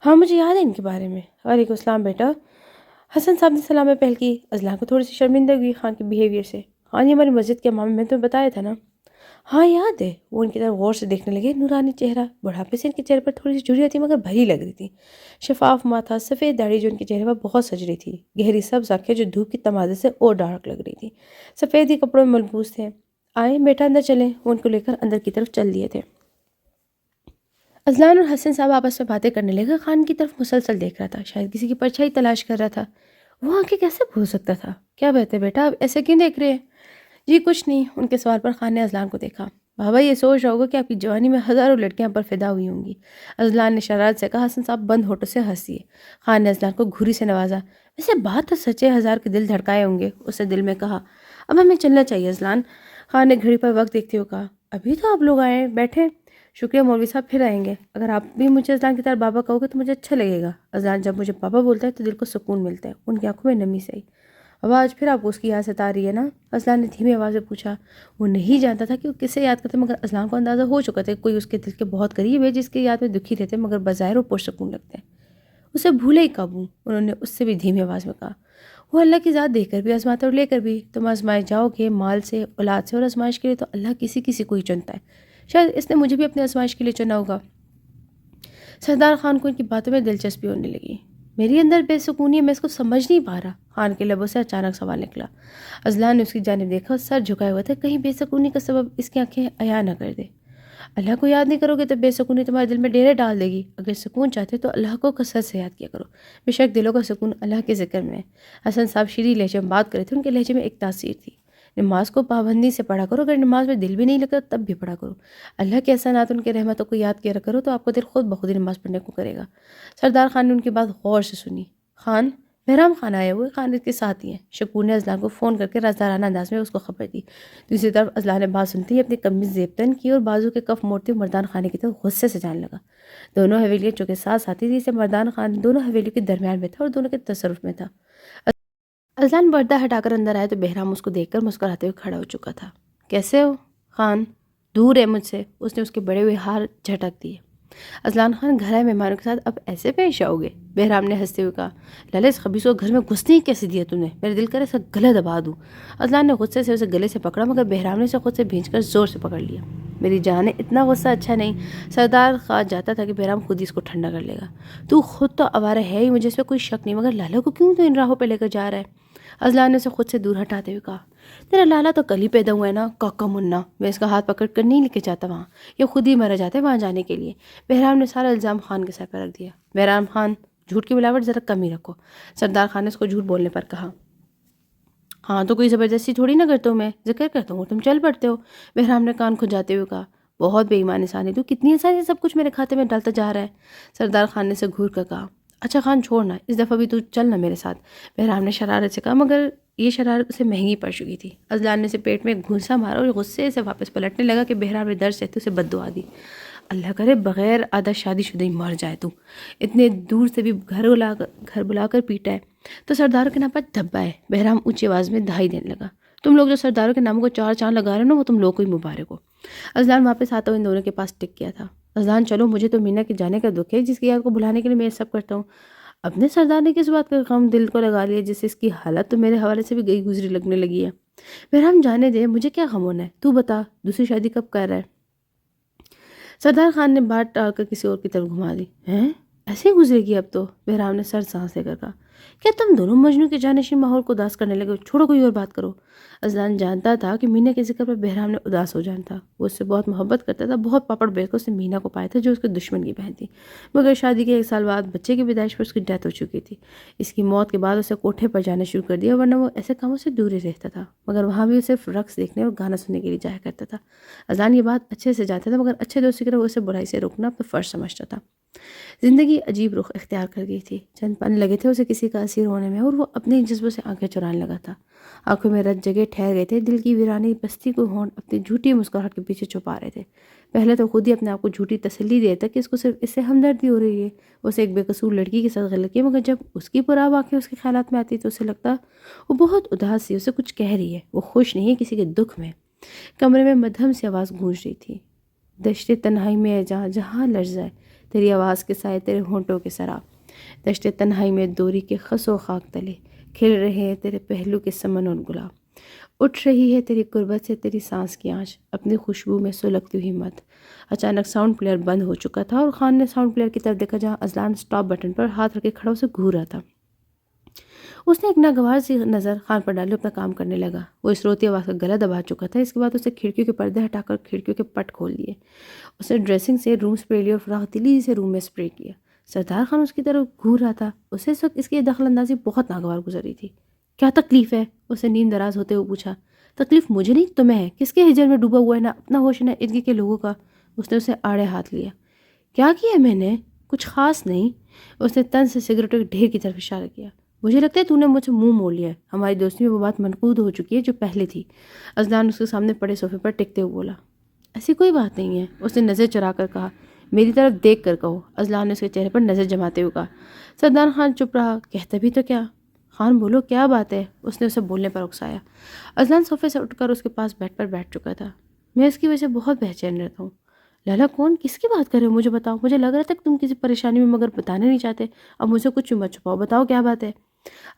ہاں مجھے یاد ہے ان کے بارے میں۔ وعلیکم السلام بیٹا، حسن صاحب نے سلام میں پہل کی۔ اذلان کو تھوڑی سی شرمندہ ہوئی خان کے بیہیویئر سے۔ خان یہ ہماری مسجد کے امام، میں تمہیں بتایا تھا نا؟ ہاں یاد ہے۔ وہ ان کی طرف غور سے دیکھنے لگے۔ نورانی چہرہ، بڑھاپے سے ان کے چہرے پر تھوڑی سی جھریاں تھی مگر بھری لگ رہی تھی۔ شفاف ماتھا، سفید داڑھی جو ان کے چہرے پر بہت سج رہی تھی، گہری سبز آنکھیں جو دھوپ کی تمازے سے اور ڈارک لگ رہی تھی، سفید ہی کپڑوں میں ملبوس تھے۔ آئیں بیٹا اندر چلیں۔ وہ ان کو لے کر اندر کی طرف چل دیے تھے۔ اذلان اور حسن صاحب آپس میں باتیں کرنے لگے. خان کی طرف مسلسل دیکھ رہا تھا، شاید کسی کی پرچھائی تلاش کر رہا تھا. وہ آنکھیں کیسے بھول سکتا تھا؟ کیا بات ہے بیٹا، آپ ایسے کیوں دیکھ رہے ہیں؟ جی کچھ نہیں. ان کے سوال پر خان نے اذلان کو دیکھا. بابا یہ سوچ رہا ہوگا کہ آپ کی جوانی میں ہزاروں لڑکیاں پر فدا ہوئی ہوں گی. اذلان نے شرارت سے کہا. حسن صاحب بند ہونٹوں سے ہنسی. خان نے اذلان کو گھوری سے نوازا. ویسے بات تو سچے، ہزار کے دل دھڑکائے ہوں گے. اس نے دل میں کہا. اب ہمیں چلنا چاہیے اذلان. خان نے گھڑی پر وقت دیکھتے ہوئے کہا. ابھی تو آپ لوگ آئے ہیں، بیٹھے. شکریہ مولوی صاحب، پھر آئیں گے. اگر آپ بھی مجھے اذلان کی طرح بابا کہو گے تو مجھے اچھا لگے گا. اذلان جب مجھے بابا بولتا ہے تو دل کو سکون ملتا ہے. ان کی آنکھوں میں نمی سے آئی. اب آج پھر آپ کو اس کی یاد ستا رہی ہے نا؟ اذلان نے دھیمی آواز میں پوچھا. وہ نہیں جانتا تھا کہ وہ کسے یاد کرتے، مگر اذلان کو اندازہ ہو چکا تھا کہ کوئی اس کے دل کے بہت قریب ہے جس کی یاد میں دکھی رہتے مگر بظاہر وہ پرسکون لگتے ہیں. اسے بھولے ہی کب ہوں، انہوں نے اس سے بھی دھیمی آواز میں کہا. وہ اللہ کی ذات دے کر بھی آزماتا اور لے کر بھی. تم آزمائے جاؤ گے مال سے، اولاد سے، اور آزمائش کے لیے تو اللہ کسی کسی کو ہی چنتا ہے. شاید اس نے مجھے بھی اپنے آزمائش کے لیے چنا ہوگا. سردار خان کو ان کی باتوں میں دلچسپی ہونے لگی. میری اندر بے سکونی ہے، میں اس کو سمجھ نہیں پا رہا. خان کے لبوں سے اچانک سوال نکلا. اذلان نے اس کی جانب دیکھا اور سر جھکائے ہوا تھا، کہیں بے سکونی کا سبب اس کی آنکھیں عیاں نہ کر دے. اللہ کو یاد نہیں کرو گے تو بے سکونی تمہارے دل میں ڈیرے ڈال دے گی. اگر سکون چاہتے تو اللہ کو کثرت سے یاد کیا کرو. بے شک دلوں کا سکون اللہ کے ذکر میں ہے. حسن صاحب شیریں لہجے میں بات کرے تھے، ان کے لہجے میں ایک تاثیر تھی. نماز کو پابندی سے پڑھا کرو، اگر نماز میں دل بھی نہیں لگتا تب بھی پڑھا کرو. اللہ کے احسانات، ان کے رحمتوں کو یاد کیا کرو تو آپ کو دل خود بخود ہی نماز پڑھنے کو کرے گا. سردار خان نے ان کی بات غور سے سنی. خان بہرام خان آئے ہوئے، خان کے ساتھ ہی ہیں. شکور نے اذلان کو فون کر کے رازدارانہ انداز میں اس کو خبر دی. دوسری طرف اذلان نے بات سنتے ہی اپنی قمیض زیب تن کی اور بازو کے کف موڑتے مردان خانے کی طرف غصے سے جانے لگا. دونوں حویلیاں چونکہ ساتھ ساتھی تھی، اسے مردان خان دونوں حویلیوں کے درمیان میں تھا اور دونوں کے تصرف میں تھا. اذلان پردہ ہٹا کر اندر آئے تو بہرام اس کو دیکھ کر مسکراتے ہوئے کھڑا ہو چکا تھا. کیسے ہو؟ خان دور ہے مجھ سے. اس نے اس کے بڑے ہوئے ہار جھٹک دیے. اذلان خان گھر آئے مہمانوں کے ساتھ اب ایسے پیش آؤ گے؟ بہرام نے ہنستے ہوئے کہا. لالا اس خبیث کو گھر میں گھسنے ہی کیسے دیا تم نے؟ میرے دل کرے اس کا گلا دبا دوں. اذلان نے غصے سے اسے گلے سے پکڑا، مگر بہرام نے اسے خود سے بھینچ کر زور سے پکڑ لیا. میری جان ہے، اتنا غصہ اچھا نہیں. سردار خواہ جاتا تھا کہ بہرام خود ہی اس کو ٹھنڈا کر لے گا. تو خود تو آوارہ ہے ہی، مجھے اس میں کوئی شک نہیں، مگر لالا کو کیوں تو ان راہوں پہ لے کر جا رہا ہے؟ اذلان نے اسے خود سے دور ہٹاتے ہوئے کہا. تیرا لالا تو کل ہی پیدا ہوا ہے نا کاکا منا. میں اس کا ہاتھ پکڑ کر نہیں لے کے جاتا وہاں، یہ خود ہی مرا جاتا ہے وہاں جانے کے لیے. بہرام نے سارا الزام خان کے سر پر رکھ دیا. بہرام خان جھوٹ کی ملاوٹ ذرا کم ہی رکھو. سردار خان نے اس کو جھوٹ بولنے پر کہا. ہاں تو کوئی زبردستی تھوڑی نہ کرتا ہوں، میں ذکر کرتا ہوں تم چل پڑتے ہو. بہرام نے کان کھجاتے ہوئے کہا. بہت بے ایمان انسان ہے تو، کتنی آسانی سے سب کچھ میرے کھاتے میں ڈالتا جا رہا ہے. سردار خان نے اسے گھور کر کہا. اچھا خان چھوڑنا، اس دفعہ بھی تو چلنا میرے ساتھ. بہرام نے شرارت سے کہا، مگر یہ شرارت اسے مہنگی پڑ چکی تھی. اذلان نے اسے پیٹ میں گھونسا مارا اور غصے سے واپس پلٹنے لگا کہ بہرام نے درد سہتے اسے بد دعا دی. اللہ کرے بغیر عادت شادی شدہ ہی مر جائے تو. اتنے دور سے بھی گھر بلا کر پیٹا ہے تو سرداروں کے نام پر دھبا ہے. بہرام اونچی آواز میں دہائی دینے لگا. تم لوگ جو سرداروں کے ناموں کو چار چاند لگا رہے ہو نا، وہ تم لوگ کو ہی مبارک ہو. اذلان واپس آتا ہوا ان دونوں کے پاس ٹک گیا تھا. اذلان چلو، مجھے تو مینا کے جانے کا دکھ ہے جس کی یاد کو بھلانے کے لیے میں یہ سب کرتا ہوں. اپنے سردار نے کس بات کا غم دل کو لگا لیا جس سے اس کی حالت تو میرے حوالے سے بھی گئی گزری لگنے لگی ہے. بہرام جانے دے، مجھے کیا غم ہونا ہے. تو بتا دوسری شادی کب کر رہا ہے؟ سردار خان نے بات ٹال کر کسی اور کی طرف گھما دی. ہیں ایسے ہی گزرے گی اب تو؟ بہرام نے سر سانس لے کر کہا. کیا تم دونوں مجنوں کے جانشین ماحول کو اداس کرنے لگے؟ چھوڑو کوئی اور بات کرو. اذلان جانتا تھا کہ مینا کے ذکر پر بہرام نے اداس ہو جانا تھا. وہ اس سے بہت محبت کرتا تھا، بہت پاپڑ بیل کر اس نے مینا کو پایا تھا جو اس کے دشمن کی بہن تھی، مگر شادی کے 1 سال بعد بچے کی پیدائش پر اس کی ڈیتھ ہو چکی تھی. اس کی موت کے بعد اسے کوٹھے پر جانا شروع کر دیا، ورنہ وہ ایسے کاموں سے دور ہی رہتا تھا، مگر وہاں بھی صرف رقص دیکھنے اور گانا سننے کے لیے جایا کرتا تھا. اذلان یہ بات اچھے سے جانتا تھا، مگر اچھے دوست کی طرح وہ اسے برائی سے روکنا اپنا فرض سمجھتا تھا. زندگی عجیب رخ اختیار کر گئی تھی. چند پل لگے تھے اسے کسی کا اسیر ہونے میں اور وہ اپنے جذبوں سے آنکھیں چرانے لگا تھا. آنکھوں میں رت جگہ ٹھہر گئے تھے. دل کی ویرانی بستی کو ہونٹ اپنی جھوٹی مسکراہٹ کے پیچھے چھپا رہے تھے. پہلے تو خود ہی اپنے آپ کو جھوٹی تسلی دیتا کہ اس کو صرف اس سے ہمدردی ہو رہی ہے، اسے ایک بے قصور لڑکی کے ساتھ غلط کیا، مگر جب اس کی پراب آنکھیں اس کے خیالات میں آتی تو اسے لگتا وہ بہت اداس سی، اسے کچھ کہہ رہی ہے، وہ خوش نہیں ہے کسی کے دکھ میں. کمرے میں مدھم سی آواز گونج رہی تھی. دشت تنہائی میں ہے جہاں جہاں لرزائے تیری آواز کے سائے تیرے ہونٹوں کے سراب. دشت تنہائی میں دوری کے خس و خاک تلے کھل رہے ہیں تیرے پہلو کے سمن اور گلاب. اٹھ رہی ہے تیری قربت سے تیری سانس کی آنچ، اپنی خوشبو میں سلگتی ہوئی مت. اچانک ساؤنڈ پلیئر بند ہو چکا تھا اور خان نے ساؤنڈ پلیئر کی طرف دیکھا جہاں اذلان سٹاپ بٹن پر ہاتھ رکھے کھڑا اسے گھور رہا تھا. اس نے ایک ناگوار سی نظر خان پر ڈالی، اپنا کام کرنے لگا۔ وہ اس روتی آواز کا گلا دبا چکا تھا۔ اس کے بعد اسے کھڑکیوں کے پردے ہٹا کر کھڑکیوں کے پٹ کھول دیے۔ اس نے ڈریسنگ سے روم اسپرے لیا اور فراغ دلی سے روم میں اسپرے کیا۔ سردار خان اس کی طرف گھور رہا تھا۔ اسے اس وقت اس کی دخل اندازی بہت ناگوار گزر رہی تھی۔ کیا تکلیف ہے؟ اسے نیند دراز ہوتے ہوئے پوچھا۔ تکلیف مجھے نہیں، تمہیں ہے۔ کس کے ہجر میں ڈوبا ہوا ہے، نہ اپنا ہوش نہ ارد گرد کے لوگوں کا۔ اس نے اسے آڑے ہاتھ لیا۔ کیا کیا میں نے؟ کچھ خاص نہیں۔ اس نے تن سے سگریٹوں کے ڈھیر کی طرف اشارہ کیا۔ مجھے لگتا ہے تو نے مجھ سے منہ موڑ لیا ہے۔ ہماری دوستی میں وہ بات منقود ہو چکی ہے جو پہلے تھی۔ اذلان اس کے سامنے پڑے صوفے پر ٹکتے ہوئے بولا۔ ایسی کوئی بات نہیں ہے، اس نے نظر چرا کر کہا۔ میری طرف دیکھ کر کہو، اذلان نے اس کے چہرے پر نظر جماتے ہوئے کہا۔ سردار خان چپ رہا۔ کہتا بھی تو کیا؟ خان بولو، کیا بات ہے؟ اس نے اسے بولنے پر اکسایا۔ اذلان صوفے سے اٹھ کر اس کے پاس بیڈ پر بیٹھ چکا تھا۔ میں اس کی وجہ سے بہت بے چین رہتا ہوں۔ لالا کون؟ کس کی بات کر رہے ہو؟ مجھے بتاؤ۔ مجھے لگ رہا تھا کہ تم کسی پریشانی میں مگر بتانا نہیں چاہتے۔ اب مجھے کچھ بھی مت چھپاؤ، بتاؤ کیا بات ہے؟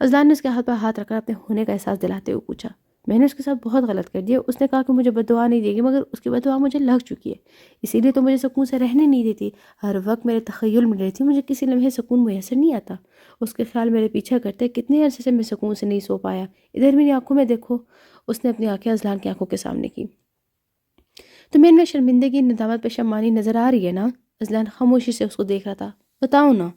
اذلان نے اس کے ہاتھ پر ہاتھ رکھ کر اپنے ہونے کا احساس دلاتے ہوئے پوچھا۔ میں نے اس کے ساتھ بہت غلط کر دیا۔ اس نے کہا کہ مجھے بد دعا نہیں دے گی، مگر اس کی بد دعا مجھے لگ چکی ہے، اسی لیے تو مجھے سکون سے رہنے نہیں دیتی۔ ہر وقت میرے تخیل میں رہتی، مجھے کسی لمحے سکون میسر نہیں آتا۔ اس کے خیال میرے پیچھا کرتے، کتنے عرصے سے میں سکون سے نہیں سو پایا۔ ادھر میری آنکھوں میں دیکھو۔ اس نے اپنی آنکھیں اذلان کی آنکھوں کے سامنے کی۔ تمہیں ان میں شرمندگی، ندامت، پشیمانی نظر آ رہی ہے نا؟ اذلان خاموشی سے اس کو دیکھ رہا تھا۔ بتاؤ نا،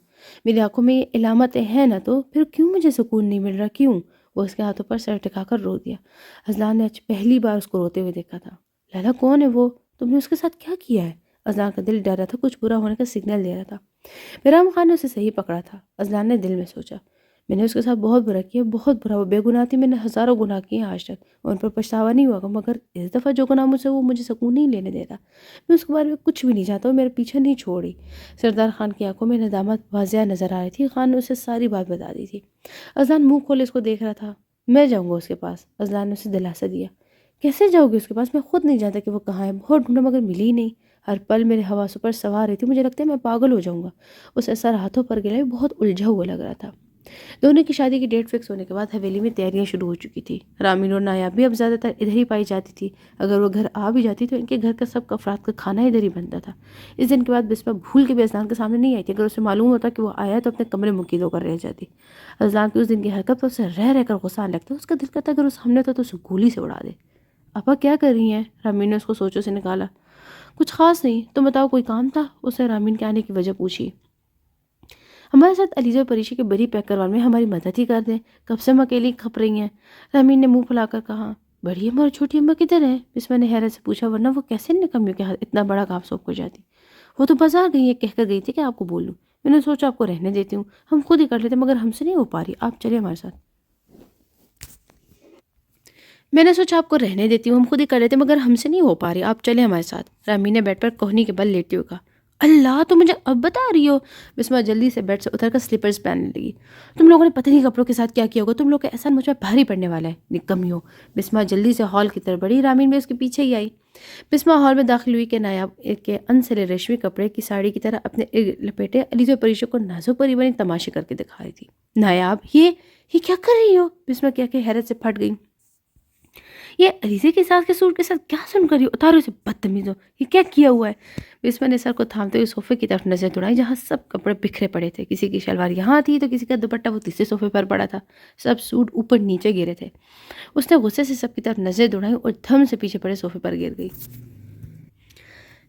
میری آنکھوں میں یہ علامتیں ہیں نا، تو پھر کیوں مجھے سکون نہیں مل رہا؟ کیوں؟ وہ اس کے ہاتھوں پر سر ٹکا کر رو دیا۔ اذلان نے آج پہلی بار اس کو روتے ہوئے دیکھا تھا۔ لالا کون ہے وہ؟ تم نے اس کے ساتھ کیا کیا ہے؟ اذلان کا دل ڈر رہا تھا، کچھ برا ہونے کا سگنل دے رہا تھا۔ بیرام خان نے اسے صحیح پکڑا تھا۔ اذلان نے دل میں سوچا، میں نے اس کے ساتھ بہت برا کیا، بہت برا۔ وہ بے گناہ تھی، میں نے ہزاروں گناہ کیے ہیں آج تک، ان پر پچھتاوا نہیں ہوا، مگر اس دفعہ جو گناہ مجھ سے وہ مجھے سکون نہیں لینے دے رہا۔ میں اس کے بارے میں کچھ بھی نہیں چاہتا، وہ میرے پیچھے نہیں چھوڑی۔ سردار خان کی آنکھوں میں ندامت واضح نظر آ رہی تھی۔ خان نے اسے ساری بات بتا دی تھی۔ اذلان منہ کھولے اس کو دیکھ رہا تھا۔ میں جاؤں گا اس کے پاس، اذلان نے اسے دلاسا دیا۔ کیسے جاؤ گے اس کے پاس؟ میں خود نہیں جانتا کہ وہ کہاں ہے، بہت ڈھونڈا مگر ملی ہی نہیں۔ ہر پل میرے حواسوں پر سوار رہی تھی، مجھے لگتا ہے میں پاگل ہو جاؤں گا۔ اسے سر ہاتھوں پر گرا، بہت الجھا ہوا لگ رہا تھا۔ دونوں کی شادی کی ڈیٹ فکس ہونے کے بعد حویلی میں تیاریاں شروع ہو چکی تھی۔ رامین اور نایاب بھی اب زیادہ تر ادھر ہی پائی جاتی تھی۔ اگر وہ گھر آ بھی جاتی تو ان کے گھر کا سب افراد کا کھانا ادھر ہی بنتا تھا۔ اس دن کے بعد بسمہ بھول کے بھی اذلان کے سامنے نہیں آئی تھی۔ اگر اسے معلوم ہوتا کہ وہ آیا تو اپنے کمرے مقید ہو کر رہ جاتی۔ اذلان کی اس دن کی حرکت پر اسے رہ کر غصہ آنے لگتا۔ اس کا دل کرتا اگر وہ سامنے ہوتا تو اسے گولی سے اڑا دے۔ آپا کیا کر رہی ہیں؟ رامین نے اس کو سوچوں سے نکالا۔ کچھ خاص نہیں، تم بتاؤ کوئی کام تھا؟ اسے رامین کے آنے کی وجہ پوچھی۔ ہمارے ساتھ علیزہ اور پریشی کے بری پیک کروانے میں ہماری مدد ہی کر دیں، کب سے ہم اکیلی کھپ رہی ہیں۔ رامین نے منہ پھلا کر کہا۔ بڑی اماں اور چھوٹی اماں کدھر ہیں؟ بسمہ نے حیرت سے پوچھا، ورنہ وہ کیسے نکمیوں کے ہاتھ اتنا بڑا کام سونپ کر جاتی؟ وہ تو بازار گئی ہے، کہہ کر گئی تھی کہ آپ کو بول لوں۔ میں نے سوچا آپ کو رہنے دیتی ہوں، ہم خود ہی کر لیتے، مگر ہم سے نہیں ہو پا رہی، آپ چلے ہمارے ساتھ۔ رامین نے بیڈ پر کوہنی کے بل لیٹے ہوئے کہا۔ اللہ، تو مجھے اب بتا رہی ہو؟ بسمہ جلدی سے بیڈ سے اتر کر سلیپرز پہننے لگی۔ تم لوگوں نے پتہ نہیں کپڑوں کے ساتھ کیا کیا ہوگا، تم لوگ کا احسان مجھ پر بھاری پڑنے والا ہے، نکمیوں۔ بسمہ جلدی سے ہال کی طرف بڑھی، رامین بھی اس کے پیچھے ہی آئی۔ بسمہ ہال میں داخل ہوئی کہ نایاب کے انسلے ریشمی کپڑے کی ساڑی کی طرح اپنے لپیٹے علیزہ و پریشا کو نازک پری بنی تماشے کر کے دکھا رہی تھی۔ نایاب، یہ کیا کر رہی ہو؟ بسمہ کیا کہ حیرت سے پھٹ گئی۔ یہ علیزے کے ساتھ کے سوٹ کے ساتھ کیا سن کر رہی ہو؟ اتارو اسے، بدتمیز ہو، یہ کیا کیا ہوا ہے؟ بسمہ نے سر کو تھامتے ہوئے صوفے کی طرف نظر دوڑائی جہاں سب کپڑے بکھرے پڑے تھے۔ کسی کی شلوار یہاں تھی تو کسی کا دوپٹہ وہ تیسرے صوفے پر پڑا تھا، سب سوٹ اوپر نیچے گرے تھے۔ اس نے غصے سے سب کی طرف نظر دوڑائی اور دھم سے پیچھے پڑے صوفے پر گر گئی۔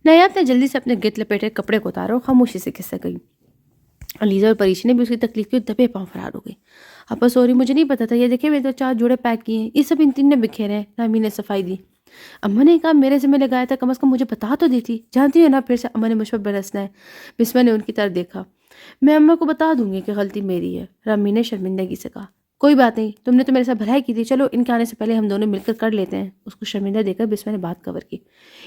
نایاب نے جلدی سے اپنے گرد لپیٹے کپڑے کو اتارا اور خاموشی سے کھسک گئی۔ علیزہ اور پریشی نے بھی اس کی تکلیف کی دبے پاؤں فرار ہو گئی۔ آپا سوری، مجھے نہیں پتا تھا، یہ دیکھیں میں تو 4 جوڑے پیک کیے ہیں، یہ سب ان 3 نے بکھیرے ہیں۔ رامین نے صفائی دی۔ اماں نے کہا میرے ذمہ لگایا تھا، کم از کم مجھے بتا تو دیتی، جانتی ہو نا پھر سے اماں نے مجھ پر برسنا ہے۔ بسمہ نے ان کی طرف دیکھا۔ میں اماں کو بتا دوں گی کہ غلطی میری ہے، رامین نے شرمندگی سے کہا۔ کوئی بات نہیں، تم نے تو میرے ساتھ بھلائی کی تھی، چلو ان کے آنے سے پہلے ہم دونوں مل کر لیتے ہیں۔ اس کو شرمندہ دیکھ کر بسمہ نے بات کور کی۔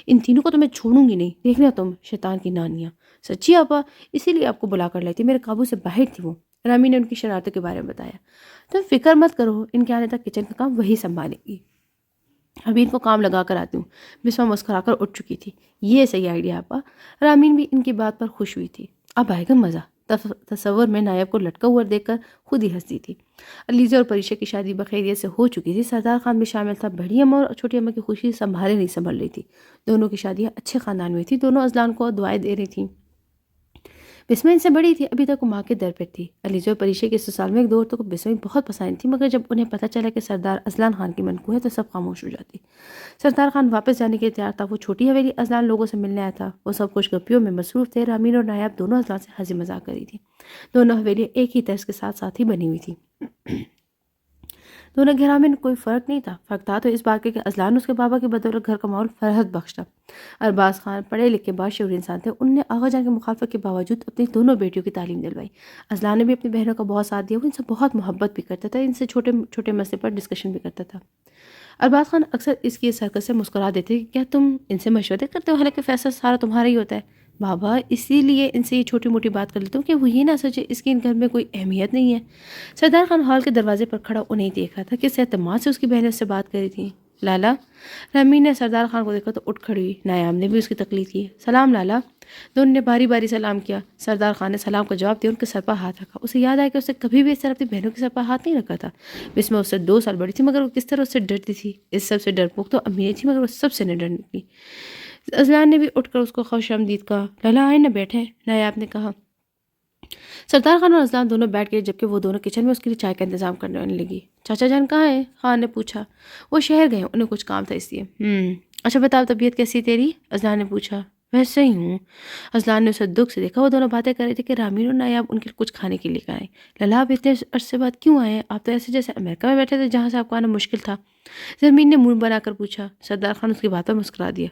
ان تینوں کو تو میں چھوڑوں گی نہیں، دیکھنا تم شیطان کی نانیاں۔ سچی آپا، اسی لیے آپ کو بلا کر لائی تھی، میرے قابو سے باہر تھی وہ۔ رامین نے ان کی شرارتوں کے بارے میں بتایا۔ تم فکر مت کرو، ان کے آنے تک کچن کا کام وہی سنبھالے گی، ابھی ان کو کام لگا کر آتی ہوں۔ بسمہ مسکرا کر اٹھ چکی تھی۔ یہ صحیح آئیڈیا آپا۔ رامین بھی ان کی بات پر خوش ہوئی تھی۔ اب آئے گا مزہ۔ تصور میں نایاب کو لٹکا ہوا دیکھ کر خود ہی ہنسی تھی۔ علیزہ اور پریشا کی شادی بخیریت سے ہو چکی تھی، سردار خان بھی شامل تھا۔ بڑی اماں اور چھوٹی اماں کی خوشی سنبھالے نہیں سنبھل رہی تھی۔ دونوں کی شادیاں اچھے خاندان میں تھی، دونوں اذلان کو دعائیں دے رہی تھیں۔ بسمہ ان سے بڑی تھی، ابھی تک وہ ماں کے در پر تھی۔ علیزہ و پریشے کے سسرال میں ایک دو عورتوں کو بسمہ بہت پسند تھی، مگر جب انہیں پتہ چلا کہ سردار اذلان خان کی منقوہ ہے تو سب خاموش ہو جاتی۔ سردار خان واپس جانے کے تیار تھا۔ وہ چھوٹی حویلی اذلان لوگوں سے ملنے آیا تھا۔ وہ سب خوش گپیوں میں مصروف تھے۔ رامین اور نایاب دونوں اذلان سے ہنسی مذاق کر رہی تھی۔ دونوں حویلیاں ایک ہی طرز کے ساتھ ہی بنی ہوئی تھی۔ دونوں گھروں میں کوئی فرق نہیں تھا۔ فرق تھا تو اس بات کے کہ اذلان اس کے بابا کی بدولت گھر کا ماحول فرحت بخش تھا۔ ارباز خان پڑھے لکھے باشعور انسان تھے۔ انہوں نے آغا جان کی مخالفت کے باوجود اپنی دونوں بیٹیوں کی تعلیم دلوائی۔ اذلان نے بھی اپنی بہنوں کا بہت ساتھ دیا۔ وہ ان سے بہت محبت بھی کرتا تھا، ان سے چھوٹے چھوٹے مسئلے پر ڈسکشن بھی کرتا تھا۔ ارباز خان اکثر اس کی اس حرکت سے مسکرا دیتے کہ کیا تم ان سے مشورے کرتے ہو، حالانکہ فیصلہ سارا تمہارا ہی ہوتا ہے؟ بابا اسی لیے ان سے یہ چھوٹی موٹی بات کر لیتا ہوں کہ وہ یہ نہ سوچے اس کی ان گھر میں کوئی اہمیت نہیں ہے۔ سردار خان ہال کے دروازے پر کھڑا انہیں دیکھ رہا تھا کہ اعتماد سے اس کی بہنیں اس سے بات کر رہی تھیں۔ لالا، رامین نے سردار خان کو دیکھا تو اٹھ کھڑی ہوئی۔ نایاب نے بھی اس کی تقلید کی۔ سلام لالا۔ دونوں نے باری باری سلام کیا۔ سردار خان نے سلام کا جواب دیا، ان کے سر پر ہاتھ رکھا۔ اسے یاد آیا کہ اسے کبھی بھی اس طرح اپنی بہنوں کے سر پر ہاتھ نہیں رکھا تھا۔ بسمہ اس سے 2 سال بڑی تھی، مگر وہ کس طرح اس سے ڈرتی تھی۔ اس سب سے ڈرپوک تو امی تھی، مگر وہ سب سے نہ ڈرنے لگی۔ اذلان نے بھی اٹھ کر اس کو خوش آمدید کہا۔ لالا آئے نہ بیٹھیں، نایاب نے کہا۔ سردار خان اور اذلان دونوں بیٹھ گئے، جبکہ وہ دونوں کچن میں اس کے لیے چائے کا انتظام کرنے لگی۔ چاچا جان کہاں ہیں؟ خان نے پوچھا۔ وہ شہر گئے، انہیں کچھ کام تھا اس لیے۔ اچھا بتاؤ، طبیعت کیسی ہے تیری؟ اذلان نے پوچھا۔ ویسے ہی ہوں۔ اذلان نے اسے دکھ سے دیکھا۔ وہ دونوں باتیں کر رہے تھے کہ رامین اور نایاب ان کے کچھ کھانے کے لیے آئے۔ لالا آپ اتنے عرصے بعد کیوں آئے ہیں؟ آپ تو ایسے جیسے امریکہ میں بیٹھے تھے جہاں سے آپ کو آنا مشکل تھا۔ زمین نے منہ بنا کر پوچھا۔ سردار خان اس کی بات پر مسکرا دیا۔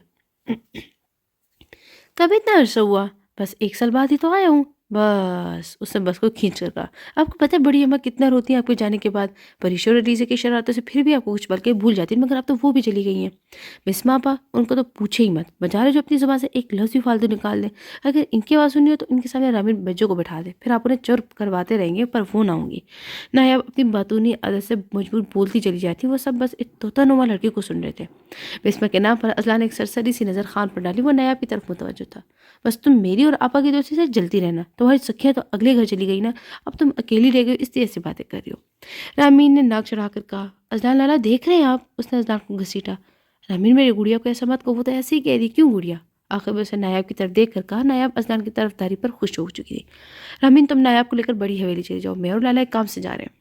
کب اتنا عرصہ ہوا؟ بس 1 سال بعد ہی تو آیا ہوں۔ بس، اس نے بس کو کھینچ کر کہا۔ آپ کو پتہ ہے بڑی اماں کتنا روتی ہیں آپ کے جانے کے بعد؟ پریشور اور علیزہ کی شرارتوں سے پھر بھی آپ کو کچھ بلکہ بھول جاتی ہیں، مگر اب تو وہ بھی چلی گئی ہیں۔ بسمہ آپا، ان کو تو پوچھے ہی مت، بجائے جو اپنی زبان سے ایک لفظ بھی فالتو نکال دیں۔ اگر ان کی آواز سنی ہو تو ان کے سامنے رامین بجو کو بٹھا دے، پھر آپ انہیں چرپ کرواتے رہیں گے پر وہ نہ ہوں گی۔ نایاب اپنی باتونی عادت سے مجبور بولتی چلی جاتی، وہ سب بس ایک طوطا نما لڑکی کو سن رہے تھے۔ بسمہ کے نام پر اذلان نے ایک سرسری سی نظر خان پر ڈالی۔ وہ نایاب کی طرف متوجہ تھا۔ بس تم میری اور آپا کی دوستی سے جلتی رہنا، تمہاری سکھیاں تو اگلے گھر چلی گئی نا، اب تم اکیلی رہ گئی اس لیے ایسی باتیں کر رہی ہو۔ رامین نے ناک چڑھا کر کہا۔ اذلان لالا دیکھ رہے ہیں آپ؟ اس نے اذلان کو گھسیٹا۔ رامین میری گڑیا کو ایسا مت کہو، وہ تو ایسے ہی کہہ رہی، کیوں گڑیا؟ آخر میں اسے نایاب کی طرف دیکھ کر کہا۔ نایاب اذلان کی طرف داری پر خوش ہو چکی تھی۔ رامین تم نایاب کو لے کر بڑی حویلی چلی جاؤ، میں اور لالا ایک کام سے جا رہے ہیں۔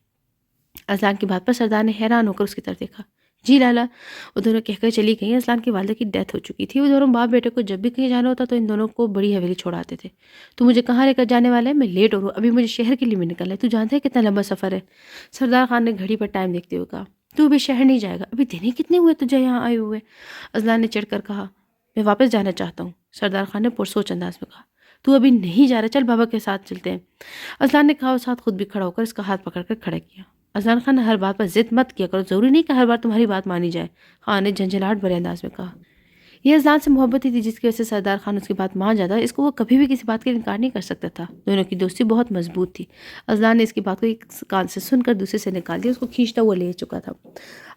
اذلان کی بات پر سردار نے حیران ہو کر اس کی طرف دیکھا۔ جی لالا، وہ دونوں کہہ کر چلی گئیں۔ اذلان کی والدہ کی ڈیتھ ہو چکی تھی۔ وہ دونوں باپ بیٹے کو جب بھی کہیں جانا ہوتا تو ان دونوں کو بڑی حویلی چھوڑاتے تھے۔ تو مجھے کہاں لے کر جانے والا ہے؟ میں لیٹ ہو رہا ہوں، ابھی مجھے شہر کے لیے بھی نکلنا ہے، تو جانتا ہے کتنا لمبا سفر ہے؟ سردار خان نے گھڑی پر ٹائم دیکھتے ہوئے کہا۔ تو ابھی شہر نہیں جائے گا؟ ابھی دن ہی کتنے ہوئے تجھے یہاں آئے ہوئے؟ اذلان نے چڑھ کر کہا۔ میں واپس جانا چاہتا ہوں، سردار خان نے پرسوچ انداز میں کہا۔ تو ابھی نہیں جا رہا؟ چل بابا کے ساتھ چلتے ہیں۔ اذلان نے کہا اور ساتھ خود بھی کھڑا ہو کر اس کا ہاتھ پکڑ کر کھڑا کیا۔ اذلان خان ہر بات پر ضد مت کیا کرو، ضروری نہیں کہ ہر بار تمہاری بات مانی جائے، خان نے جھنجھلاہٹ بھرے انداز میں کہا۔ یہ اذلان سے محبت ہی تھی جس کی وجہ سے سردار خان اس کی بات مان جاتا، اس کو وہ کبھی بھی کسی بات کا انکار نہیں کر سکتا تھا۔ دونوں کی دوستی بہت مضبوط تھی۔ اذلان نے اس کی بات کو ایک کان سے سن کر دوسرے سے نکال دیا، اس کو کھینچتا ہوا لے چکا تھا۔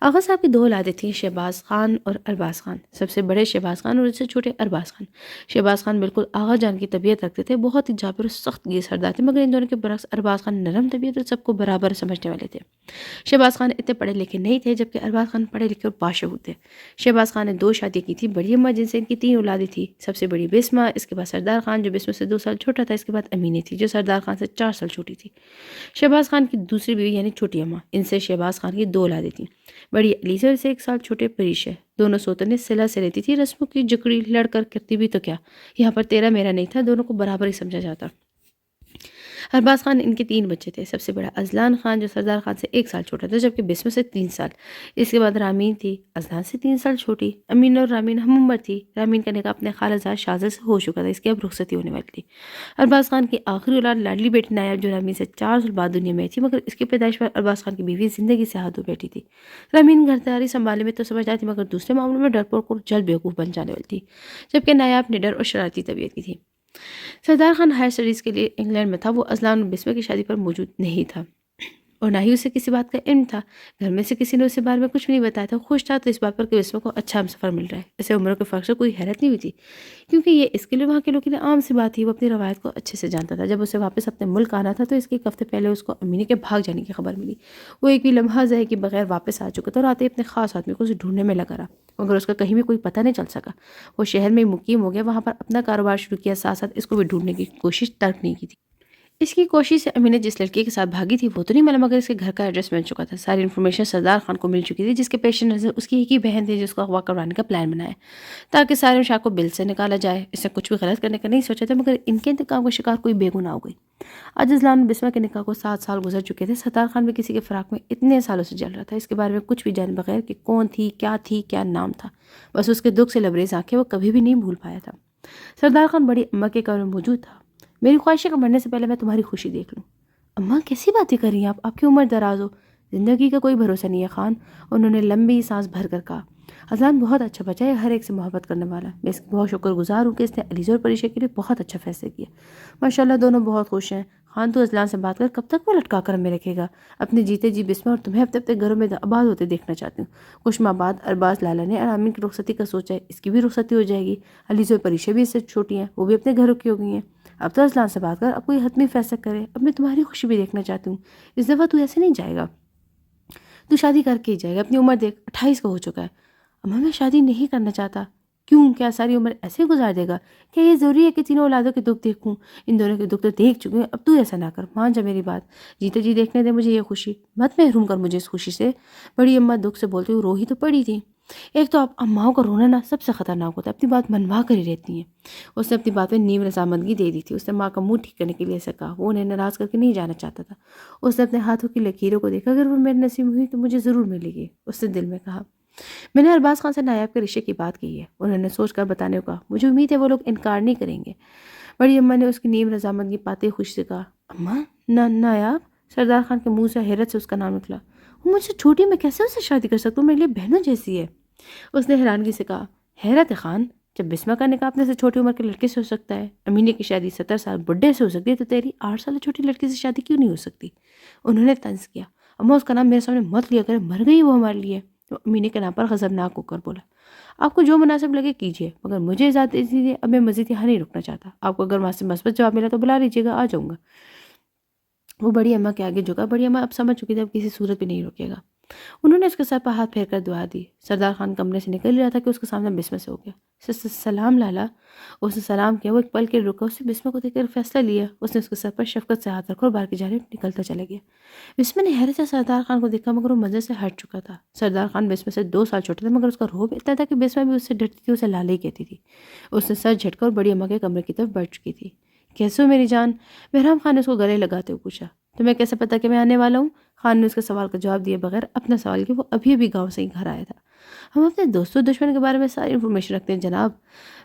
آغا صاحب کی 2 اولادیں تھیں، شہباز خان اور ارباز خان۔ سب سے بڑے شہباز خان اور اس سے چھوٹے ارباز خان۔ شہباز خان بالکل آغا جان کی طبیعت رکھتے تھے، بہت ہی جابر اور سخت گیر سردار تھے، مگر ان دونوں کے برعکس ارباز خان نرم طبیعت اور سب کو برابر سمجھنے والے تھے۔ شہباز خان اتنے پڑھے لکھے نہیں تھے، جبکہ ارباز خان پڑھے لکھے اور باشعور تھے۔ شہباز خان نے 2 شادیاں کی تھی۔ بڑی اماں جن سے ان کی 3 اولادیں تھیں، سب سے بڑی بسمہ، اس کے بعد سردار خان جو بسمہ سے 2 سال چھوٹا تھا، اس کے بعد امینہ تھی جو سردار خان سے 4 سال چھوٹی تھی۔ شہباز خان کی دوسری بیوی یعنی چھوٹی اماں، ان سے شہباز خان کی 2 اولادیں تھیں۔ بڑی علیزہ سے 1 سال چھوٹے پریشہ، دونوں سوتنے صلہ سے رہتی تھی، رسموں کی جکڑی لڑ کر کرتی بھی تو کیا، یہاں پر تیرا میرا نہیں تھا، دونوں کو برابر ہی سمجھا جاتا۔ ارباز خان ان کے 3 بچے تھے، سب سے بڑا اذلان خان جو سردار خان سے 1 سال چھوٹا تھا، جبکہ بسمہ سے 3 سال، اس کے بعد رامین تھی، اذلان سے 3 سال چھوٹی۔ امینہ اور رامین ہم عمر تھی۔ رامین کا نکاح اپنے خالہ زاد شازر سے ہو چکا تھا، اس کی اب رخصتی ہونے والی تھی۔ ارباز خان کی آخری اولاد لاڈلی بیٹی نایاب جو رامین سے 4 سال بعد دنیا میں تھی، مگر اس کی پیدائش پر ارباز خان کی بیوی زندگی سے ہاتھوں بیٹھی تھی۔ رامین گھرداری سنبھالنے میں تو سمجھدار تھی، مگر دوسرے معاملوں میں ڈرپوک اور جلد بیوقوف بن جانے والی تھی، جبکہ نایاب نڈر اور شرارتی طبیعت کی تھی۔ سردار خان ہائر اسٹڈیز کے لیے انگلینڈ میں تھا۔ وہ اذلان اور بسمہ کی شادی پر موجود نہیں تھا اور نہ ہی اسے کسی بات کا علم تھا۔ گھر میں سے کسی نے اسے بارے میں کچھ بھی نہیں بتایا تھا۔ خوش تھا تو اس بات پر کہ بسمہ کو اچھا ہمسفر مل رہا ہے۔ اسے عمروں کے فرق سے کوئی حیرت نہیں ہوئی تھی، کیونکہ یہ اس کے لیے وہاں کے لوگوں کے لیے عام سی بات تھی۔ وہ اپنی روایت کو اچھے سے جانتا تھا۔ جب اسے واپس اپنے ملک آنا تھا تو اس کے 1 ہفتے پہلے اس کو امینہ کے بھاگ جانے کی خبر ملی۔ وہ ایک بھی لمحہ ضائع کیے بغیر واپس آ چکا تھا اور آتے ہی اپنے خاص آدمی کو اسے ڈھونڈنے میں لگا رہا۔ مگر اس کا کہیں بھی کوئی پتہ نہیں چل سکا۔ وہ شہر میں مقیم ہو گیا، وہاں پر اپنا کاروبار شروع کیا، ساتھ ساتھ اس کو بھی ڈھونڈنے کی کوشش ترک نہیں کی تھی۔ اس کی کوشش سے امینہ جس لڑکی کے ساتھ بھاگی تھی وہ تو نہیں ملا، مگر اس کے گھر کا ایڈریس مل چکا تھا، ساری انفارمیشن سردار خان کو مل چکی تھی، جس کے پیش نظر اس کی ایک ہی بہن تھی جس کو اغوا کروانے کا پلان بنایا تاکہ سارے شاہ کو بل سے نکالا جائے۔ اس نے کچھ بھی غلط کرنے کا نہیں سوچا تھا، مگر ان کے انتقام کا شکار کوئی بے گناہ ہو گئی۔ آج ازلان اور بسمہ کے نکاح کو 7 سال گزر چکے تھے۔ سردار خان بھی کسی کے فراق میں اتنے سالوں سے جل رہا تھا، اس کے بارے میں کچھ بھی جانے بغیر کہ کون تھی، کیا نام تھا، بس اس کے دکھ سے لبریز آنکھیں وہ کبھی بھی نہیں بھول پایا تھا۔ سردار خان بڑی اماں کے کمرے میں موجود تھا۔ میری خواہش ہے کہ مرنے سے پہلے میں تمہاری خوشی دیکھ لوں۔ اماں کیسی باتیں کر رہی ہیں آپ کی عمر دراز ہو، زندگی کا کوئی بھروسہ نہیں ہے خان، انہوں نے لمبی سانس بھر کر کہا۔ ازلان بہت اچھا بچہ ہے، ہر ایک سے محبت کرنے والا، میں اس کی بہت شکر گزار ہوں کہ اس نے علیزہ اور پریشہ کے لیے بہت اچھا فیصلہ کیا۔ ماشاءاللہ دونوں بہت خوش ہیں۔ خان تو ازلان سے بات کر کب تک وہ لٹکا کر ہمیں رکھے گا؟ اپنے جیتے جی بسمہ اور تمہیں اپنے اپنے گھروں میں آباد ہوتے دیکھنا چاہتی ہوں۔ کچھ ماہ بعد ارباز لالا نے ارامین کی رخصتی کا سوچا ہے، اس کی بھی رخصتی ہو جائے گی۔ علیزہ اور پریشہ بھی اس سے چھوٹی ہیں، وہ بھی اپنے گھروں کی ہو گئی ہیں۔ اب تو ازلان سے بات کر اب کوئی حتمی فیصلہ کرے، اب میں تمہاری خوشی بھی دیکھنا چاہتی ہوں۔ اس دفعہ تو ایسے نہیں جائے گا، تو شادی کر کے ہی جائے گا۔ اپنی عمر دیکھ، 28 کا ہو چکا ہے۔ اماں میں شادی نہیں کرنا چاہتا۔ کیوں؟ کیا ساری عمر ایسے گزار دے گا؟ کیا یہ ضروری ہے کہ تینوں اولادوں کے دکھ دیکھوں؟ ان دونوں کے دکھ تو دیکھ چکے ہیں، اب تو ایسا نہ کر، مان جا میری بات، جیتے جی دیکھنے دے مجھے یہ خوشی، مت محروم کر مجھے اس خوشی سے۔ بڑی اماں دکھ سے بولتی ہوئی رو ہی تو پڑی تھی۔ ایک تو آپ اماؤں کا رونا نا سب سے خطرناک ہوتا ہے، اپنی بات منوا کر ہی رہتی ہیں۔ اس نے اپنی بات میں نیم رضامندگی دے دی تھی، اس نے ماں کا منہ ٹھیک کرنے کے لیے ایسا کہا، وہ انہیں ناراض کر کے نہیں جانا چاہتا تھا۔ اس نے اپنے ہاتھوں کی لکیروں کو دیکھا، اگر وہ میرے نصیب ہوئی تو مجھے ضرور ملے گی، اس نے دل میں کہا۔ میں نے ارباز خان سے نایاب کے رشتے کی بات کی ہے، انہوں نے سوچ کر بتانے کو کہا، مجھے امید ہے وہ لوگ انکار نہیں کریں گے۔ بڑی اماں نے اس کی نیم رضامندگی پاتے خوش سے کہا، اماں نایاب؟ سردار خان کے منہ سے حیرت سے اس کا نام نکلا۔ وہ مجھ سے چھوٹی، میں کیسے اس سے شادی کر سکتا ہوں؟ میرے لیے بہنوں جیسی ہے۔ اس نے حیرانگی سے کہا، حیرت خان، جب بسمہ کا نکاح اپنے سے چھوٹی عمر کے لڑکے سے ہو سکتا ہے، امینہ کی شادی 70 سال بڈھے سے ہو سکتی ہے، تو تیری 8 سال چھوٹی لڑکی سے شادی کیوں نہیں ہو سکتی؟ انہوں نے طنز کیا۔ اماں اس کا نام میرے سامنے مت لیا کرے، مر گئی وہ ہمارے لیے۔ تو امینہ کے نام پر غضبناک ہو کر بولا، آپ کو جو مناسب لگے کیجیے، مگر مجھے اجازت دیجیے، اب میں مزید یہاں نہیں رکنا چاہتا۔ آپ کو اگر وہاں سے مثبت جواب ملا تو بلا لیجیے گا، آ جاؤں گا۔ وہ بڑی اماں کے آگے جھکا۔ بڑی اماں اب سمجھ چکی تھی اب کسی صورت بھی نہیں رکے گا۔ انہوں نے اس کے سر پر ہاتھ پھیر کر دعا دی۔ سردار خان کمرے سے نکل رہا تھا کہ اس کے سامنے بسمہ سے ہو گیا۔ سلام لالا۔ اس نے سلام کیا۔ وہ ایک پل کے رکا، اس نے بسمہ کو دیکھ کر فیصلہ لیا۔ اس نے اس کے سر پر شفقت سے ہاتھ رکھا اور باہر کی جانب نکلتا چلا گیا۔ بسمہ نے حیرت سے سردار خان کو دیکھا، مگر وہ منظر سے ہٹ چکا تھا۔ سردار خان بسمہ سے 2 سال چھوٹا تھا، مگر اس کا رعب اتنا تھا کہ بسمہ بھی اس سے ڈرتی تھی، اسے لالا ہی کہتی تھی۔ اس نے سر جھٹکا اور بڑی اماں کے کمرے کی طرف بڑھ چکی تھی۔ کیسے ہو میری جان؟ بہرام خان نے اس کو گلے لگاتے ہوئے پوچھا۔ تمہیں کیسے پتا کہ میں آنے والا ہوں؟ خان نے اس کے سوال کا جواب دیے بغیر اپنا سوال کیا۔ وہ ابھی گاؤں سے ہی گھر آیا تھا۔ ہم اپنے دوستوں دشمن کے بارے میں ساری انفارمیشن رکھتے ہیں جناب،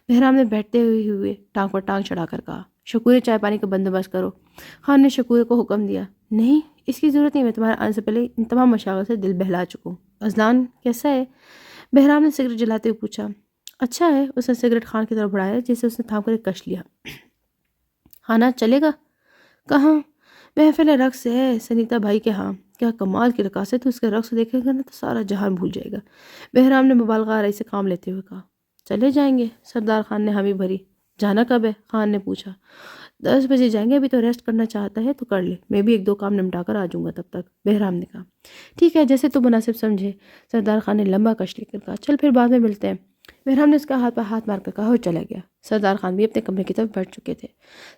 بہرام نے بیٹھتے ہوئے ٹانگ پر ٹانگ چڑھا کر کہا۔ شکورے چائے پانی کا بندوبست کرو، خان نے شکورے کو حکم دیا۔ نہیں، اس کی ضرورت نہیں، میں تمہارے آنے سے پہلے ان تمام مشاغل سے دل بہلا چکا ہوں۔ ازلان کیسا ہے؟ بہرام نے سگریٹ جلاتے ہوئے پوچھا۔ اچھا ہے، اس نے سگریٹ خان کی طرف بڑھایا جسے اس نے تھام کر ایک کش لیا۔ کھانا چلے گا؟ کہاں؟ محفل رقص ہے سنیتا بھائی کے ہاں، کیا کمال کی رقاصت ہے، تو اس کے رقص دیکھے گا نا تو سارا جہان بھول جائے گا۔ بہرام نے مبالغہ آرائی سے کام لیتے ہوئے کہا۔ چلے جائیں گے؟ سردار خان نے حامی بھری۔ جانا کب ہے؟ خان نے پوچھا۔ 10 بجے جائیں گے، ابھی تو ریسٹ کرنا چاہتا ہے تو کر لے، میں بھی 1-2 کام نمٹا کر آ جاؤں گا تب تک، بہرام نے کہا۔ ٹھیک ہے، جیسے تو مناسب سمجھے، سردار خان نے لمبا کش لے کر کہا۔ چل پھر بعد میں ملتے ہیں۔ بہرام نے اس کا ہاتھ پر ہاتھ مار کر کہا اور چلا گیا۔ سردار خان بھی اپنے کمرے کی طرف بڑھ چکے تھے۔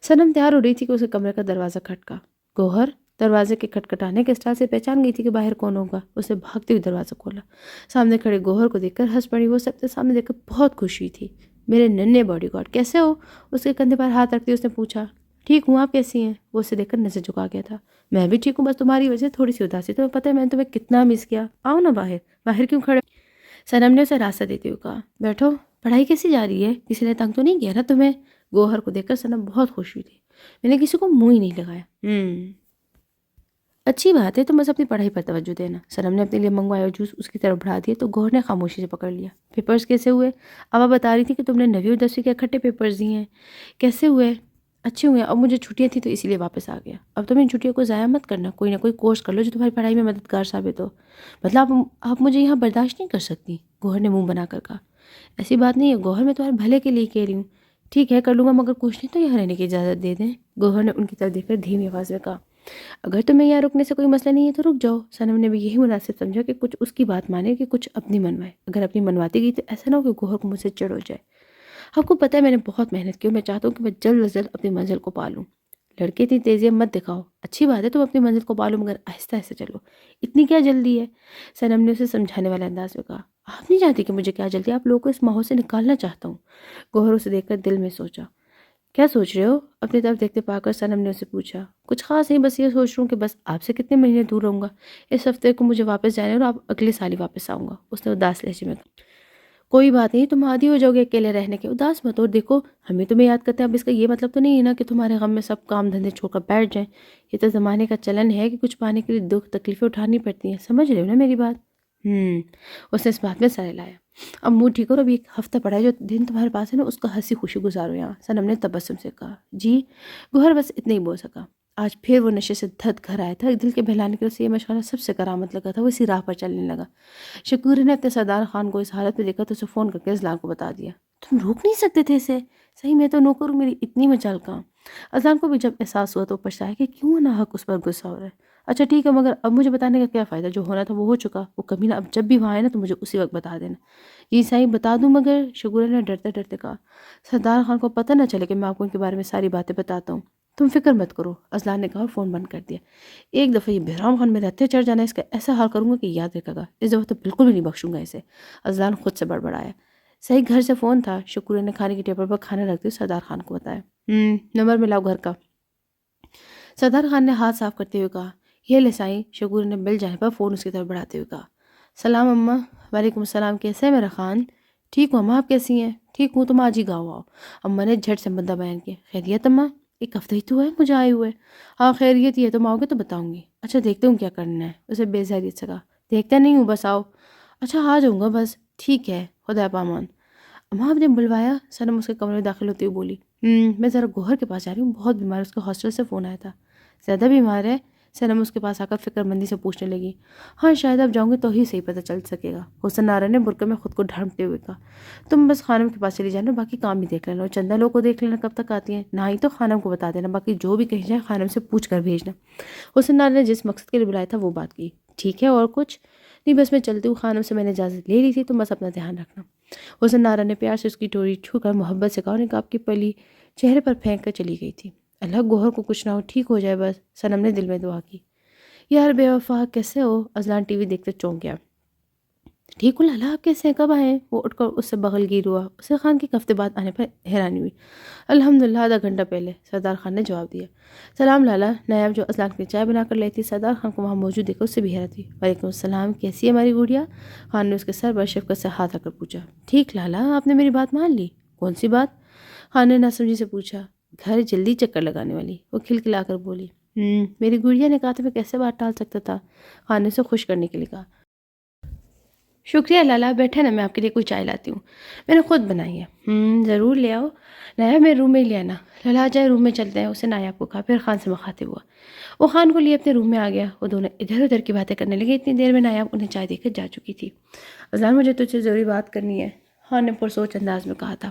صنم تیار ہو رہی تھی کہ اس کے کمرے کا دروازہ کھٹکا۔ گوہر دروازے کے کھٹکھٹانے کے اسٹائل سے پہچان گئی تھی کہ باہر کون ہوگا۔ اسے بھاگتے ہوئے دروازہ کھولا۔ سامنے کھڑے گوہر کو دیکھ کر ہنس پڑی۔ وہ سب سے سامنے دیکھ کر بہت خوش ہوئی تھی۔ میرے ننھے باڈی گارڈ، کیسے ہو؟ اس کے کندھے پر ہاتھ رکھتے اس نے پوچھا۔ ٹھیک ہوں، آپ کیسی ہیں؟ وہ اسے دیکھ کر نظر جھکا گیا تھا۔ میں بھی ٹھیک ہوں، بس تمہاری وجہ سے تھوڑی سی اداسی، تمہیں پتہ ہے میں نے تمہیں کتنا مس کیا۔ آؤ نا باہر۔ باہر کیوں کھڑے؟ صنم نے اسے راستہ دیتے ہوئے کہا۔ بیٹھو۔ پڑھائی کیسی جا رہی ہے؟ کسی نے تنگ تو نہیں کیا نا تمہیں؟ گوہر کو دیکھ کر صنم بہت خوش ہوئی تھی۔ میں نے کسی کو منہ ہی نہیں لگایا۔ اچھی بات ہے، تم بس اپنی پڑھائی پر توجہ دینا۔ صنم نے اپنے لیے منگوایا جوس اس کی طرف بڑھا دیا تو گوہر نے خاموشی سے پکڑ لیا۔ پیپرز کیسے ہوئے؟ ابا بتا رہی تھی کہ تم نے 9ویں اور 10ویں کے اکٹھے پیپرز دیے ہیں۔ کیسے ہوئے؟ اچھے ہوئے۔ اب مجھے چھٹیاں تھیں تو اسی لیے واپس آ گیا۔ اب تم ان چھٹیوں کو ضائع مت کرنا، کوئی نہ کوئی کورس کر لو جو تمہاری پڑھائی میں مددگار ثابت ہو۔ مطلب آپ مجھے یہاں برداشت نہیں کر سکتی؟ گوہر نے منہ بنا کر کہا۔ ایسی بات نہیں ہے گوہر، میں تمہارے بھلے کے لیے کہہ رہی ہوں۔ ٹھیک ہے، کر لوں گا، مگر کچھ نہیں تو یہاں رہنے کی اجازت دے دیں، گوہر نے ان کی طرف دیکھ کر دھیمی آواز میں کہا۔ اگر تمہیں یہاں رکنے سے کوئی مسئلہ نہیں ہے تو رک جاؤ۔ صنم نے بھی یہی مناسب سمجھا کہ کچھ اس کی بات مانے کہ کچھ اپنی منوائے۔ اگر اپنی منواتی گئی تو ایسا نہ ہو کہ گوہر کو مجھ سے چڑھ ہو جائے۔ آپ کو پتہ ہے میں نے بہت محنت کی اور میں چاہتا ہوں کہ میں جلد از جلد اپنی منزل کو پالوں۔ لڑکے اتنی تیزی مت دکھاؤ، اچھی بات ہے تم اپنی منزل کو پالو مگر آہستہ آہستہ چلو، اتنی کیا جلدی ہے؟ صنم نے اسے سمجھانے والے انداز میں کہا۔ آپ نہیں جانتی کہ مجھے کیا جلدی ہے، آپ لوگوں کو اس ماحول سے نکالنا چاہتا ہوں۔ گوہر اسے دیکھ کر دل میں سوچا۔ کیا سوچ رہے ہو؟ اپنی طرف دیکھتے پا کر صنم نے اسے پوچھا۔ کچھ خاص نہیں، بس یہ سوچ رہا ہوں کہ بس آپ سے کتنے مہینے دور رہوں گا، اس ہفتے کو مجھے واپس جانا ہے اور آپ اگلے سال ہی واپس آؤں گا۔ اس نے اداس لہجے میں کہا۔ کوئی بات نہیں، تم عادی ہو جاؤ گے اکیلے رہنے کے، اداس مت ہو، دیکھو ہمیں تمہیں یاد کرتے ہیں، اب اس کا یہ مطلب تو نہیں ہے نا کہ تمہارے غم میں سب کام دھندے چھوڑ کر بیٹھ جائیں۔ یہ تو زمانے کا چلن ہے کہ کچھ پانے کے لیے دکھ تکلیفیں اٹھانی پڑتی ہیں، سمجھ رہے ہو نا میری بات؟ اس نے اس بات میں سر ہلایا۔ اب منہ ٹھیک اور ابھی ایک ہفتہ پڑا ہے، جو دن تمہارے پاس ہے نا اس کا ہنسی خوشی گزارو یہاں۔ صنم نے تبسم سے کہا۔ جی؟ گوہر بس اتنا ہی بول سکا۔ آج پھر وہ نشے سے دھت گھر آیا تھا، دل کے بہلانے کے لیے یہ مشغلہ سب سے کرامت لگا تھا، وہ اسی راہ پر چلنے لگا۔ شکور نے اپنے سردار خان کو اس حالت میں دیکھا تو اسے فون کر کے اذلان کو بتا دیا۔ تم روک نہیں سکتے تھے اسے؟ صحیح میں تو نوکر ہوں، میری اتنی مچال کام۔ اذلان کو بھی جب احساس ہوا تو پچھتایا کہ کیوں ناحق اس پر غصہ ہو رہا ہے۔ اچھا ٹھیک ہے، مگر اب مجھے بتانے کا کیا فائدہ، جو ہونا تھا وہ ہو چکا، وہ کمینہ اب جب بھی وہاں آئے نا تو مجھے اسی وقت بتا دینا۔ جی صحیح بتا دوں، مگر شکور نے ڈرتے ڈرتے کہا۔ سردار خان کو پتہ نہ چلے کہ میں آپ کو ان کے بارے میں ساری باتیں بتاتا ہوں۔ تم فکر مت کرو، اذلان نے کہا اور فون بند کر دیا۔ ایک دفعہ یہ بہرام خان میرے ہتھے چڑھ جانا ہے، اس کا ایسا حال کروں گا کہ یاد رکھے گا، اس دفعہ تو بالکل بھی نہیں بخشوں گا اسے۔ اذلان خود سے بڑبڑایا۔ صحیح گھر سے فون تھا، شکور نے کھانے کی ٹیبل پر کھانا رکھتے ہوئے سردار خان کو بتایا۔ نمبر ملاؤ گھر کا۔ سردار خان نے ہاتھ صاف کرتے ہوئے کہا۔ یہ لے سائیں، شکور نے بل جانے پر فون اس کی طرف بڑھاتے ہوئے کہا۔ سلام اماں۔ وعلیکم السلام، کیسے ہے میرا خان؟ ٹھیک ہوں اماں، آپ کیسی ہیں؟ ٹھیک ہوں، تم آج ہی گاؤں آؤ۔ اماں نے جھٹ سے مدہ بیان کیا۔ خیریت اماں؟ ایک ہفتہ ہی تو ہے مجھے آئے ہوئے۔ ہاں خیریت ہی ہے، تم آؤ گے تو بتاؤں گی۔ اچھا دیکھتے ہوں کیا کرنا ہے، اسے بے ظاہریت سے کہا۔ دیکھتا نہیں ہوں، بس آؤ۔ اچھا آ جاؤں گا بس، ٹھیک ہے، خدا پامان۔ اماں آپ نے بلوایا؟ صنم اس کے کمرے میں داخل ہوتے ہوئے بولی۔ میں ذرا گوہر کے پاس جا رہی ہوں، بہت بیمار ہے، اس کے ہاسٹل سے فون آیا تھا۔ زیادہ بیمار ہے؟ صنم اس کے پاس آ کر فکر مندی سے پوچھنے لگی۔ ہاں شاید اب جاؤں گی تو ہی صحیح پتہ چل سکے گا، حسن آرا نے برقعے میں خود کو ڈھانپتے ہوئے کہا۔ تم بس خانم کے پاس چلی جانا، باقی کام بھی دیکھ لینا، اور چندہ لوگ کو دیکھ لینا کب تک آتی ہیں، نہ ہی تو خانم کو بتا دینا، باقی جو بھی کہیں جائے خانم سے پوچھ کر بھیجنا۔ حسن آرا نے جس مقصد کے لیے بلایا تھا وہ بات کی۔ ٹھیک ہے، اور کچھ نہیں، بس میں چلتی ہوں، خانم سے میں نے اجازت لے لی تھی، تم بس اپنا دھیان رکھنا۔ حسن آرا نے پیار سے اس کی ٹوری چھو کر محبت سے کہا، اور نقاب کی پلی چہرے پر پھینک کر چلی گئی تھی۔ اللہ گوہر کو کچھ نہ ہو، ٹھیک ہو جائے بس، صنم نے دل میں دعا کی۔ یار بے وفا کیسے ہو؟ اذلان ٹی وی دیکھتے چونک گیا۔ ٹھیک ہوں لالا، آپ کیسے ہیں، کب آئے ہیں؟ وہ اٹھ کر اس سے بغل گیر ہوا۔ اسے خان کے ایک ہفتے بعد آنے پر حیرانی ہوئی۔ الحمدللہ، آدھا گھنٹہ پہلے، سردار خان نے جواب دیا۔ سلام لالا، نایاب جو اذلان کے چائے بنا کر لائی تھی، سردار خان کو وہاں موجود دیکھ کر اس سے بھی حیرت ہوئی۔ وعلیکم السلام، کیسی ہے ہماری گڑیا؟ خان نے اس کے سر پر شفقت سے ہاتھ رکھ کر پوچھا۔ ٹھیک لالا، آپ نے میری بات مان لی؟ کون سی بات؟ خان نے ناسمجھی سے پوچھا۔ گھر جلدی چکر لگانے والی، وہ کھلکھلا کر بولی۔ میری گڑیا نے کہا تھا میں کیسے بات ٹال سکتا تھا؟ خان نے اسے خوش کرنے کے لیے کہا۔ شکریہ لالا، بیٹھے نا، میں آپ کے لیے کوئی چائے لاتی ہوں، میں نے خود بنائی ہے۔ ضرور لے آؤ، نایاب میرے روم میں ہی لے آنا۔ لالا جائے روم میں چلتے ہیں، اسے نایاب کو کہا، پھر خان سے مخاطب ہوا۔ وہ خان کو لیے اپنے روم میں آ گیا، وہ دونوں ادھر ادھر کی باتیں کرنے لگے، اتنی دیر میں نایاب انہیں چائے دے کر جا چکی تھی۔ اذلان مجھے تجھ سے ضروری بات کرنی ہے، خان نے پرسوچ انداز میں کہا تھا۔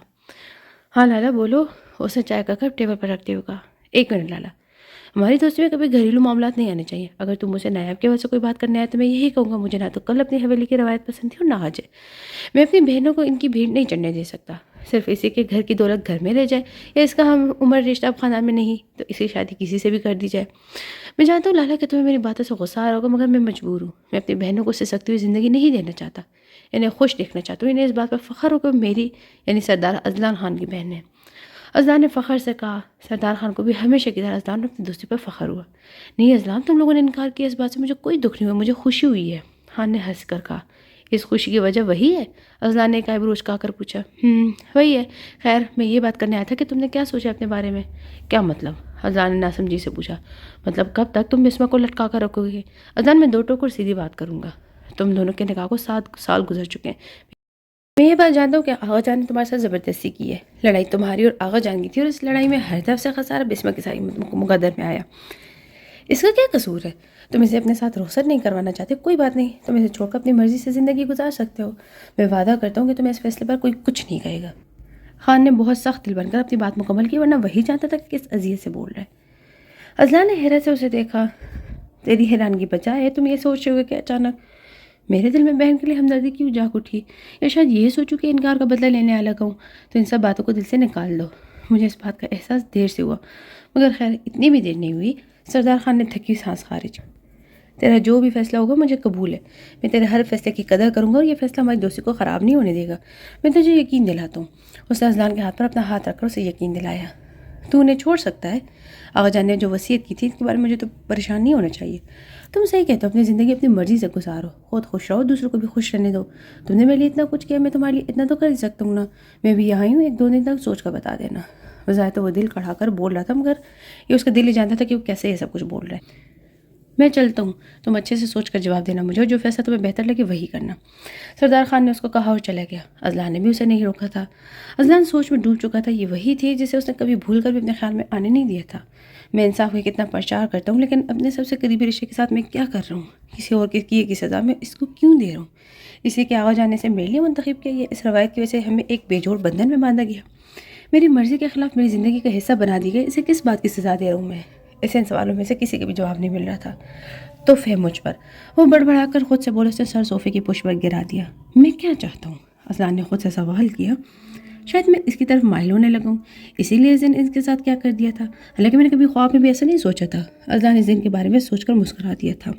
ہاں لالا بولو، اسے چائے کا کپ ٹیبل پر رکھتے ہوئے کہا۔ ایک منٹ لالا، ہماری دوستی میں کبھی گھریلو معاملات نہیں آنے چاہیے، اگر تم مجھے نایاب کی وجہ سے کوئی بات کرنے آئے تو میں یہی کہوں گا، مجھے نہ تو کل اپنی حویلی کی روایت پسند تھی اور نہ آج ہے۔ میں اپنی بہنوں کو ان کی بھیڑ نہیں چڑھنے دے سکتا، صرف اسی کے گھر کی دولت گھر میں رہ جائے، یا اس کا ہم عمر رشتہ اب خاندان میں نہیں تو اس کی شادی کسی سے بھی کر دی جائے۔ میں جانتا ہوں لالا کہ تمہیں میری باتوں سے غصہ آ رہا ہوگا، مگر میں مجبور ہوں، میں اپنی بہنوں کو سسکتی ہوئی زندگی نہیں دینا چاہتا، انہیں خوش دیکھنا چاہتا ہوں، انہیں اس بات پر فخر ہو کہ میری یعنی سردار اذلان خان کی بہن ہے۔ اذلان نے فخر سے کہا۔ سردار خان کو بھی ہمیشہ کی طرح اذلان اپنی دوستی پر فخر ہوا۔ نہیں اذلان، تم لوگوں نے انکار کیا، اس بات سے مجھے کوئی دکھ نہیں ہوا، مجھے خوشی ہوئی ہے۔ خان نے ہنس کر کہا۔ اس خوشی کی وجہ وہی ہے؟ اذلان نے ایک آئبروز کہا کر پوچھا۔ وہی ہے، خیر میں یہ بات کرنے آیا تھا کہ تم نے کیا سوچا اپنے بارے میں؟ کیا مطلب؟ اذلان نے ناسمجھی سے پوچھا۔ مطلب کب تک تم بسمہ کو لٹکا کر رکھو گے؟ اذلان میں دو ٹوک سیدھی بات کروں گا، تم دونوں کے نکاح کو 7 سال گزر چکے ہیں، میں یہ بات جانتا ہوں کہ آغا جان نے تمہارے ساتھ زبردستی کی ہے، لڑائی تمہاری اور آغا جان کی تھی، اور اس لڑائی میں ہر طرف سے خسارہ بسمہ کے ساری مقدر میں آیا۔ اس کا کیا قصور ہے؟ تم اسے اپنے ساتھ رخصت نہیں کروانا چاہتے، کوئی بات نہیں، تم اسے چھوڑ کر اپنی مرضی سے زندگی گزار سکتے ہو، میں وعدہ کرتا ہوں کہ تمہیں اس فیصلے پر کوئی کچھ نہیں کہے گا۔ خان نے بہت سخت دل بن کر اپنی بات مکمل کی، ورنہ وہی جانتا تھا کہ کس اذیت سے بول رہا ہے۔ ازلان نے حیرت سے اسے دیکھا. تیری حیرانگی بجائے ہے تم یہ سوچ رہے ہو کہ اچانک میرے دل میں بہن کے لیے ہمدردی کیوں جاگ اٹھی، یا شاید یہ سوچوں کہ انکار کا بدلہ لینے آ لگا ہوں. تو ان سب باتوں کو دل سے نکال دو. مجھے اس بات کا احساس دیر سے ہوا، مگر خیر اتنی بھی دیر نہیں ہوئی. سردار خان نے تھکی سانس خارج. تیرا جو بھی فیصلہ ہوگا مجھے قبول ہے. میں تیرے ہر فیصلے کی قدر کروں گا اور یہ فیصلہ ہماری دوستی کو خراب نہیں ہونے دے گا. میں تجھے یقین دلاتا ہوں. اس نے ازلان کے ہاتھ پر اپنا ہاتھ رکھ کر اسے یقین دلایا. تو انہیں چھوڑ سکتا ہے. آغا جان نے جو وصیت کی تھی اس کے بارے میں مجھے تو پریشان نہیں ہونا چاہیے. تم صحیح کہتے ہو، اپنی زندگی اپنی مرضی سے گزارو، خود خوش رہو، دوسروں کو بھی خوش رہنے دو. تم نے میرے لیے اتنا کچھ کیا، میں تمہارے لیے اتنا تو کر ہی سکتا ہوں نا. میں بھی یہاں ہی ہوں، 1-2 دن تک سوچ کر بتا دینا. بظاہر تو وہ دل کڑھا کر بول رہا تھا، مگر یہ اس کا دل ہی جانتا تھا کہ وہ کیسے یہ سب کچھ بول رہا ہے. میں چلتا ہوں، تم اچھے سے سوچ کر جواب دینا مجھے، جو فیصلہ تمہیں بہتر لگے وہی کرنا. سردار خان نے اس کو کہا اور چلا گیا. ازلان نے بھی اسے نہیں روکا تھا. ازلان سوچ میں ڈوب چکا تھا. یہ وہی تھی جسے اس نے کبھی بھول کر بھی اپنے خیال میں آنے نہیں دیا تھا. میں انصاف کا کتنا پرچار کرتا ہوں، لیکن اپنے سب سے قریبی رشتے کے ساتھ میں کیا کر رہا ہوں؟ کسی اور کے کیے کی سزا میں اس کو کیوں دے رہا ہوں؟ اسی کے آغا جانے سے میرے لیے منتخب کیا. یہ اس روایت کی وجہ سے ہمیں ایک بے جوڑ بندھن میں باندھا گیا، میری مرضی کے خلاف میری زندگی کا حصہ بنا دی گئی. اسے کس بات کی سزا دے رہا ہوں میں؟ اسے ان سوالوں میں سے کسی کا بھی جواب نہیں مل رہا تھا. تو فہم مجھ پر. وہ بڑبڑا کر خود سے بولا. اس نے سر صوفے کی پشت پر گرا دیا. میں کیا چاہتا ہوں؟ ازلان نے خود سے سوال کیا. شاید میں اس کی طرف مائل ہونے لگا ہوں، اسی لیے اس دن اس کے ساتھ کیا کر دیا تھا. حالانکہ میں نے کبھی خواب میں بھی ایسا نہیں سوچا تھا. ازلان اس دن کے بارے میں سوچ کر مسکرا دیا تھا.